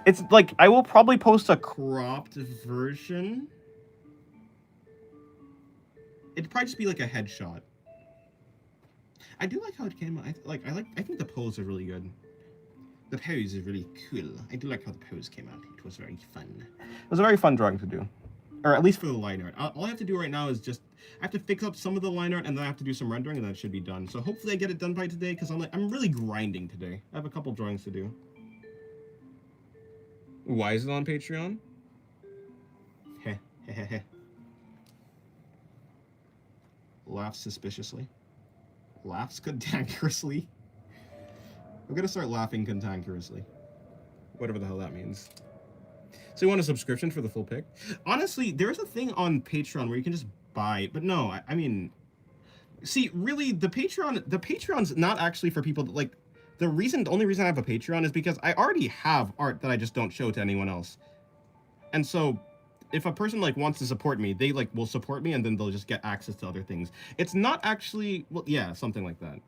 It's like I will probably post a cropped version. It'd probably just be like a headshot. I do like how it came out. I think the pose is really good. The pose is really cool. I do like how the pose came out. It was very fun. It was a very fun drawing to do. Or at least for the line art. All I have to do right now is just, I have to fix up some of the line art, and then I have to do some rendering, and then it should be done. So hopefully I get it done by today, because I'm really grinding today. I have a couple drawings to do. Why is it on Patreon? Heh, heh, heh, heh. Laughs suspiciously. Laughs cantankerously. I'm gonna start laughing cantankerously. Whatever the hell that means. So you want a subscription for the full pick? Honestly, there's a thing on Patreon where you can just buy it, but no, I mean, see, really, the Patreon's not actually for people that, like, the only reason I have a Patreon is because I already have art that I just don't show to anyone else. And so, if a person, like, wants to support me, they, like, will support me, and then they'll just get access to other things. It's not actually, well, yeah, something like that.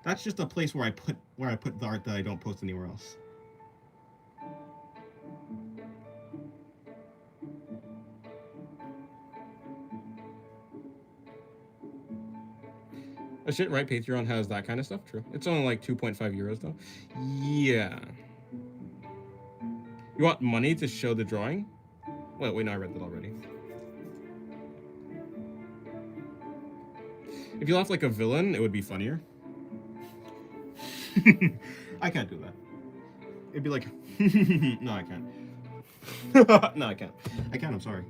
That's just a place where I put the art that I don't post anywhere else. Oh shit, right? Patreon has that kind of stuff. True. It's only like 2.5 euros though. Yeah. You want money to show the drawing? Wait, no, I read that already. If you laugh like a villain, it would be funnier. I can't do that. It'd be like, no, I can't. No, I can't. I'm sorry.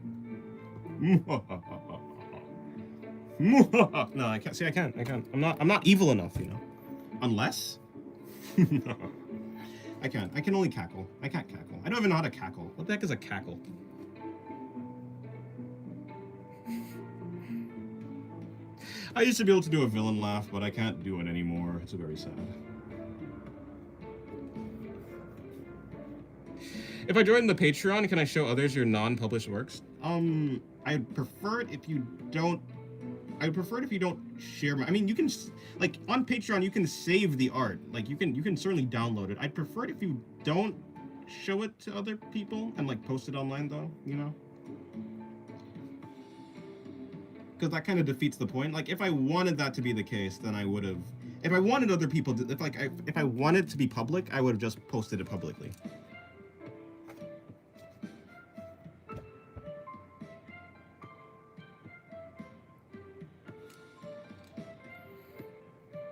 No, I can't. See, I can't. I'm not evil enough, you know. Unless. I can't. I can only cackle. I can't cackle. I don't even know how to cackle. What the heck is a cackle? I used to be able to do a villain laugh, but I can't do it anymore. It's very sad. If I join the Patreon, can I show others your non-published works? I'd prefer it if you don't. I prefer it if you don't share my. I mean, you can, like, on Patreon, you can save the art. Like, you can certainly download it. I'd prefer it if you don't show it to other people and, like, post it online, though, you know? Because that kind of defeats the point. Like, if I wanted that to be the case, then I would have. If I wanted other people to, if I wanted to be public, I would have just posted it publicly.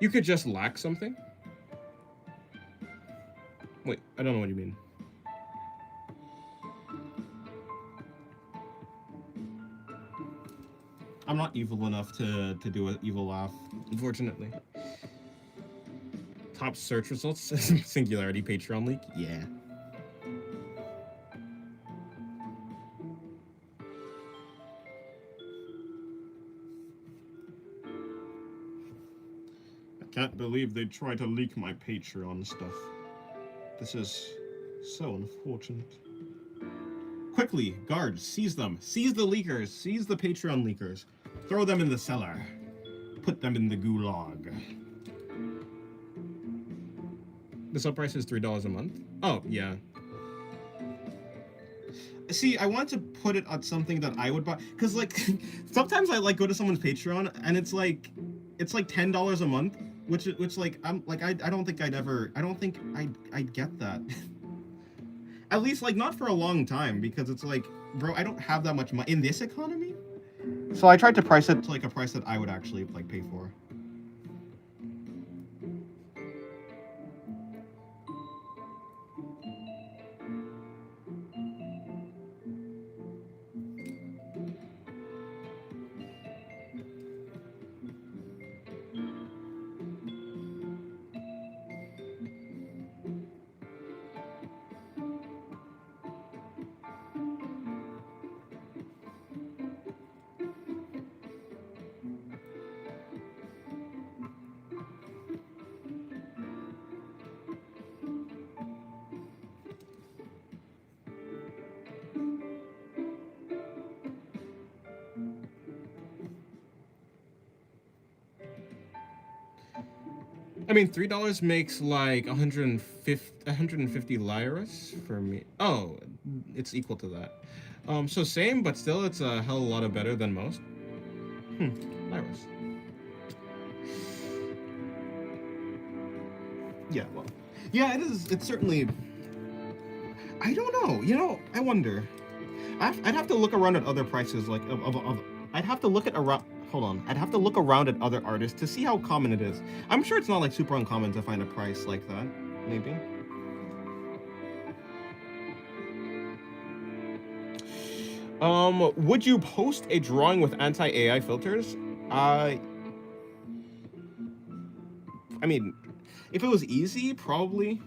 You could just lack something? Wait, I don't know what you mean. I'm not evil enough to do an evil laugh, unfortunately. Top search results? Singularity Patreon leak? Yeah. Can't believe they tried to leak my Patreon stuff. This is so unfortunate. Quickly, guards, seize them. Seize the leakers. Seize the Patreon leakers. Throw them in the cellar. Put them in the gulag. The sub price is $3 a month. Oh, yeah. See, I want to put it on something that I would buy, because like sometimes I like go to someone's Patreon and it's like $10 a month, which like I don't think I'd get that. At least like not for a long time, because it's like, bro, I don't have that much money in this economy. So I tried to price it to like a price that I would actually like pay for. I mean, $3 makes like 150 liras for me. Oh, it's equal to that. So same, but still, it's a hell of a lot better than most. Liras. Yeah, well, yeah, it is. It's certainly. I don't know. You know, I wonder. I'd have to look around at other prices, like of. I'd have to look at around. Hold on. I'd have to look around at other artists to see how common it is. I'm sure it's not like super uncommon to find a price like that. Maybe. Would you post a drawing with anti-AI filters? I mean, if it was easy, probably.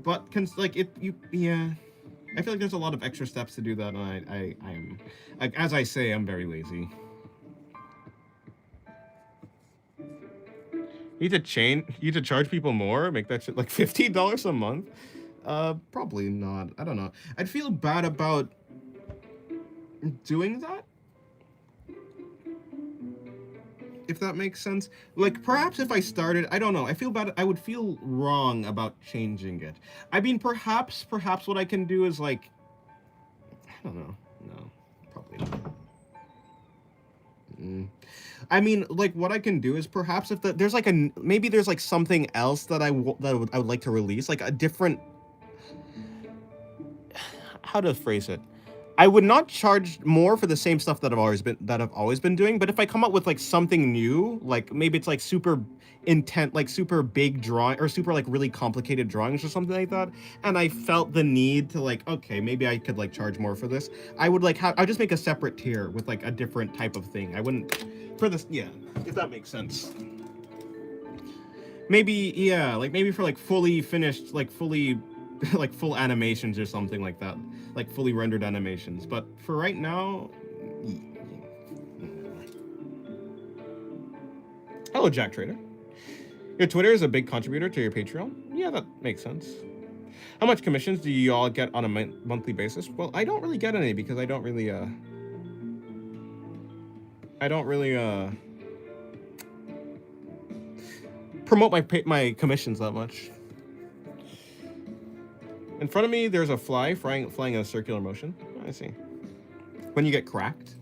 But yeah. I feel like there's a lot of extra steps to do that, and I am, like, as I say, I'm very lazy. You need to charge people more, make that shit like $15 a month? Probably not. I don't know. I'd feel bad about doing that, if that makes sense. Like, perhaps if I started, I don't know, I feel bad, I would feel wrong about changing it. I mean, perhaps what I can do is, like, I don't know. No, probably not. I mean, like, what I can do is perhaps if there's like maybe there's like something else that I would like to release, like a different, how to phrase it. I would not charge more for the same stuff that I've always been doing, but if I come up with like something new, like maybe it's like super like super big drawing, or super like really complicated drawings or something like that, and I felt the need to like, okay, maybe I could like charge more for this, I would like I'd just make a separate tier with like a different type of thing. I wouldn't for this, yeah, if that makes sense. Maybe, yeah, like maybe for like fully finished, like fully like full animations or something like that, like fully rendered animations. But for right now, hello, Jack Trader. Your Twitter is a big contributor to your Patreon. Yeah, that makes sense. How much commissions do you all get on a monthly basis? Well, I don't really get any, because I don't really promote my commissions that much. In front of me, there's a fly flying in a circular motion. I see. When you get cracked?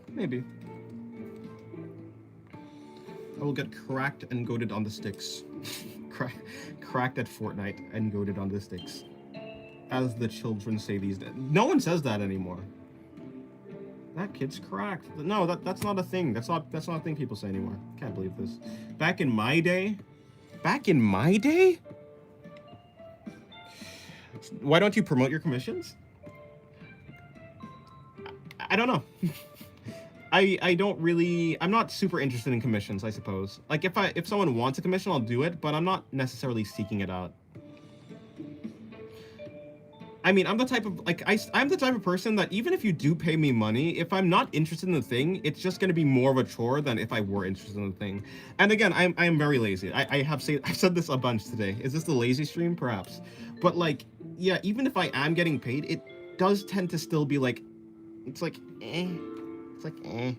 Maybe. I will get cracked and goaded on the sticks. Cracked at Fortnite and goaded on the sticks. As the children say these days. No one says that anymore. That kid's cracked. No, that's not a thing. That's not a thing people say anymore. Can't believe this. Back in my day? Why don't you promote your commissions? I don't know. I don't really, I'm not super interested in commissions, I suppose. Like, if someone wants a commission, I'll do it, but I'm not necessarily seeking it out. I mean, I'm the type of like I'm the type of person that even if you do pay me money, if I'm not interested in the thing, it's just gonna be more of a chore than if I were interested in the thing. And again, I am very lazy. I've said this a bunch today. Is this the lazy stream? Perhaps. But like, yeah, even if I am getting paid, it does tend to still be like, it's like eh. It's like eh.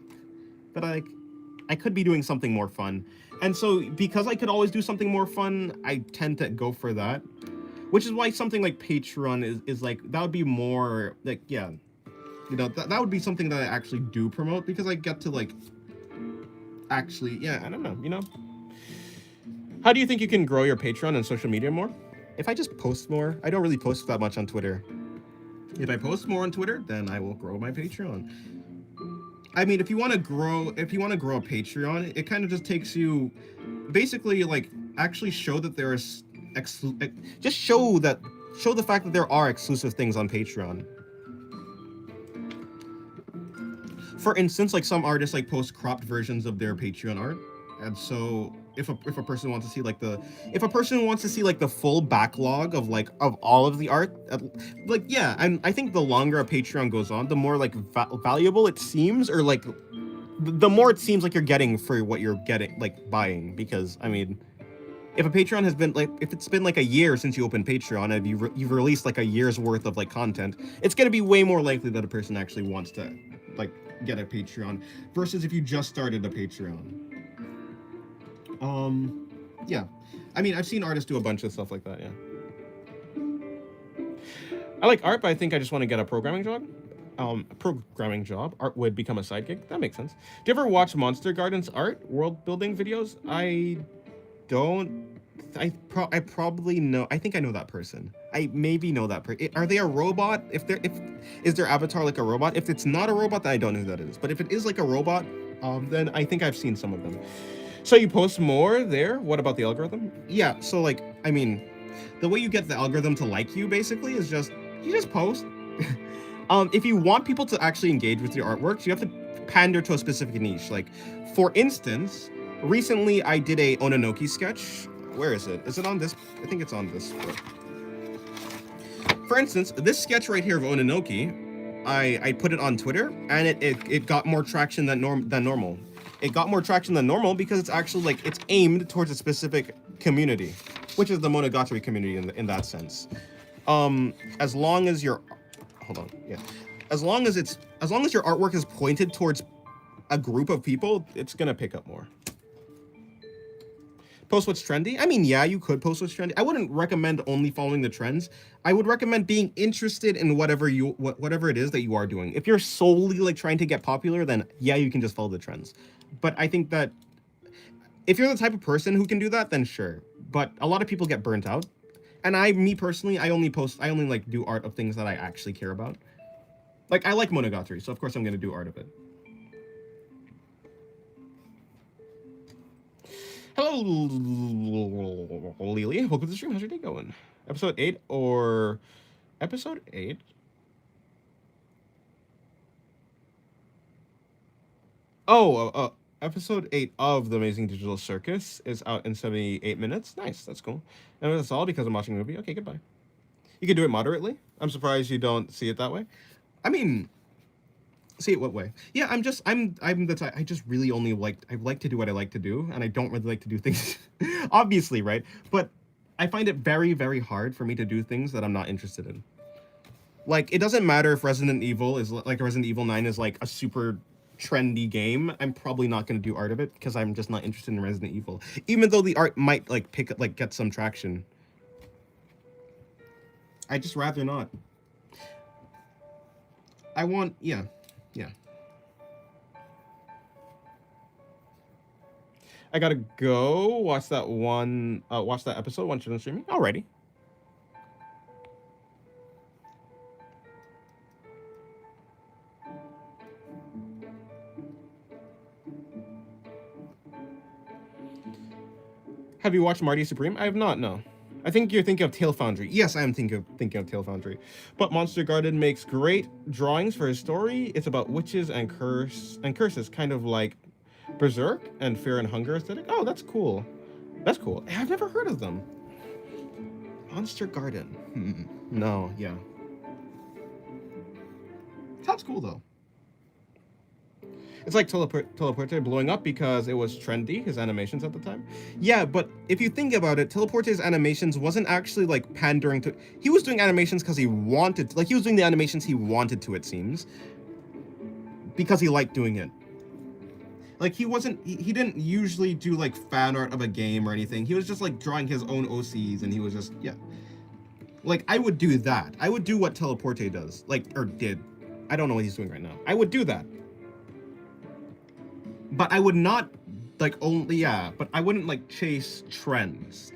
But I could be doing something more fun. And so because I could always do something more fun, I tend to go for that. Which is why something like Patreon is like, that would be more like, yeah, you know, that would be something that I actually do promote, because I get to like actually, yeah, I don't know, you know. How do you think you can grow your Patreon and social media more? If I just post more. I don't really post that much on Twitter. If I post more on Twitter, then I will grow my Patreon. I mean, if you want to grow a Patreon, it kind of just takes you, basically, like, actually show that there's just show the fact that there are exclusive things on Patreon. For instance, like some artists like post cropped versions of their Patreon art, and so if a person wants to see like the full backlog of all of the art, like, yeah, and I think the longer a Patreon goes on, the more like valuable it seems, or like the more it seems like you're getting for what you're getting, like buying. Because I mean, if a Patreon has been like, if it's been like a year since you opened Patreon and you've released like a year's worth of like content, it's gonna be way more likely that a person actually wants to like get a Patreon versus if you just started a Patreon. Yeah, I mean, I've seen artists do a bunch of stuff like that. Yeah, I like art, but I think I just want to get a programming job. Art would become a side gig. That makes sense. Do you ever watch Monster Garden's art world building videos? I don't. I probably know. I think I know that person. I maybe know that person. Are they a robot? If is their avatar like a robot? If it's not a robot, then I don't know who that is. But if it is like a robot, then I think I've seen some of them. So you post more there? What about the algorithm? Yeah. So like, I mean, the way you get the algorithm to like you basically is you just post. If you want people to actually engage with your artworks, you have to pander to a specific niche. Like, for instance, recently I did a Ononoki sketch. Where is it? Is it on this? I think it's on this book. For instance, this sketch right here of Ononoki, I put it on Twitter, and it got more traction than normal. It got more traction than normal because it's actually like, it's aimed towards a specific community, which is the Monogatari community in that sense. As long as your as long as your artwork is pointed towards a group of people, it's gonna pick up more. Post what's trendy? I mean, yeah, you could post what's trendy. I wouldn't recommend only following the trends. I would recommend being interested in whatever it is that you are doing. If you're solely like trying to get popular, then yeah, you can just follow the trends. But I think that if you're the type of person who can do that, then sure. But a lot of people get burnt out. And me personally, I only like do art of things that I actually care about. Like, I like Monogatari, so of course I'm gonna do art of it. Hello, Lily. Welcome to the stream. How's your day going? Episode 8 or... Episode 8? Oh, episode 8 of The Amazing Digital Circus is out in 78 minutes. Nice, that's cool. And that's all because I'm watching a movie. Okay, goodbye. You can do it moderately. I'm surprised you don't see it that way. I mean... See it what way? Yeah, I'm the type, I just really only I like to do what I like to do, and I don't really like to do things, obviously, right? But I find it very, very hard for me to do things that I'm not interested in. Like, it doesn't matter if Resident Evil 9 is like a super trendy game. I'm probably not going to do art of it because I'm just not interested in Resident Evil, even though the art might like get some traction. I just rather not. I want, yeah. I gotta go watch that episode once you're done streaming. Alrighty. Have you watched Marty Supreme? I have not, no. I think you're thinking of Tail Foundry. Yes, I am thinking of Tail Foundry. But Monster Garden makes great drawings for his story. It's about witches and curses, kind of like Berserk and Fear and Hunger aesthetic. Oh, that's cool. That's cool. I've never heard of them. Monster Garden. No, yeah. Sounds cool though. It's like Teleporte blowing up because it was trendy, his animations at the time. Yeah, but if you think about it, Teleporte's animations wasn't actually like pandering to. He was doing animations because he wanted to, like he was doing the animations he wanted to, it seems. Because he liked doing it. Like he didn't usually do like fan art of a game or anything. He was just like drawing his own OCs and he was just, yeah. Like I would do that. I would do what Teleporte does. Like, or did. I don't know what he's doing right now. I would do that. But I would not, like, only, yeah, but I wouldn't, like, chase trends.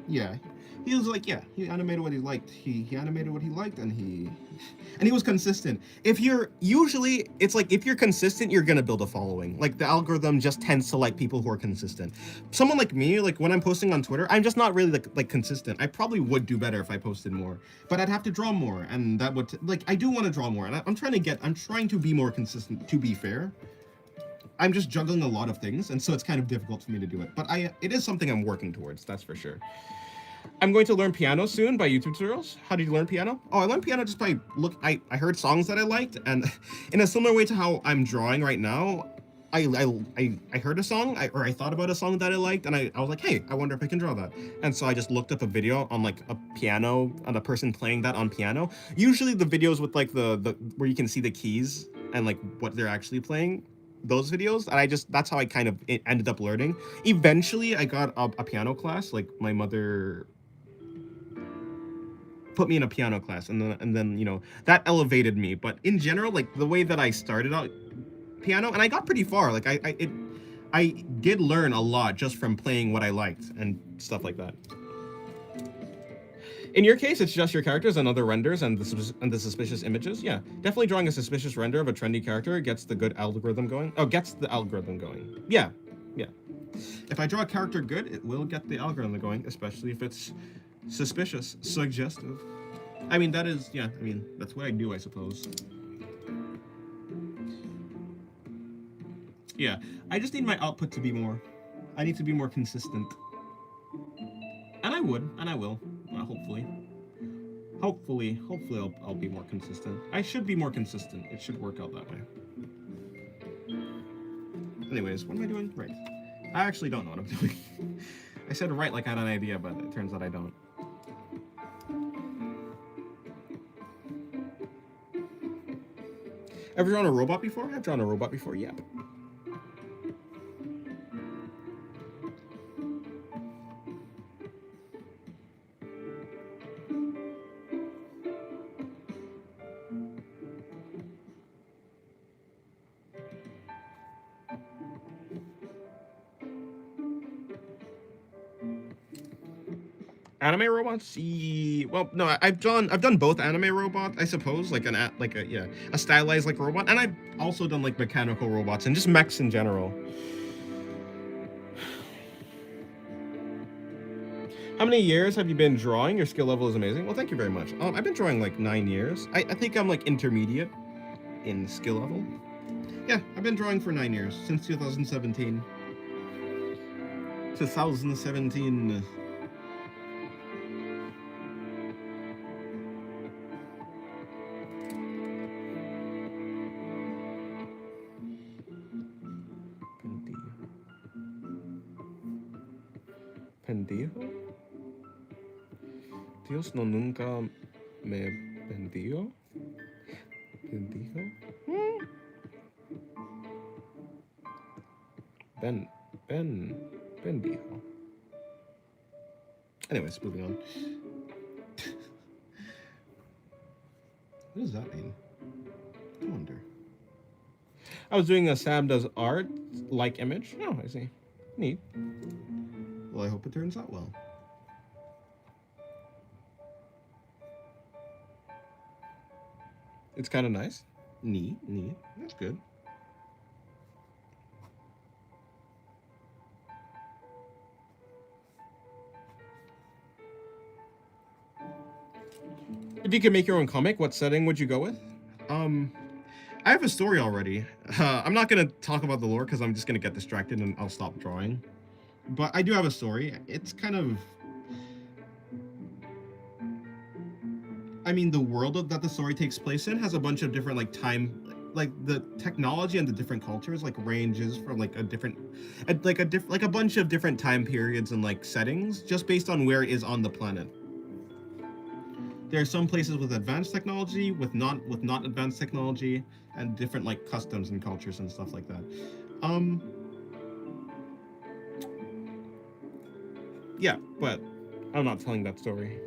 Yeah. He was like, yeah, he animated what he liked. He animated what he liked, and he was consistent. If you're, usually, it's like, if you're consistent, you're gonna build a following. Like, the algorithm just tends to like people who are consistent. Someone like me, like, when I'm posting on Twitter, I'm just not really, like consistent. I probably would do better if I posted more. But I'd have to draw more, and that would, like, I do want to draw more, and I'm trying to be more consistent, to be fair. I'm just juggling a lot of things, and so it's kind of difficult for me to do it. But it is something I'm working towards, that's for sure. I'm going to learn piano soon by YouTube tutorials. How did you learn piano? Oh, I learned piano just by I heard songs that I liked, and in a similar way to how I'm drawing right now, I heard a song, or I thought about a song that I liked, and I was like, hey, I wonder if I can draw that. And so I just looked up a video on like a piano, on a person playing that on piano. Usually the videos with like the where you can see the keys and like what they're actually playing. Those videos, and that's how I kind of ended up learning. Eventually I got a piano class. Like my mother put me in a piano class, and then you know, that elevated me. But in general, like the way that I started out piano, and I got pretty far, like I did learn a lot just from playing what I liked and stuff like that. In your case, it's just your characters and other renders and the suspicious images. Yeah, definitely drawing a suspicious render of a trendy character gets the good algorithm going. Oh, gets the algorithm going. Yeah, yeah. If I draw a character good, it will get the algorithm going, especially if it's suspicious, suggestive. I mean, that is, yeah, I mean, that's what I do, I suppose. Yeah, I just need my output to be more. I need to be more consistent. And I would, and I will, hopefully. Hopefully I'll be more consistent. I should be more consistent. It should work out that way. Anyways, what am I doing? Right. I actually don't know what I'm doing. I said right like I had an idea, but it turns out I don't. Ever drawn a robot before? I've drawn a robot before, yep. Anime robots? Well, no, I've done both anime robots, I suppose, like a stylized like robot, and I've also done like mechanical robots and just mechs in general. How many years have you been drawing? Your skill level is amazing. Well, thank you very much. I've been drawing like 9 years. I think I'm like intermediate in skill level. Yeah, I've been drawing for 9 years, since 2017. 2017. ¿Pendijo? Dios no nunca me bendijo. ¿Bendijo? Bendijo. Anyways, moving on. What does that mean? I wonder. I was doing a Sam Does Art like image. Oh, I see. Neat. Well, I hope it turns out well. It's kind of nice. Neat. That's good. If you could make your own comic, what setting would you go with? I have a story already. I'm not gonna talk about the lore because I'm just gonna get distracted and I'll stop drawing. But I do have a story. It's kind of, I mean, the world that the story takes place in has a bunch of different like time, like the technology and the different cultures like ranges from like a different, like a bunch of different time periods and like settings just based on where it is on the planet. There are some places with advanced technology, with not advanced technology, and different like customs and cultures and stuff like that. Um, yeah, but I'm not telling that story.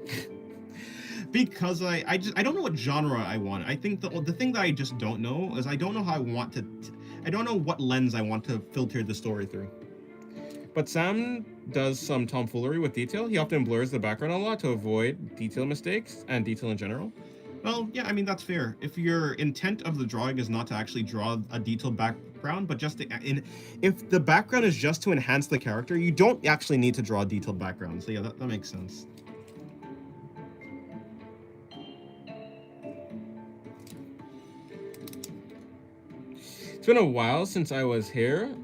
Because I don't know what genre I want. I think the thing that I just don't know is I don't know how I want to I don't know what lens I want to filter the story through. But Sam does some tomfoolery with detail. He often blurs the background a lot to avoid detail mistakes and detail in general. Well, yeah, I mean that's fair. If your intent of the drawing is not to actually draw a detailed background, but just if the background is just to enhance the character, you don't actually need to draw a detailed background. So yeah, that makes sense. It's been a while since I was here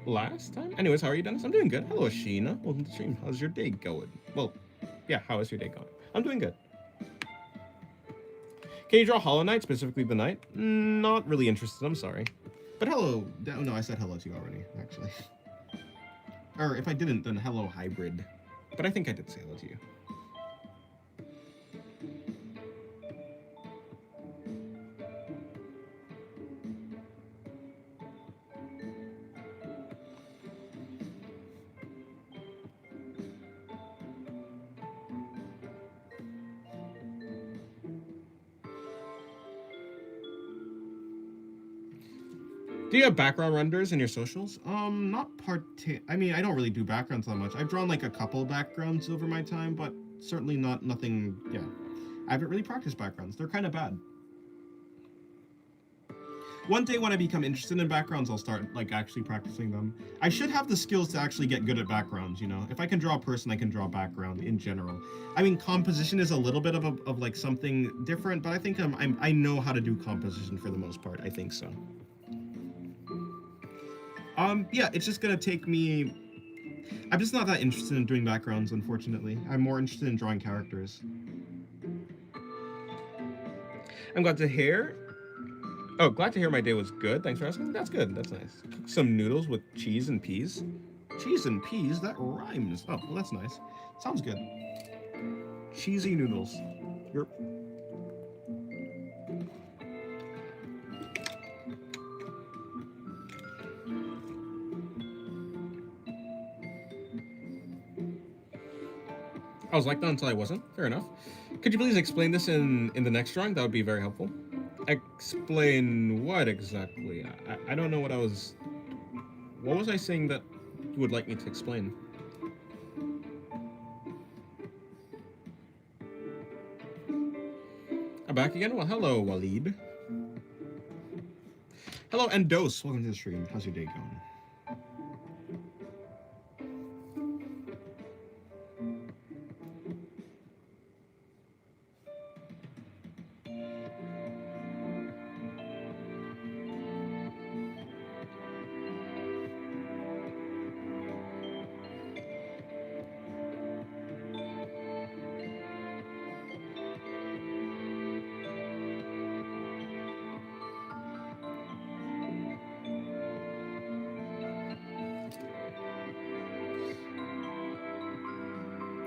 last time. Anyways, how are you, Dennis? I'm doing good. Hello, Sheena. Welcome to the stream. How's your day going? Well, yeah, how is your day going? I'm doing good. Can you draw Hollow Knight, specifically the knight? Not really interested, I'm sorry. But hello. Oh, no, I said hello to you already, actually. Or if I didn't, then hello, hybrid. But I think I did say hello to you. Do you have background renders in your socials? Not I mean, I don't really do backgrounds that much. I've drawn like a couple backgrounds over my time, but certainly nothing. Yeah, I haven't really practiced backgrounds. They're kind of bad. One day when I become interested in backgrounds, I'll start like actually practicing them. I should have the skills to actually get good at backgrounds. You know, if I can draw a person, I can draw a background in general. I mean, composition is a little bit of like something different, but I think I know how to do composition for the most part. I think so. Yeah, it's just gonna take me. I'm just not that interested in doing backgrounds, unfortunately. I'm more interested in drawing characters. I'm glad to hear. Oh, glad to hear my day was good. Thanks for asking. That's good. That's nice. Cook some noodles with cheese and peas. Cheese and peas? That rhymes. Oh, well, that's nice. Sounds good. Cheesy noodles. You're. I was like that until I wasn't. Fair enough. Could you please explain this in the next drawing? That would be very helpful. Explain what exactly? I don't know what I was. What was I saying that you would like me to explain? I'm back again? Well, hello, Waleed. Hello, Endos. Welcome to the stream. How's your day going?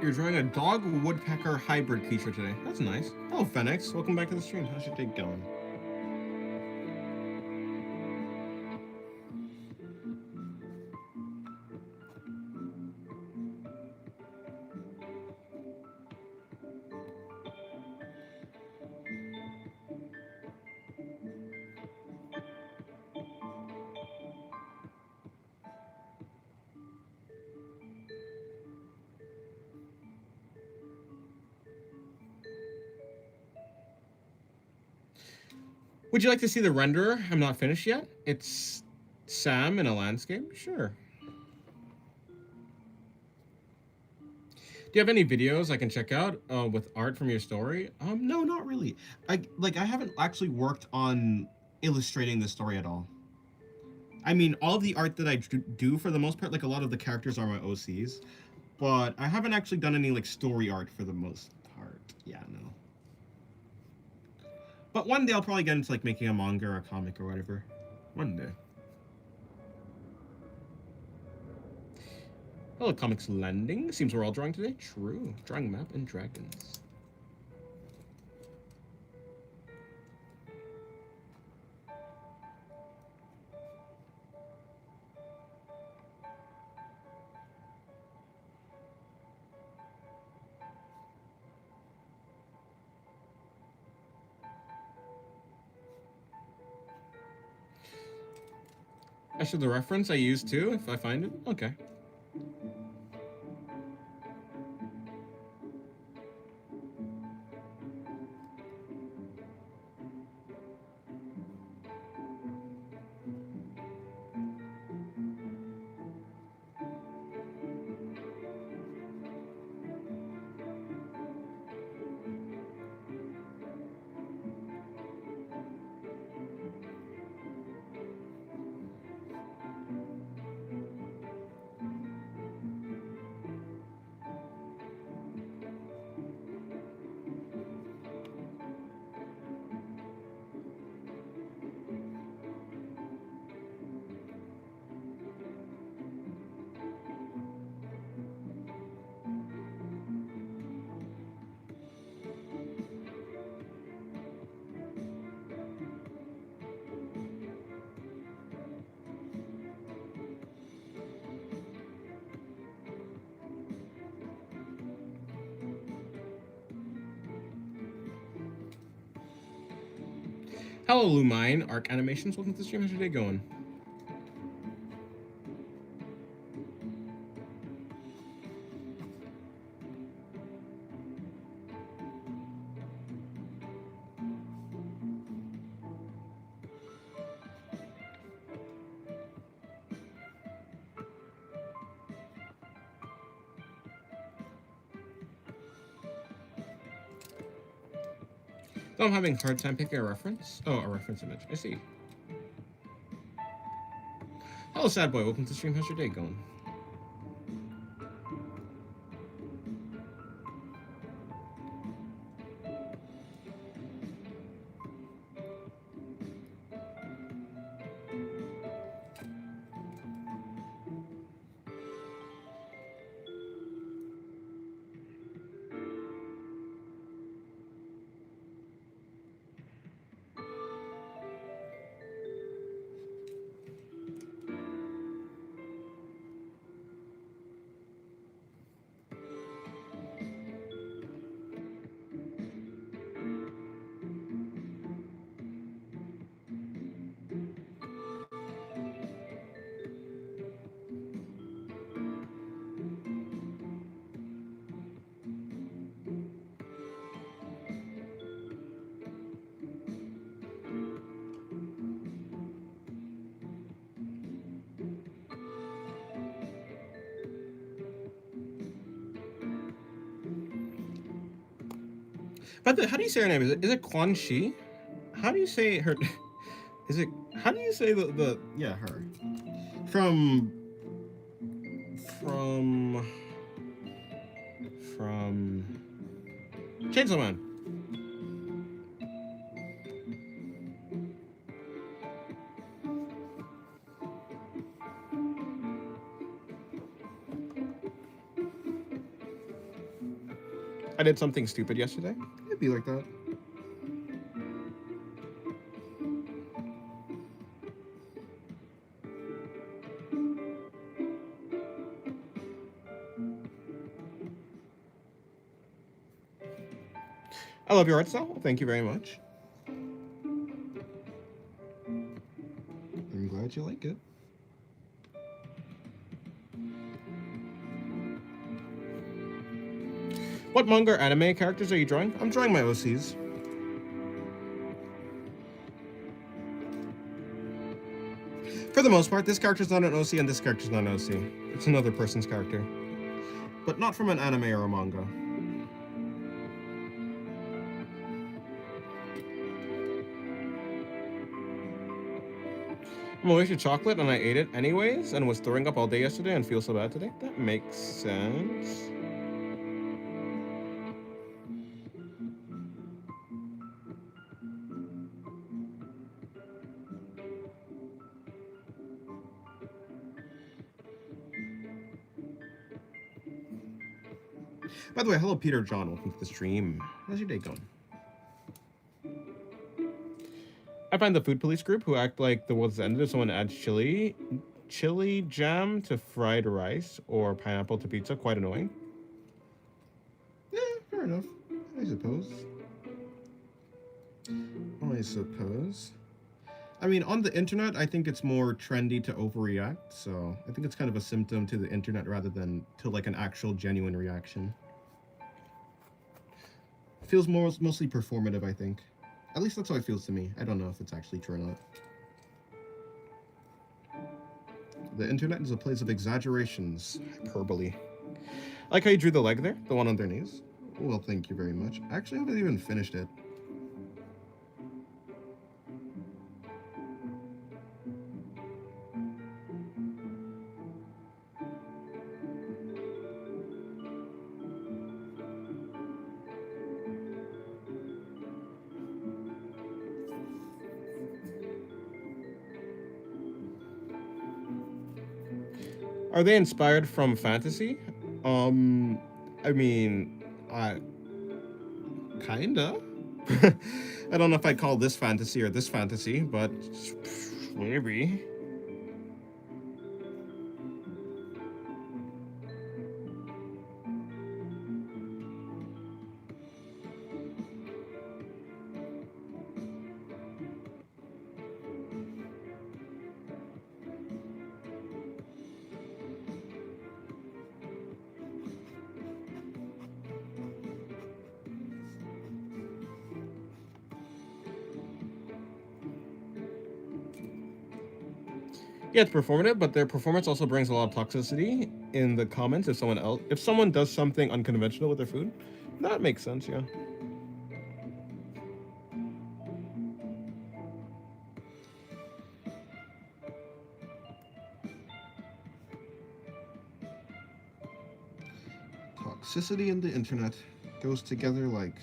You're drawing a dog woodpecker hybrid creature today. That's nice. Hello, Phoenix. Welcome back to the stream. How's your day going? Would you like to see the renderer? I'm not finished yet. It's Sam in a landscape? Sure. Do you have any videos I can check out with art from your story? No, not really. I haven't actually worked on illustrating the story at all. I mean, all of the art that I do for the most part, like a lot of the characters are my OCs, but I haven't actually done any like story art for the most part. Yeah, no. But one day I'll probably get into like making a manga or a comic or whatever. One day. Hello, Comics Landing. Seems we're all drawing today. True. Drawing map and dragons. Actually, the reference I use too, if I find it. Okay. Hello, Lumine. Arc Animations. Welcome to the stream. How's your day going? So I'm having a hard time picking a reference. Oh, a reference image. I see. Hello, Sad Boy. Welcome to the stream. How's your day going? By the way, how do you say her name? Is it Quan Chi? How do you say her? Is it? How do you say the yeah, her from from from Chainsaw Man? I did something stupid yesterday. It'd be like that. I love your art style. Thank you very much. I'm glad you like it. What manga or anime characters are you drawing? I'm drawing my OCs. For the most part, this character's not an OC and this character's not an OC. It's another person's character. But not from an anime or a manga. I'm allergic to chocolate and I ate it anyways and was throwing up all day yesterday and feel so bad today. That makes sense. By the way, hello Peter John, welcome to the stream. How's your day going? I find the food police group who act like the world's ended if someone adds chili jam to fried rice or pineapple to pizza quite annoying. Yeah, fair enough. I suppose. I mean, on the internet, I think it's more trendy to overreact, so I think it's kind of a symptom to the internet rather than to like an actual genuine reaction. It feels mostly performative, I think. At least that's how it feels to me. I don't know if it's actually true or not. The internet is a place of exaggerations, hyperbole. I like how you drew the leg there, the one on their knees. Well, thank you very much. Actually, I haven't even finished it. Are they inspired from fantasy? I mean, kinda. I don't know if I'd call this fantasy or this fantasy, but maybe. Yeah, it's performative, but their performance also brings a lot of toxicity in the comments. If someone does something unconventional with their food, that makes sense. Yeah. Toxicity and the internet goes together like,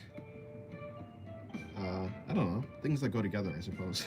I don't know, things that go together, I suppose.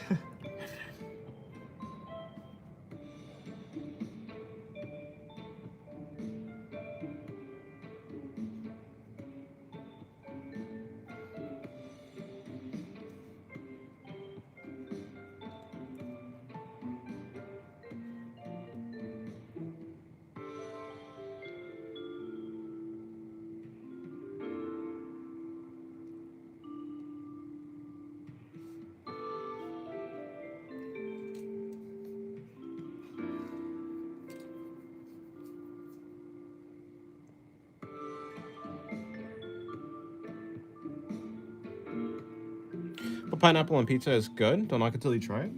But pineapple on pizza is good. Don't knock it till you try it.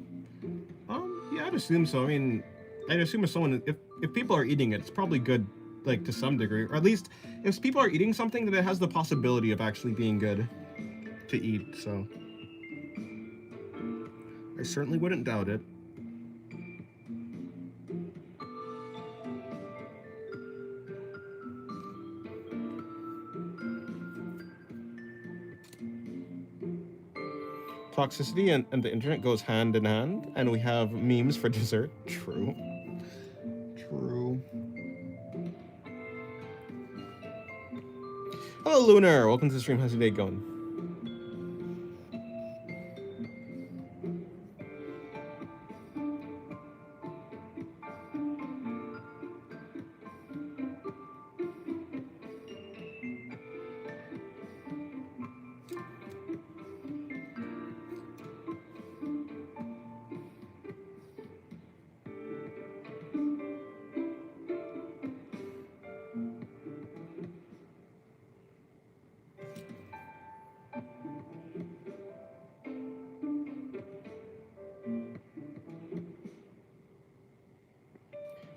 Yeah, I'd assume so. I mean, I'd assume if people are eating it, it's probably good, like to some degree, or at least if people are eating something, that it has the possibility of actually being good to eat. So I certainly wouldn't doubt it. Toxicity and the internet goes hand in hand, and we have memes for dessert. True. True. Hello, Lunar. Welcome to the stream. How's your day going?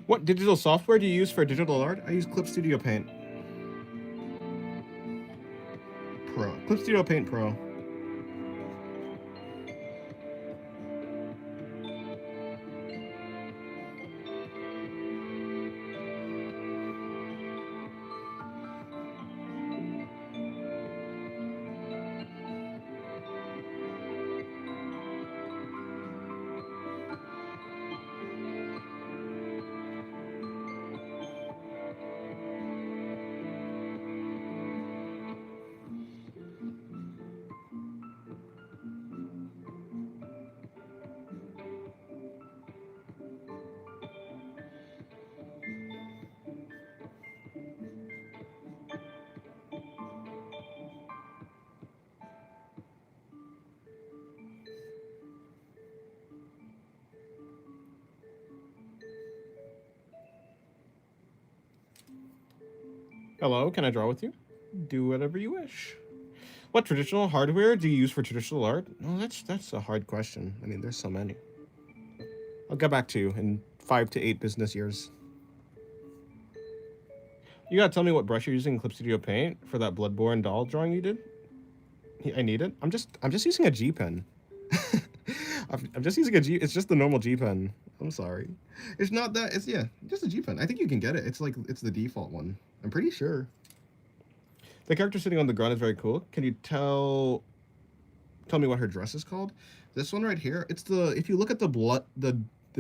What digital software do you use for digital art? I use Clip Studio Paint Pro. Clip Studio Paint Pro. Hello, can I draw with you? Do whatever you wish. What traditional hardware do you use for traditional art? Well, that's a hard question. I mean, there's so many. I'll get back to you in 5 to 8 business years. You gotta tell me what brush you're using in Clip Studio Paint for that Bloodborne doll drawing you did. I need it. I'm just using a G pen. I'm just using a G. It's just the normal G pen. I'm sorry. It's not that. It's yeah, just a G pen. I think you can get it. It's like it's the default one. I'm pretty sure. The character sitting on the ground is very cool. Can you tell me what her dress is called? This one right here. It's the if you look at the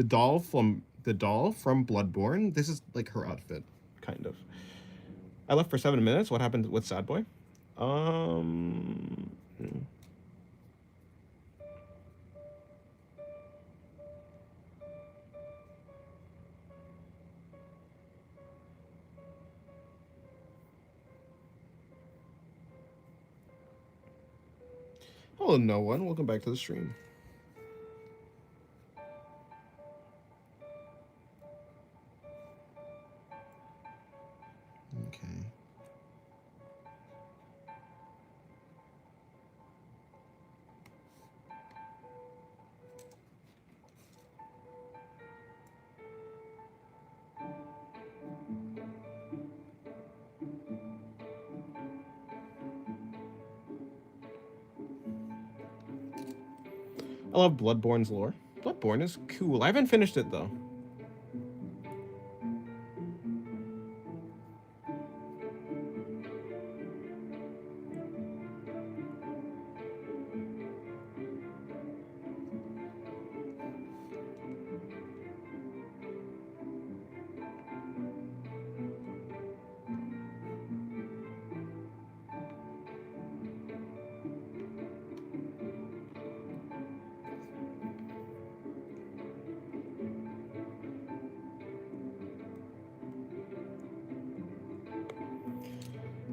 doll from Bloodborne. This is like her outfit, kind of. I left for 7 minutes. What happened with Sad Boy? Hmm. Hello, no one. Welcome back to the stream. Okay. I love Bloodborne's lore. Bloodborne is cool. I haven't finished it though.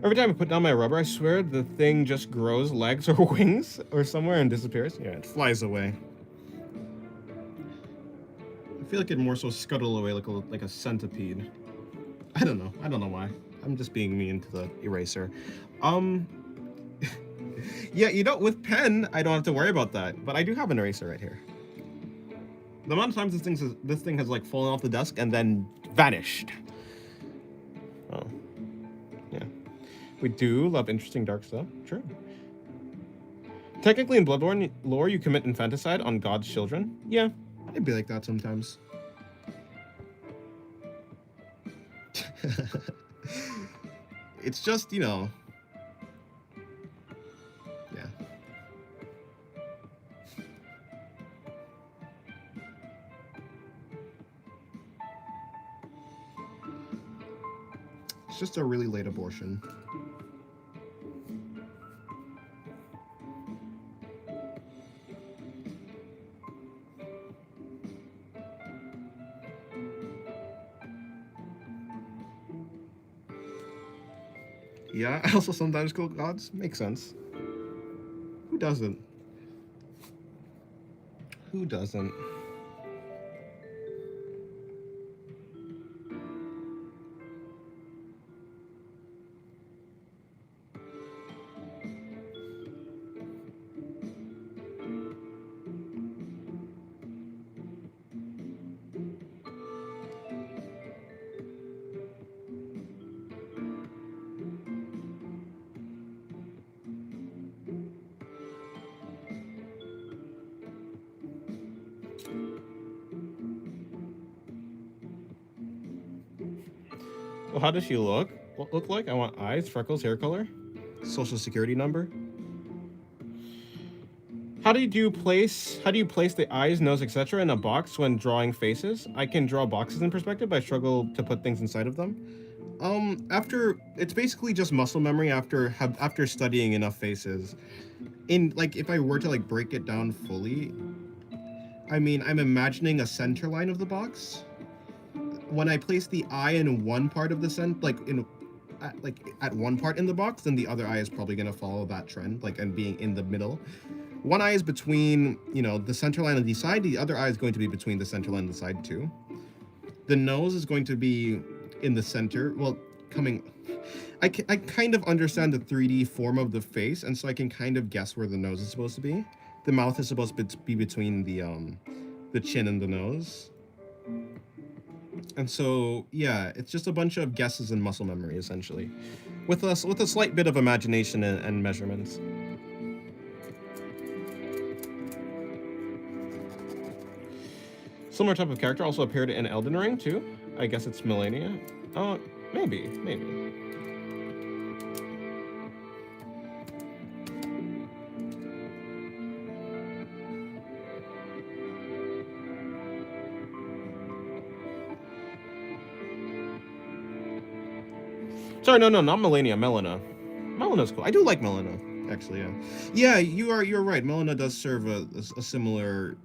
Every time I put down my rubber, I swear the thing just grows legs or wings or somewhere and disappears. Yeah, it flies away. I feel like it more so scuttle away like a centipede. I don't know. I don't know why. I'm just being mean to the eraser. Yeah, you know, with pen, I don't have to worry about that. But I do have an eraser right here. The amount of times this thing has like fallen off the desk and then vanished. Oh, yeah. We do love interesting dark stuff. True. Technically, in Bloodborne lore, you commit infanticide on God's children. Yeah, it'd be like that sometimes. It's just, you know. Yeah. It's just a really late abortion. Yeah, I also sometimes kill gods. Makes sense. Who doesn't? Who doesn't? Well, how does she look? What look like? I want eyes, freckles, hair color, social security number. How do you place the eyes, nose, etc. in a box when drawing faces? I can draw boxes in perspective, but I struggle to put things inside of them. After it's basically just muscle memory after studying enough faces. In like if I were to like break it down fully, I mean I'm imagining a center line of the box. When I place the eye in one part of the at one part in the box, then the other eye is probably gonna follow that trend, like and being in the middle. One eye is between, you know, the center line and the side. The other eye is going to be between the center line and the side too. The nose is going to be in the center. Well, coming. I kind of understand the 3D form of the face, and so I can kind of guess where the nose is supposed to be. The mouth is supposed to be between the chin and the nose. And so, yeah, it's just a bunch of guesses and muscle memory, essentially, with a slight bit of imagination and measurements. Similar type of character also appeared in Elden Ring, too. I guess it's Melania. Oh, maybe. Sorry, no, not Melania, Melina. Melina's cool. I do like Melina, actually, yeah. Yeah, you're right. Melina does serve a similar...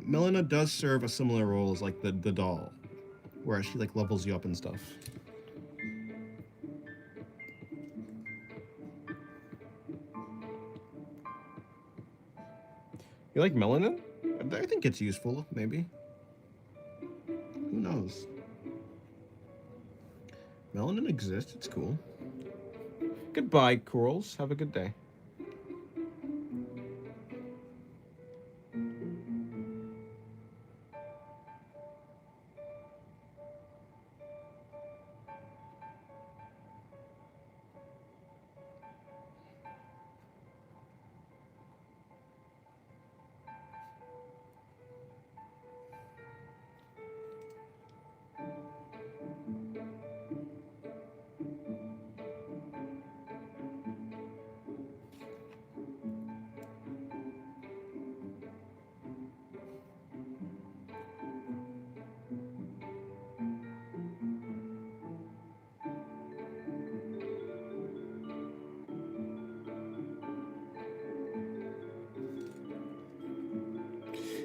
Melina does serve a similar role as, like, the doll, where she, like, levels you up and stuff. You like melanin? I think it's useful, maybe. Who knows? Melanin exists, it's cool. Goodbye, corals. Have a good day.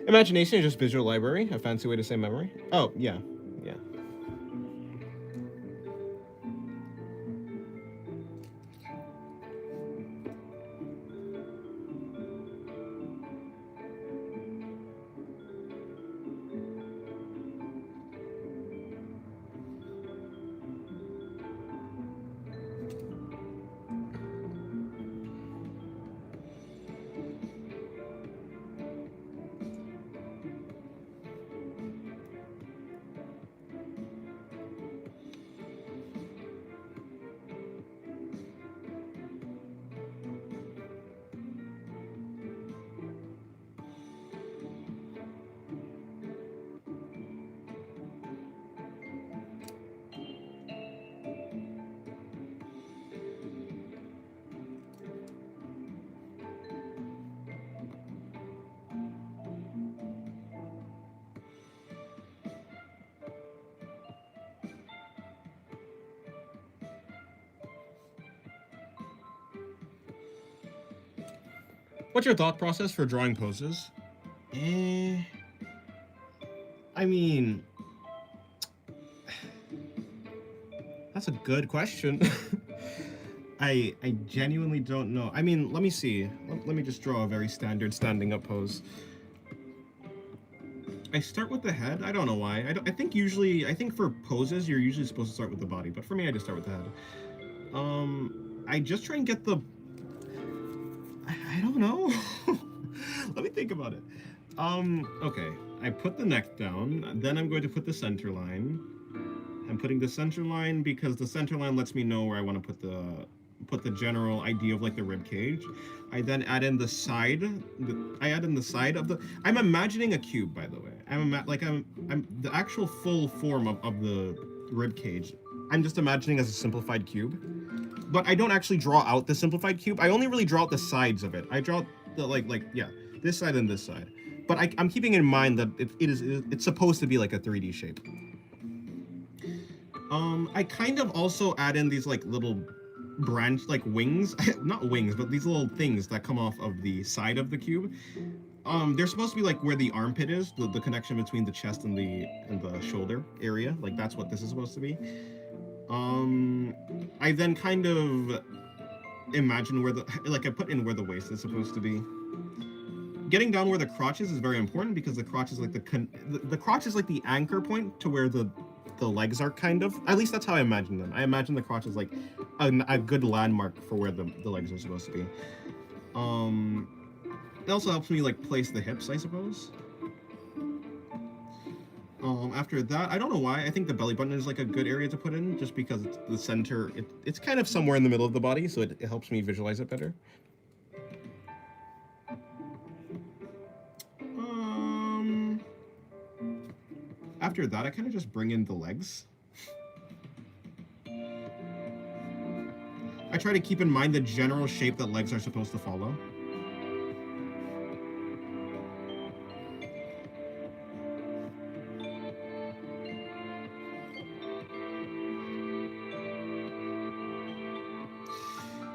Imagination is just visual library, a fancy way to say memory. Oh, yeah. What's your thought process for drawing poses? I mean, that's a good question. I genuinely don't know. I mean, let me see. Let me just draw a very standard standing up pose. I start with the head. I don't know why. I think usually, I think for poses, you're usually supposed to start with the body. But for me, I just start with the head. I just try and get the... I don't know. Let me think about it. Okay. I put the neck down. Then I'm going to put the center line. I'm putting the center line because the center line lets me know where I want to put the general idea of like the rib cage. I then add in the side. I add in the side of the... I'm imagining a cube, by the way. I'm the actual full form of the rib cage. I'm just imagining as a simplified cube. But I don't actually draw out the simplified cube. I only really draw out the sides of it. I draw the yeah, this side and this side. But I'm keeping in mind that it's supposed to be like a 3D shape. I kind of also add in these like little branch, like wings, not wings, but these little things that come off of the side of the cube. They're supposed to be like where the armpit is, the connection between the chest and the shoulder area. Like that's what this is supposed to be. I then kind of imagine where I put in where the waist is supposed to be. Getting down where the crotch is very important because the crotch is like the crotch is like the anchor point to where the the legs are kind of. At least that's how I imagine them. I imagine the crotch is like a good landmark for where the legs are supposed to be. It also helps me like place the hips, I suppose. After that, I don't know why. I think the belly button is like a good area to put in, just because it's the center. It's kind of somewhere in the middle of the body, so it helps me visualize it better. After that, I kind of just bring in the legs. I try to keep in mind the general shape that legs are supposed to follow.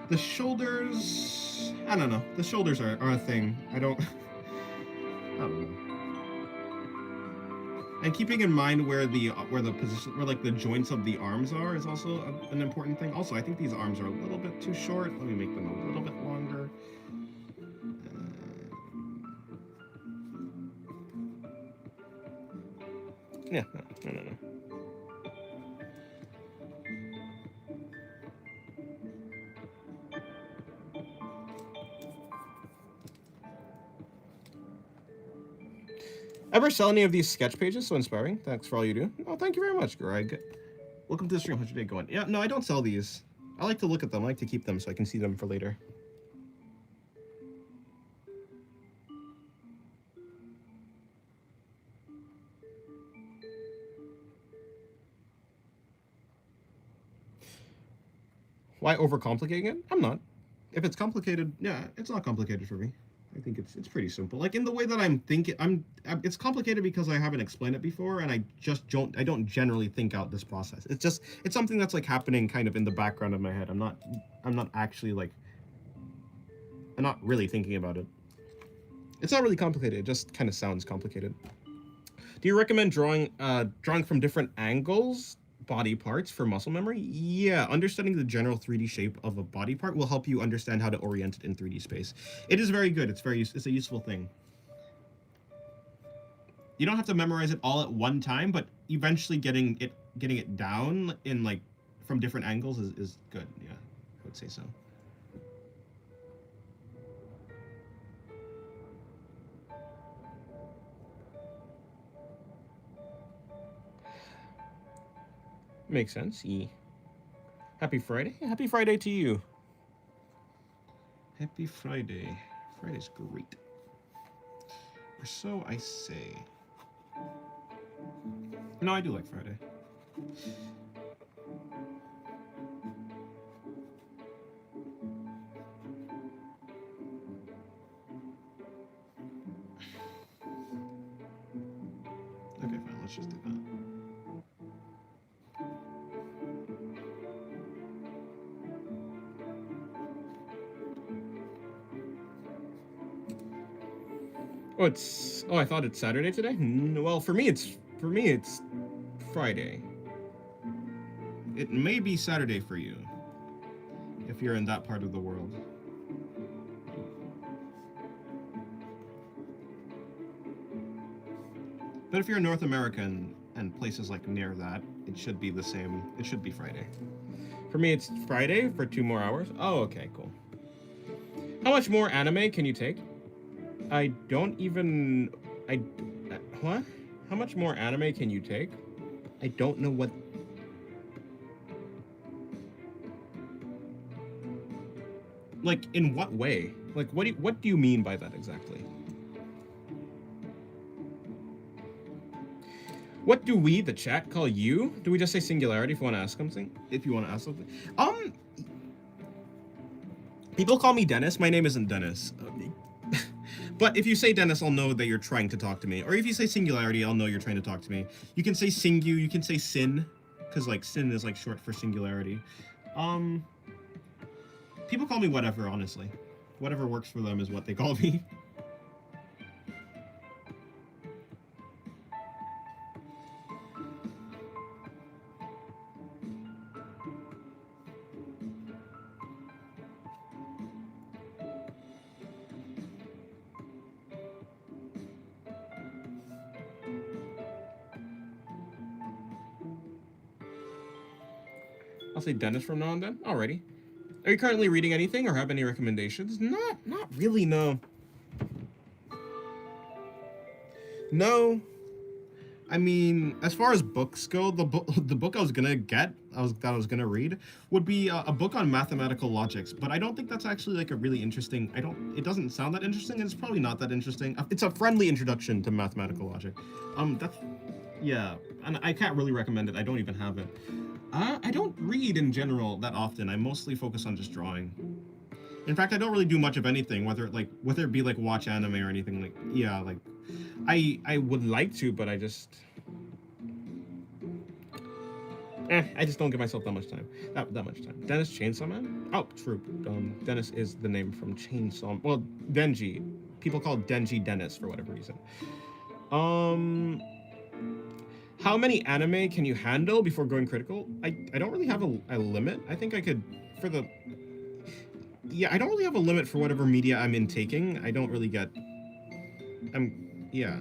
The shoulders, I don't know. The shoulders are a thing. I don't know. And keeping in mind where the position, where like the joints of the arms are, is also an important thing. Also, I think these arms are a little bit too short. Let me make them a little bit longer. Yeah, no. Ever sell any of these sketch pages? So inspiring. Thanks for all you do. Oh, thank you very much, Greg. Welcome to the stream. How's your day going? Yeah, no, I don't sell these. I like to look at them. I like to keep them so I can see them for later. Why overcomplicating it? I'm not. If it's complicated, yeah, it's not complicated for me. I think it's pretty simple. Like in the way that I'm thinking, it's complicated because I haven't explained it before, and I don't generally think out this process. It's something that's like happening kind of in the background of my head. I'm not actually like, I'm not really thinking about it. It's not really complicated. It just kind of sounds complicated. Do you recommend drawing from different angles, body parts for muscle memory? Yeah, understanding the general 3D shape of a body part will help you understand how to orient it in 3D space. It is very good. It's a useful thing. You don't have to memorize it all at one time, but eventually getting it down in like from different angles is good. Yeah, I would say so. Makes sense. Happy Friday. Happy Friday to you. Happy Friday. Friday's great. Or so I say. No, I do like Friday. Okay, fine. Let's just do that. Oh, I thought it's Saturday today. Well, for me it's Friday. It may be Saturday for you if you're in that part of the world. But if you're in North America and places like near that, it should be the same. It should be Friday. For me, it's Friday for 2 more hours. Oh, okay, cool. How much more anime can you take? I don't even... what? How much more anime can you take? I don't know what... Like, in what way? Like, what do you mean by that exactly? What do we, the chat, call you? Do we just say singularity if you want to ask something? If you want to ask something? People call me Dennis. My name isn't Dennis. But if you say Dennis, I'll know that you're trying to talk to me. Or if you say singularity, I'll know you're trying to talk to me. You can say singu, you can say sin, because like sin is like short for singularity. People call me whatever, honestly. Whatever works for them is what they call me. I'll say Dennis from now and then. Alrighty. Are you currently reading anything or have any recommendations? Not really, no. No. I mean, as far as books go, the book I was gonna get, that I was gonna read, would be a book on mathematical logics. But I don't think that's actually like a really interesting. It doesn't sound that interesting, and it's probably not that interesting. It's a friendly introduction to mathematical logic. That's yeah, and I can't really recommend it. I don't even have it. I don't read in general that often. I mostly focus on just drawing. In fact, I don't really do much of anything, whether it be like watch anime or anything like yeah, like I would like to, but I just I just don't give myself that much time. That much time. Dennis Chainsaw Man? Oh, true. Dennis is the name from Chainsaw. Well, Denji. People call Denji Dennis for whatever reason. How many anime can you handle before going critical? I don't really have a limit. I think I could for the yeah, I don't really have a limit for whatever media I'm intaking. I don't really get yeah.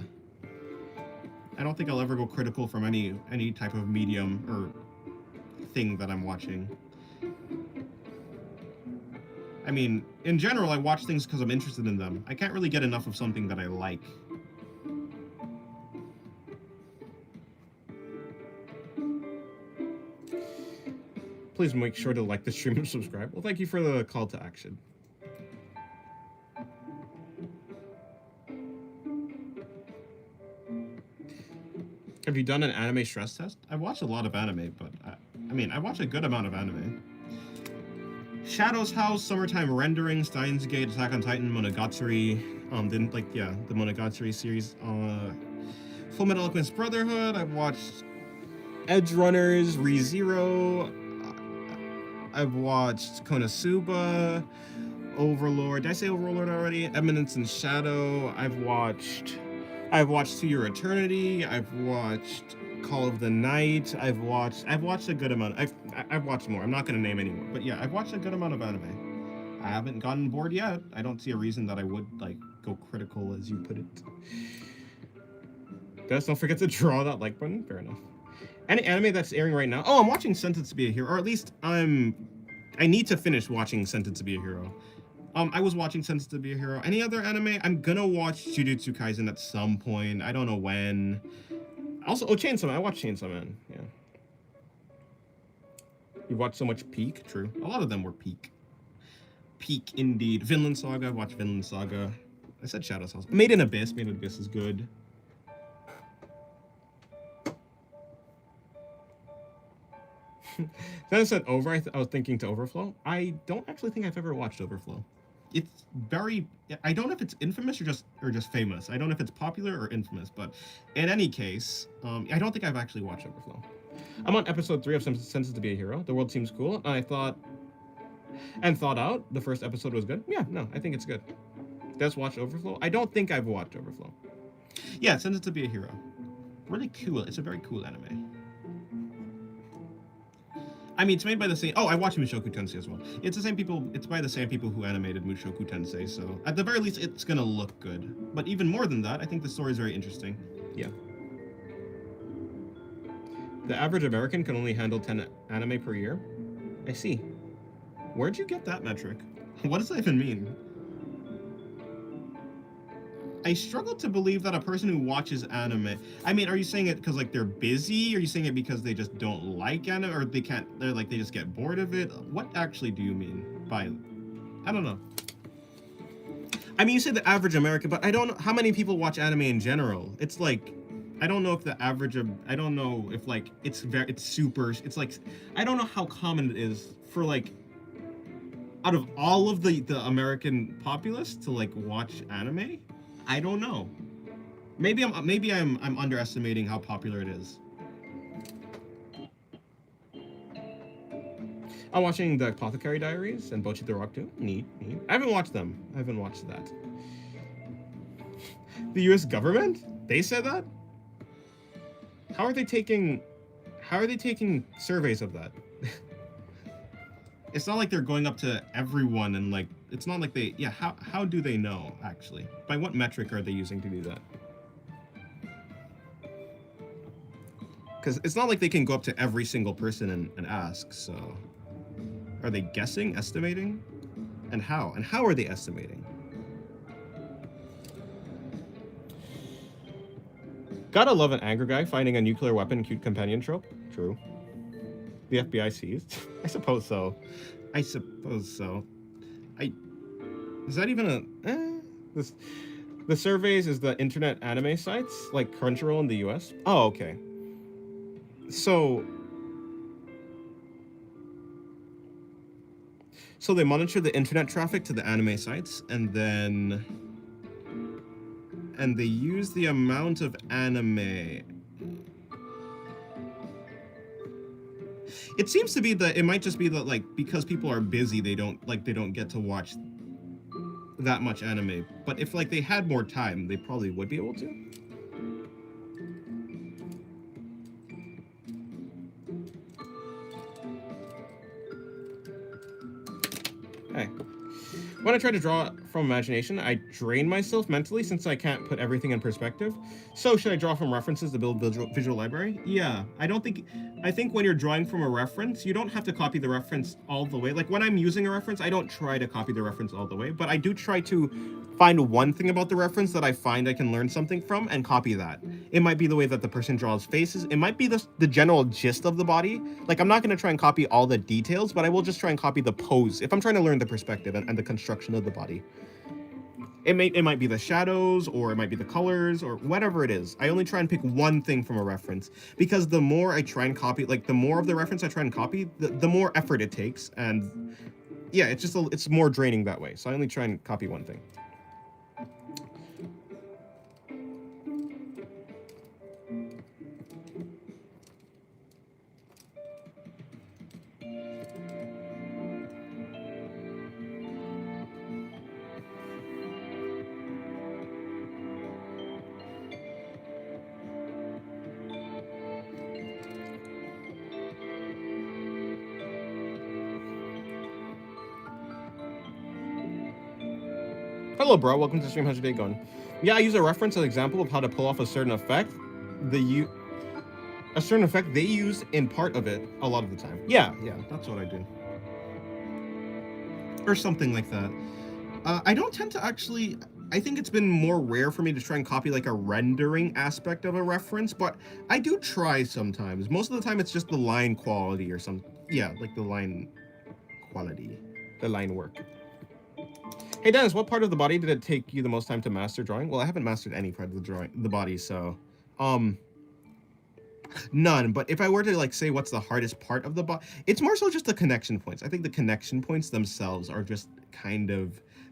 I don't think I'll ever go critical from any type of medium or thing that I'm watching. I mean, in general, I watch things because I'm interested in them. I can't really get enough of something that I like. Please make sure to like the stream and subscribe. Well, thank you for the call to action. Have you done an anime stress test? I watch a lot of anime, but I mean, I watch a good amount of anime. Shadow's House, Summertime Rendering, Steins Gate, Attack on Titan, Monogatari, the Monogatari series. Full Metal Alchemist Brotherhood. I've watched Edge Runners, ReZero. I've watched Konosuba, Overlord. Did I say Overlord already? Eminence and Shadow. I've watched To Your Eternity. I've watched Call of the Night. I've watched a good amount. I've watched more. I'm not gonna name any more, but yeah, I've watched a good amount of anime. I haven't gotten bored yet. I don't see a reason that I would go critical, as you put it. Just don't forget to draw that like button. Fair enough. Any anime that's airing right now? Oh, I'm watching Sentenced to Be a Hero, or at least I need to finish watching Sentenced to Be a Hero. I was watching Sentenced to Be a Hero. Any other anime? I'm gonna watch Jujutsu Kaisen at some point. I don't know when. Also, Chainsaw Man. I watched Chainsaw Man. Yeah. You watched so much Peak. True. A lot of them were Peak. Peak indeed. Vinland Saga. I watched Vinland Saga. I said Shadow's House. Made in Abyss. Made in Abyss is good. Then I said Over. I was thinking to Overflow. I don't actually think I've ever watched Overflow. It's very. I don't know if it's infamous or just famous. I don't know if it's popular or infamous, but in any case, I don't think I've actually watched Overflow. I'm on episode 3 of Sentenced to Be a Hero. The world seems cool. I thought out the first episode was good. Yeah, no, I think it's good. Just watch Overflow. I don't think I've watched Overflow. Yeah, Sentenced to Be a Hero. Really cool. It's a very cool anime. I mean, it's made by the same. Oh, I watched Mushoku Tensei as well. It's the same people. It's by the same people who animated Mushoku Tensei. So at the very least, it's gonna look good. But even more than that, I think the story is very interesting. Yeah. The average American can only handle 10 anime per year. I see. Where'd you get that metric? What does that even mean? I struggle to believe that a person who watches anime. I mean, are you saying it because they're busy? Are you saying it because they just don't like anime, or they can't? They just get bored of it? What actually do you mean by? I don't know. I mean, you say the average American, but I don't know how many people watch anime in general. It's I don't know if the average of. I don't know if it's super. It's I don't know how common it is for out of all of the American populace to watch anime. I don't know. Maybe I'm underestimating how popular it is. I'm watching the Apothecary Diaries and Bocchi the Rock too. Neat. I haven't watched them. I haven't watched that. The U.S. government? They said that? How are they taking surveys of that? It's not like they're going up to everyone and it's not like they. Yeah, how do they know actually? By what metric are they using to do that? Because it's not like they can go up to every single person and ask. So Are they guessing, estimating? And how? And how are they estimating? Gotta love an angry guy finding a nuclear weapon cute companion trope. True. The FBI seized? I suppose so. I suppose so. Is that even a... The surveys is the internet anime sites, like Crunchyroll in the US? Oh, okay. So they monitor the internet traffic to the anime sites, and they use the amount of anime. It seems to be that it might just be that, like, because people are busy, they don't get to watch that much anime. But if, like, they had more time, they probably would be able to. Hey. When I try to draw from imagination, I drain myself mentally since I can't put everything in perspective. So should I draw from references to build visual library? Yeah, I think when you're drawing from a reference, you don't have to copy the reference all the way. Like when I'm using a reference, I don't try to copy the reference all the way, but I do try to find one thing about the reference that I find I can learn something from and copy that. It might be the way that the person draws faces. It might be the general gist of the body. Like I'm not going to try and copy all the details, but I will just try and copy the pose if I'm trying to learn the perspective and the construction of the body. It might be the shadows, or it might be the colors, or whatever it is. I only try and pick one thing from a reference, because the more I try and copy, like the more of the reference I try and copy, the more effort it takes, and yeah, it's more draining that way. So I only try and copy one thing. Hello, bro. Welcome to the stream. How's your day going? Yeah, I use a reference, an example of how to pull off a certain effect. A certain effect they use in part of it a lot of the time. Yeah, that's what I do. Or something like that. I don't tend to actually... I think it's been more rare for me to try and copy like a rendering aspect of a reference, but I do try sometimes. Most of the time it's just the line quality or some... Yeah, like the line quality. The line work. Hey Dennis, what part of the body did it take you the most time to master drawing? Well, I haven't mastered any part of the body, so none. But if I were to like say what's the hardest part of the body, it's more so just the connection points. I think the connection points themselves are just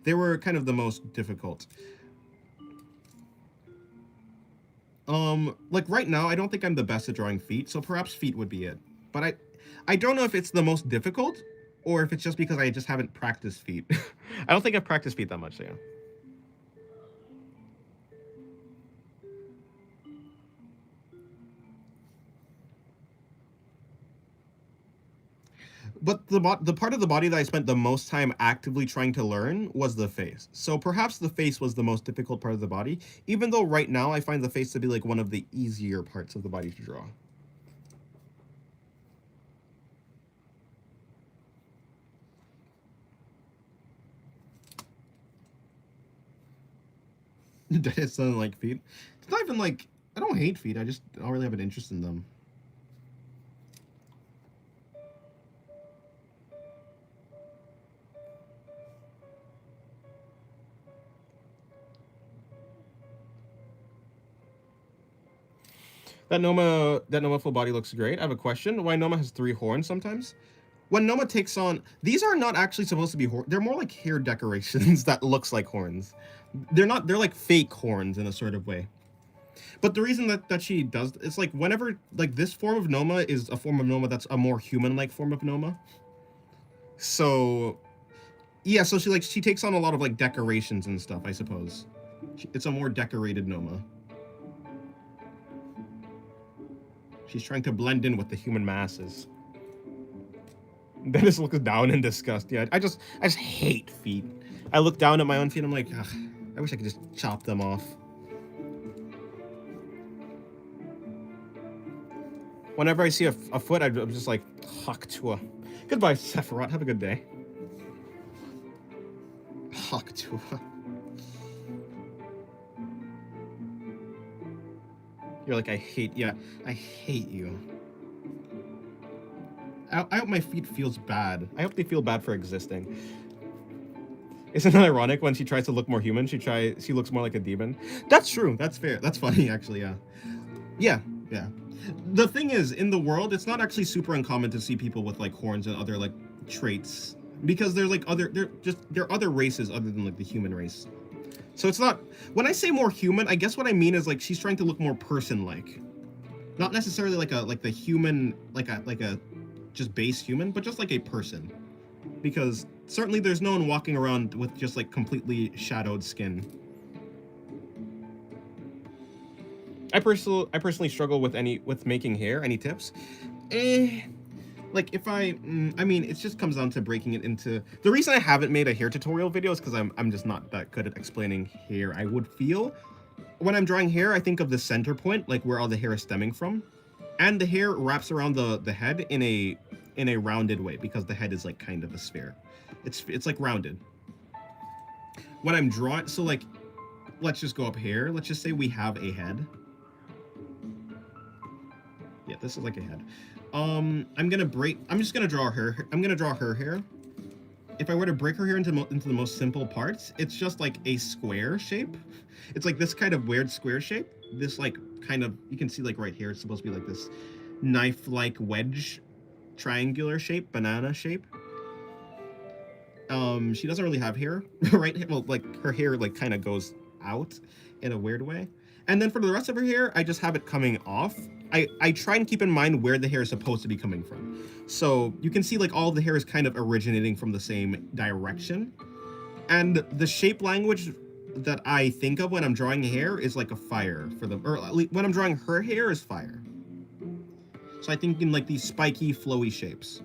they were kind of the most difficult. Like right now, I don't think I'm the best at drawing feet, so perhaps feet would be it. But I don't know if it's the most difficult, or if it's just because I just haven't practiced feet. I don't think I've practiced feet that much, so yeah. But the part of the body that I spent the most time actively trying to learn was the face. So perhaps the face was the most difficult part of the body, even though right now I find the face to be like one of the easier parts of the body to draw. It doesn't like feet. It's not even like... I don't hate feet, I just don't really have an interest in them. That Noma full body looks great. I have a question. Why Noma has 3 horns sometimes? When Noma takes on... These are not actually supposed to be horns. They're more like hair decorations that looks like horns. They're like fake horns in a sort of way. But the reason that she does... It's like whenever... Like this form of Noma is a form of Noma that's a more human-like form of Noma. So... Yeah, so she takes on a lot of like decorations and stuff, I suppose. It's a more decorated Noma. She's trying to blend in with the human masses. Dennis looks down in disgust. Yeah, I just hate feet. I look down at my own feet. I'm like, ugh, I wish I could just chop them off. Whenever I see a foot, I'm just like, Goodbye, Sephiroth. Have a good day. Hawktua. You're like, I hate you. I hope my feet feels bad. I hope they feel bad for existing. Isn't it ironic when she tries to look more human, she looks more like a demon? That's true. That's fair. That's funny, actually, yeah. Yeah. The thing is, in the world, it's not actually super uncommon to see people with like horns and other like traits, because there's like there are other races other than like the human race. So it's not, when I say more human, I guess what I mean is like she's trying to look more person-like, not necessarily like the human, like a just base human, but just like a person, because certainly there's no one walking around with just like completely shadowed skin. I personally struggle with making hair. Any tips? Like if I mean, it just comes down to breaking it into. The reason I haven't made a hair tutorial video is because I'm just not that good at explaining hair. I would feel when I'm drawing hair, I think of the center point, like where all the hair is stemming from, and the hair wraps around the head in a rounded way, because the head is like kind of a sphere. It's like rounded. When I'm drawing, so like, let's just go up here. Let's just say we have a head. Yeah, this is like a head. I'm just gonna draw her. I'm gonna draw her hair. If I were to break her hair into the most simple parts, it's just like a square shape. It's like this kind of weird square shape. This like kind of, you can see like right here, it's supposed to be like this knife-like wedge, triangular shape, banana shape. She doesn't really have hair, right? Well, like her hair like kind of goes out in a weird way. And then for the rest of her hair, I just have it coming off. I try and keep in mind where the hair is supposed to be coming from. So you can see like all the hair is kind of originating from the same direction. And the shape language that I think of when I'm drawing hair is like a fire for them, or when I'm drawing her hair is fire. So I think in like these spiky, flowy shapes.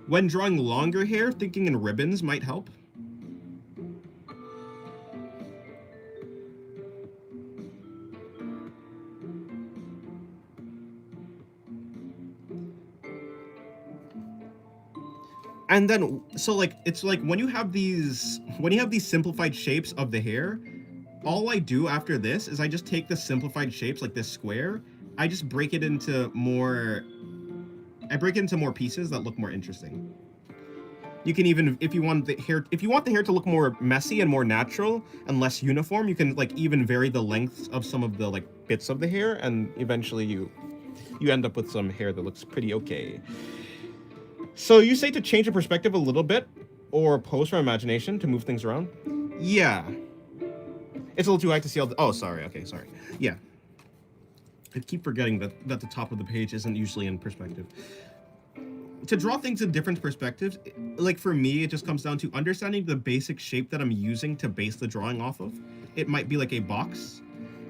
When drawing longer hair, thinking in ribbons might help. And then, so like, it's like when you have these simplified shapes of the hair, all I do after this is I just take the simplified shapes, like this square, I just break it into more pieces that look more interesting. You can even, if you want the hair to look more messy and more natural and less uniform, you can like even vary the length of some of the like bits of the hair, and eventually you end up with some hair that looks pretty okay. So you say to change the perspective a little bit, or pose from imagination to move things around? Yeah. It's a little too high to see all the... Oh, sorry. Okay, sorry. Yeah. I keep forgetting that the top of the page isn't usually in perspective. To draw things in different perspectives, like for me, it just comes down to understanding the basic shape that I'm using to base the drawing off of. It might be like a box.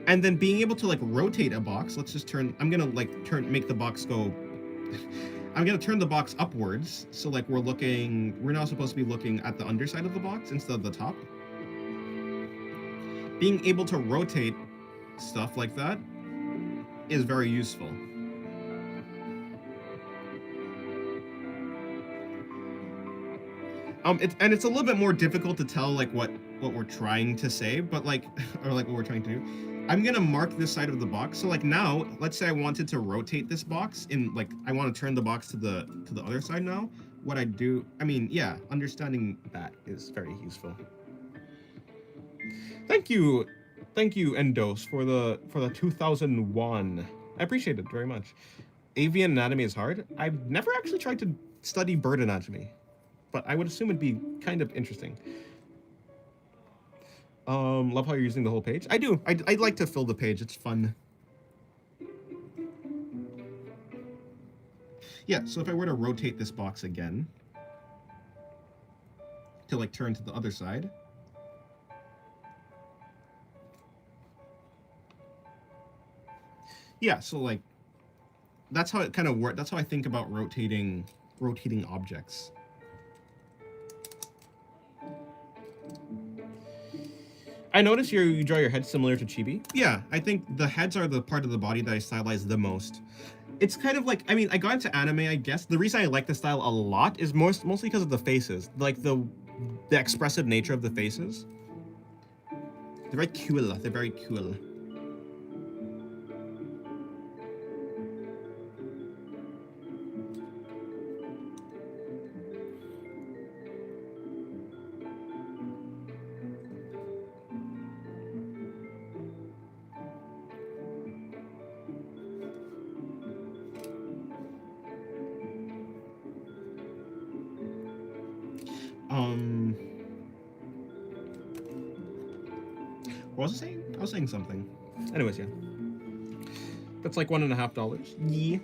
And then being able to like rotate a box. Let's just turn... I'm gonna like make the box go... I'm gonna turn the box upwards, so like we're now supposed to be looking at the underside of the box instead of the top. Being able to rotate stuff like that is very useful. It's a little bit more difficult to tell like what we're trying to say, but like, or like what we're trying to do. I'm gonna mark this side of the box. So like now, let's say I wanted to rotate this box in, like I want to turn the box to the other side now. What I do, I mean, yeah, understanding that is very useful. Thank you, Endos, for the 2001. I appreciate it very much. Avian anatomy is hard. I've never actually tried to study bird anatomy, but I would assume it'd be kind of interesting. Love how you're using the whole page. I do. I'd like to fill the page. It's fun. Yeah, so if I were to rotate this box again to like turn to the other side. Yeah, so like that's how it kind of works. That's how I think about rotating objects. I notice you draw your head similar to Chibi. Yeah, I think the heads are the part of the body that I stylize the most. It's kind of like, I mean, I got into anime, I guess. The reason I like the style a lot is mostly because of the faces. Like, the expressive nature of the faces. They're very cool. They're very cool. What was I saying? I was saying something. Anyways, yeah. That's like $1.50. Yeah.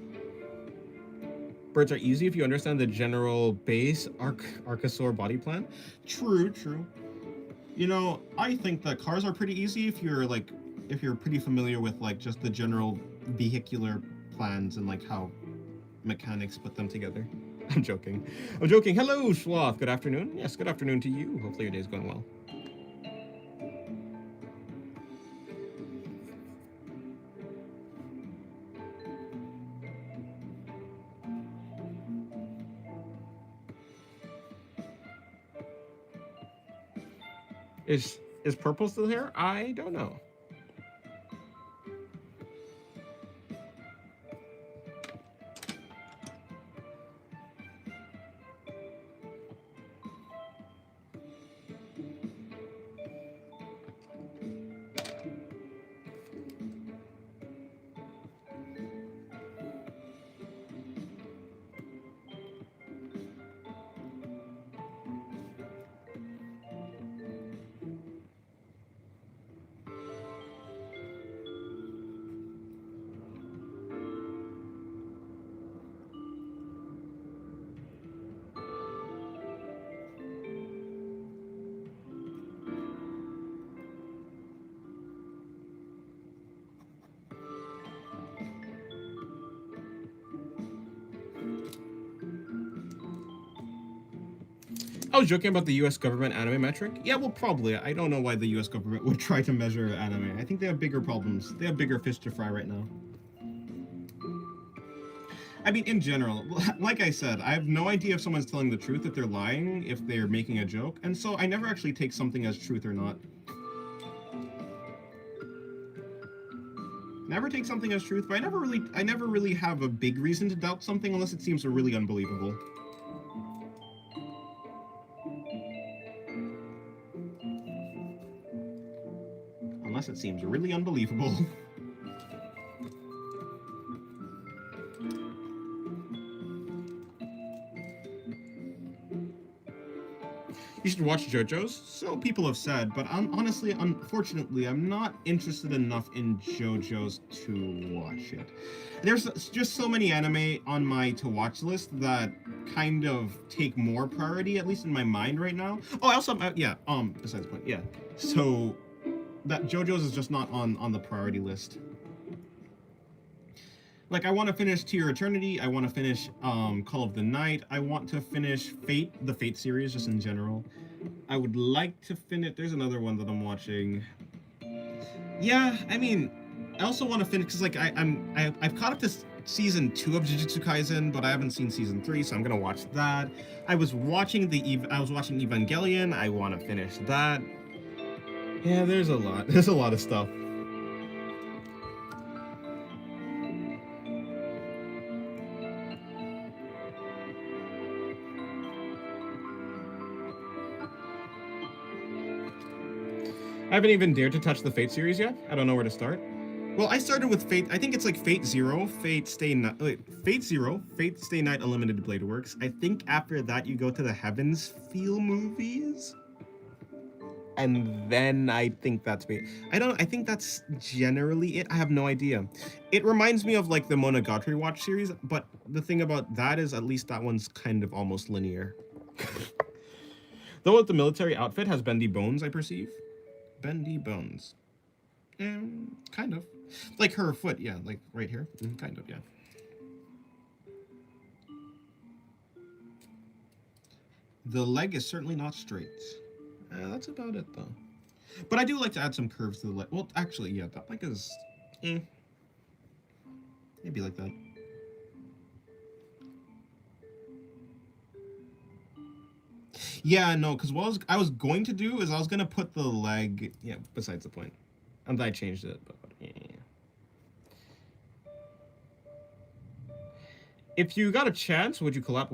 Birds are easy if you understand the general base Archosaur body plan. True, true. You know, I think that cars are pretty easy if you're pretty familiar with like just the general vehicular plans and like how mechanics put them together. I'm joking. I'm joking. Hello, Sloth. Good afternoon. Yes, good afternoon to you. Hopefully your day's going well. Is purple still here? I don't know. I was joking about the U.S. government anime metric. Yeah, well, probably. I don't know why the U.S. government would try to measure anime. I think they have bigger problems. They have bigger fish to fry right now. I mean, in general, like I said, I have no idea if someone's telling the truth, if they're lying, if they're making a joke, and so I never actually take something as truth or not. Never take something as truth, but I never really have a big reason to doubt something unless it seems really unbelievable. Unless it seems really unbelievable. You should watch JoJo's. So people have said, but honestly, unfortunately, I'm not interested enough in JoJo's to watch it. There's just so many anime on my to-watch list that kind of take more priority, at least in my mind right now. Oh, I also, besides the point, yeah. So, that JoJo's is just not on the priority list. Like, I want to finish To Your Eternity, I want to finish Call of the Night, I want to finish Fate, the Fate series, just in general. I would like to finish, there's another one that I'm watching. Yeah, I mean, I also want to finish, because like, I've caught up to season 2 of Jujutsu Kaisen, but I haven't seen season 3, so I'm gonna watch that. I was watching Evangelion, I want to finish that. Yeah, there's a lot of stuff. I haven't even dared to touch the Fate series yet. I don't know where to start. Well, I started with Fate. I think it's like Fate Zero, Fate Stay Night, Fate Zero, Fate Stay Night Unlimited Blade Works. I think after that you go to the Heavens Feel movies, and then I think that's it. I think that's generally it. I have no idea. It reminds me of like the Monogatari Watch series, but the thing about that is at least that one's kind of almost linear. Though the military outfit has bendy bones, I perceive. Bendy bones. Kind of. Like her foot, yeah, like right here. Kind of, yeah. The leg is certainly not straight. That's about it, though. But I do like to add some curves to the leg. Well, actually, yeah, that leg is... Maybe like that. Yeah, no, because what I was going to do is I was gonna put the leg. Yeah, besides the point, and I changed it. But yeah. If you got a chance, would you collab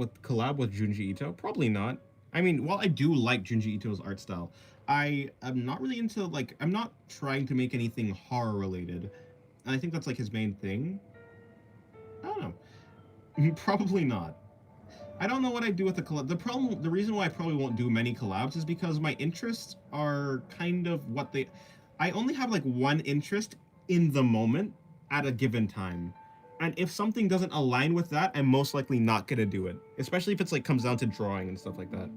with Junji Ito? Probably not. I mean, while I do like Junji Ito's art style, I am not really into like I'm not trying to make anything horror related, and I think that's like his main thing. I don't know. Probably not. I don't know what I do with the collab. The reason why I probably won't do many collabs is because my interests are kind of what they. I only have like one interest in the moment at a given time, and if something doesn't align with that, I'm most likely not gonna do it. Especially if it's like comes down to drawing and stuff like that.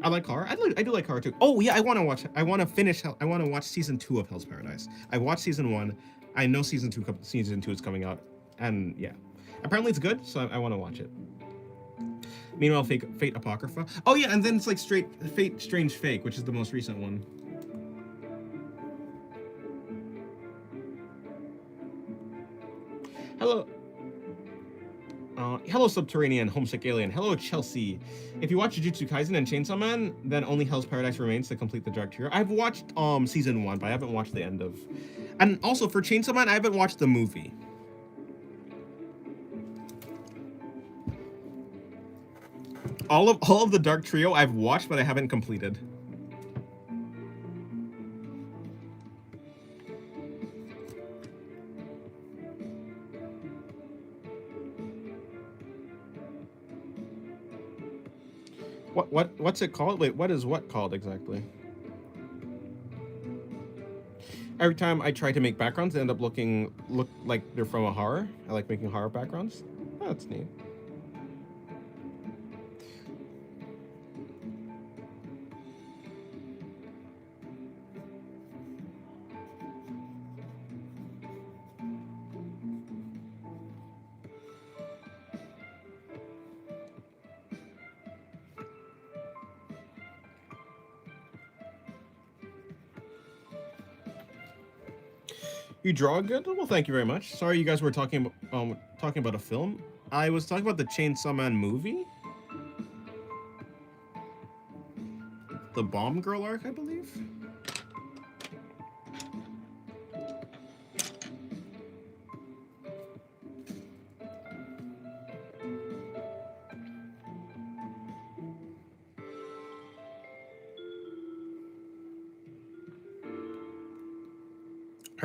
I like horror. I do like horror too. Oh yeah, I want to watch. I want to finish. I want to watch season 2 of Hell's Paradise. I watched season 1. I know season 2 is coming out, and yeah, apparently it's good. So I want to watch it. Meanwhile, Fate Apocrypha. Oh yeah, and then it's like straight Fate Strange Fake, which is the most recent one. Hello. Hello, Subterranean, Homesick Alien. Hello, Chelsea. If you watch Jujutsu Kaisen and Chainsaw Man, then only Hell's Paradise remains to complete the direct tier. I've watched season 1, but I haven't watched the end of. And also for Chainsaw Man, I haven't watched the movie. All of the Dark Trio I've watched, but I haven't completed. What's it called? Wait, what is what called exactly? Every time I try to make backgrounds, they end up look like they're from a horror. I like making horror backgrounds. Oh, that's neat. You draw good? Well, thank you very much. Sorry, you guys were talking about a film. I was talking about the Chainsaw Man movie, the Bomb Girl arc, I believe.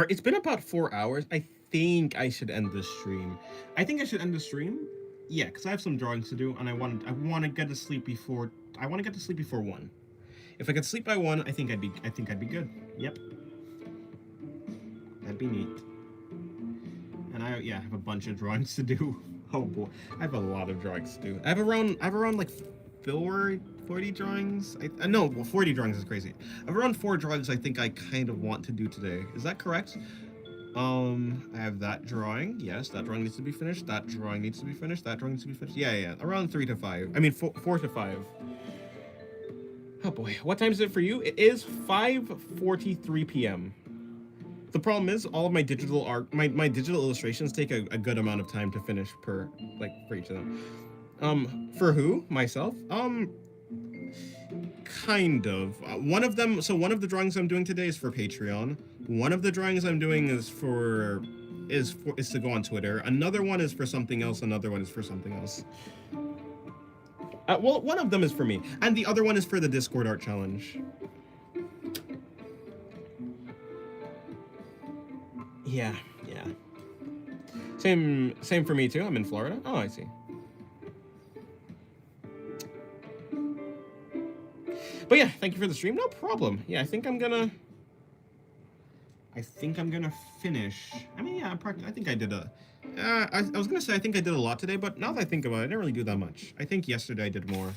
It's been about 4 hours. I think I should end this stream. I think I should end the stream. Yeah, because I have some drawings to do, and I want to get to sleep before 1. If I could sleep by 1, I think I'd be good. Yep. That'd be neat. And I have a bunch of drawings to do. Oh boy, I have a lot of drawings to do. I have around like 40 drawings. No, well, 40 drawings is crazy. I have around 4 drawings I think I kind of want to do today. Is that correct? I have that drawing. Yes, that drawing needs to be finished. That drawing needs to be finished. That drawing needs to be finished. Yeah. Around 3 to 5. I mean, 4 to 5. Oh boy, what time is it for you? It is 5:43 p.m. The problem is all of my digital art, my digital illustrations take a good amount of time to finish for each of them. For who? Myself? Kind of. One of the drawings I'm doing today is for Patreon. One of the drawings I'm doing is to go on Twitter. Another one is for something else. Another one is for something else. Well, one of them is for me, and the other one is for the Discord Art Challenge. Yeah. Same for me too. I'm in Florida. Oh, I see. But yeah, thank you for the stream. No problem. Yeah, I think I'm gonna finish. I mean, yeah, I think I did I was gonna say I think I did a lot today, but now that I think about it, I didn't really do that much. I think yesterday I did more.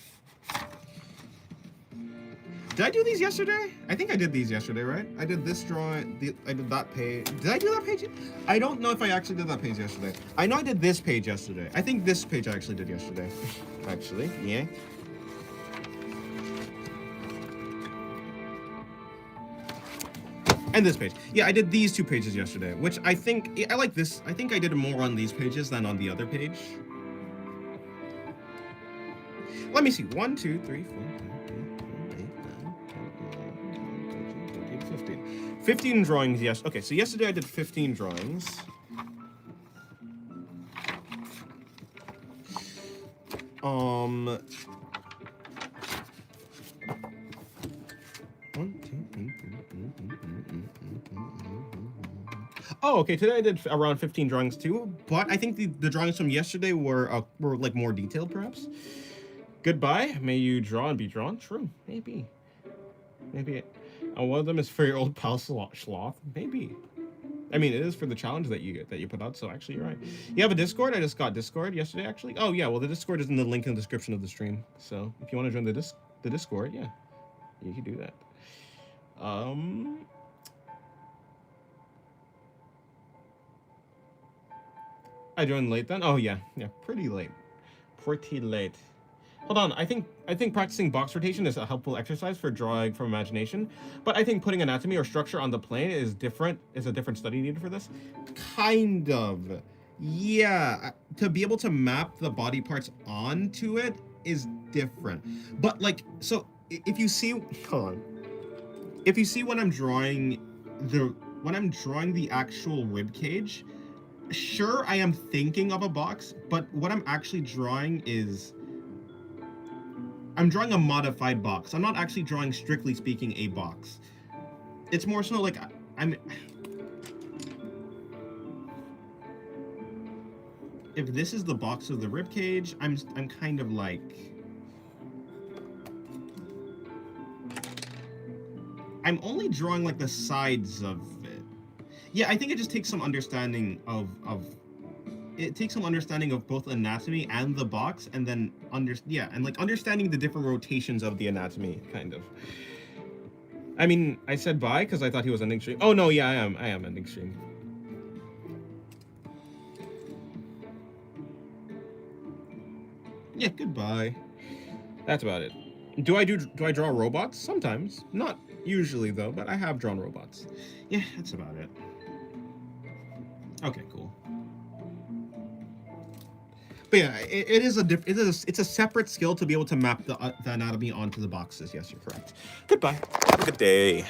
Did I do these yesterday? I think I did these yesterday, right? I did this drawing. I did that page. Did I do that page? I don't know if I actually did that page yesterday. I know I did this page yesterday. I think this page I actually did yesterday. Actually, yeah. And this page. Yeah, I did these 2 pages yesterday, which I like this. I think I did more on these pages than on the other page. Let me see. 1, 2, 3, 4, 5, 15. 15 drawings, yes. Okay, so yesterday I did 15 drawings. One, oh, okay. Today I did around 15 drawings too, but I think the drawings from yesterday were like more detailed, perhaps. Goodbye. May you draw and be drawn. True. Maybe. Maybe. One of them is for your old pal Sloth. Maybe. I mean, it is for the challenge that you put out. So actually, you're right. You have a Discord. I just got Discord yesterday. Actually. Oh yeah. Well, the Discord is in the link in the description of the stream. So if you want to join the Discord, yeah, you can do that. I joined late then. Oh yeah, pretty late. Pretty late. Hold on, I think practicing box rotation is a helpful exercise for drawing from imagination, but I think putting anatomy or structure on the plane is different. Is a different study needed for this? Kind of. Yeah, to be able to map the body parts onto it is different. But like, so if you see, hold on. If you see when I'm drawing the actual rib cage, sure, I am thinking of a box, but what I'm actually drawing is I'm drawing a modified box. I'm not actually drawing, strictly speaking, a box. It's more so like if this is the box of the rib cage, I'm kind of like, I'm only drawing like the sides of it. Yeah, I think it just takes some understanding of both anatomy and the box, and then understanding the different rotations of the anatomy, kind of. I mean, I said bye because I thought he was ending stream. Oh no, yeah, I am ending stream. Yeah, goodbye. That's about it. Do I draw robots? Sometimes. Not usually though, but I have drawn robots. Yeah, that's about it. Okay, cool. But yeah, it's a separate skill to be able to map the anatomy onto the boxes. Yes, you're correct. Goodbye. Have a good day.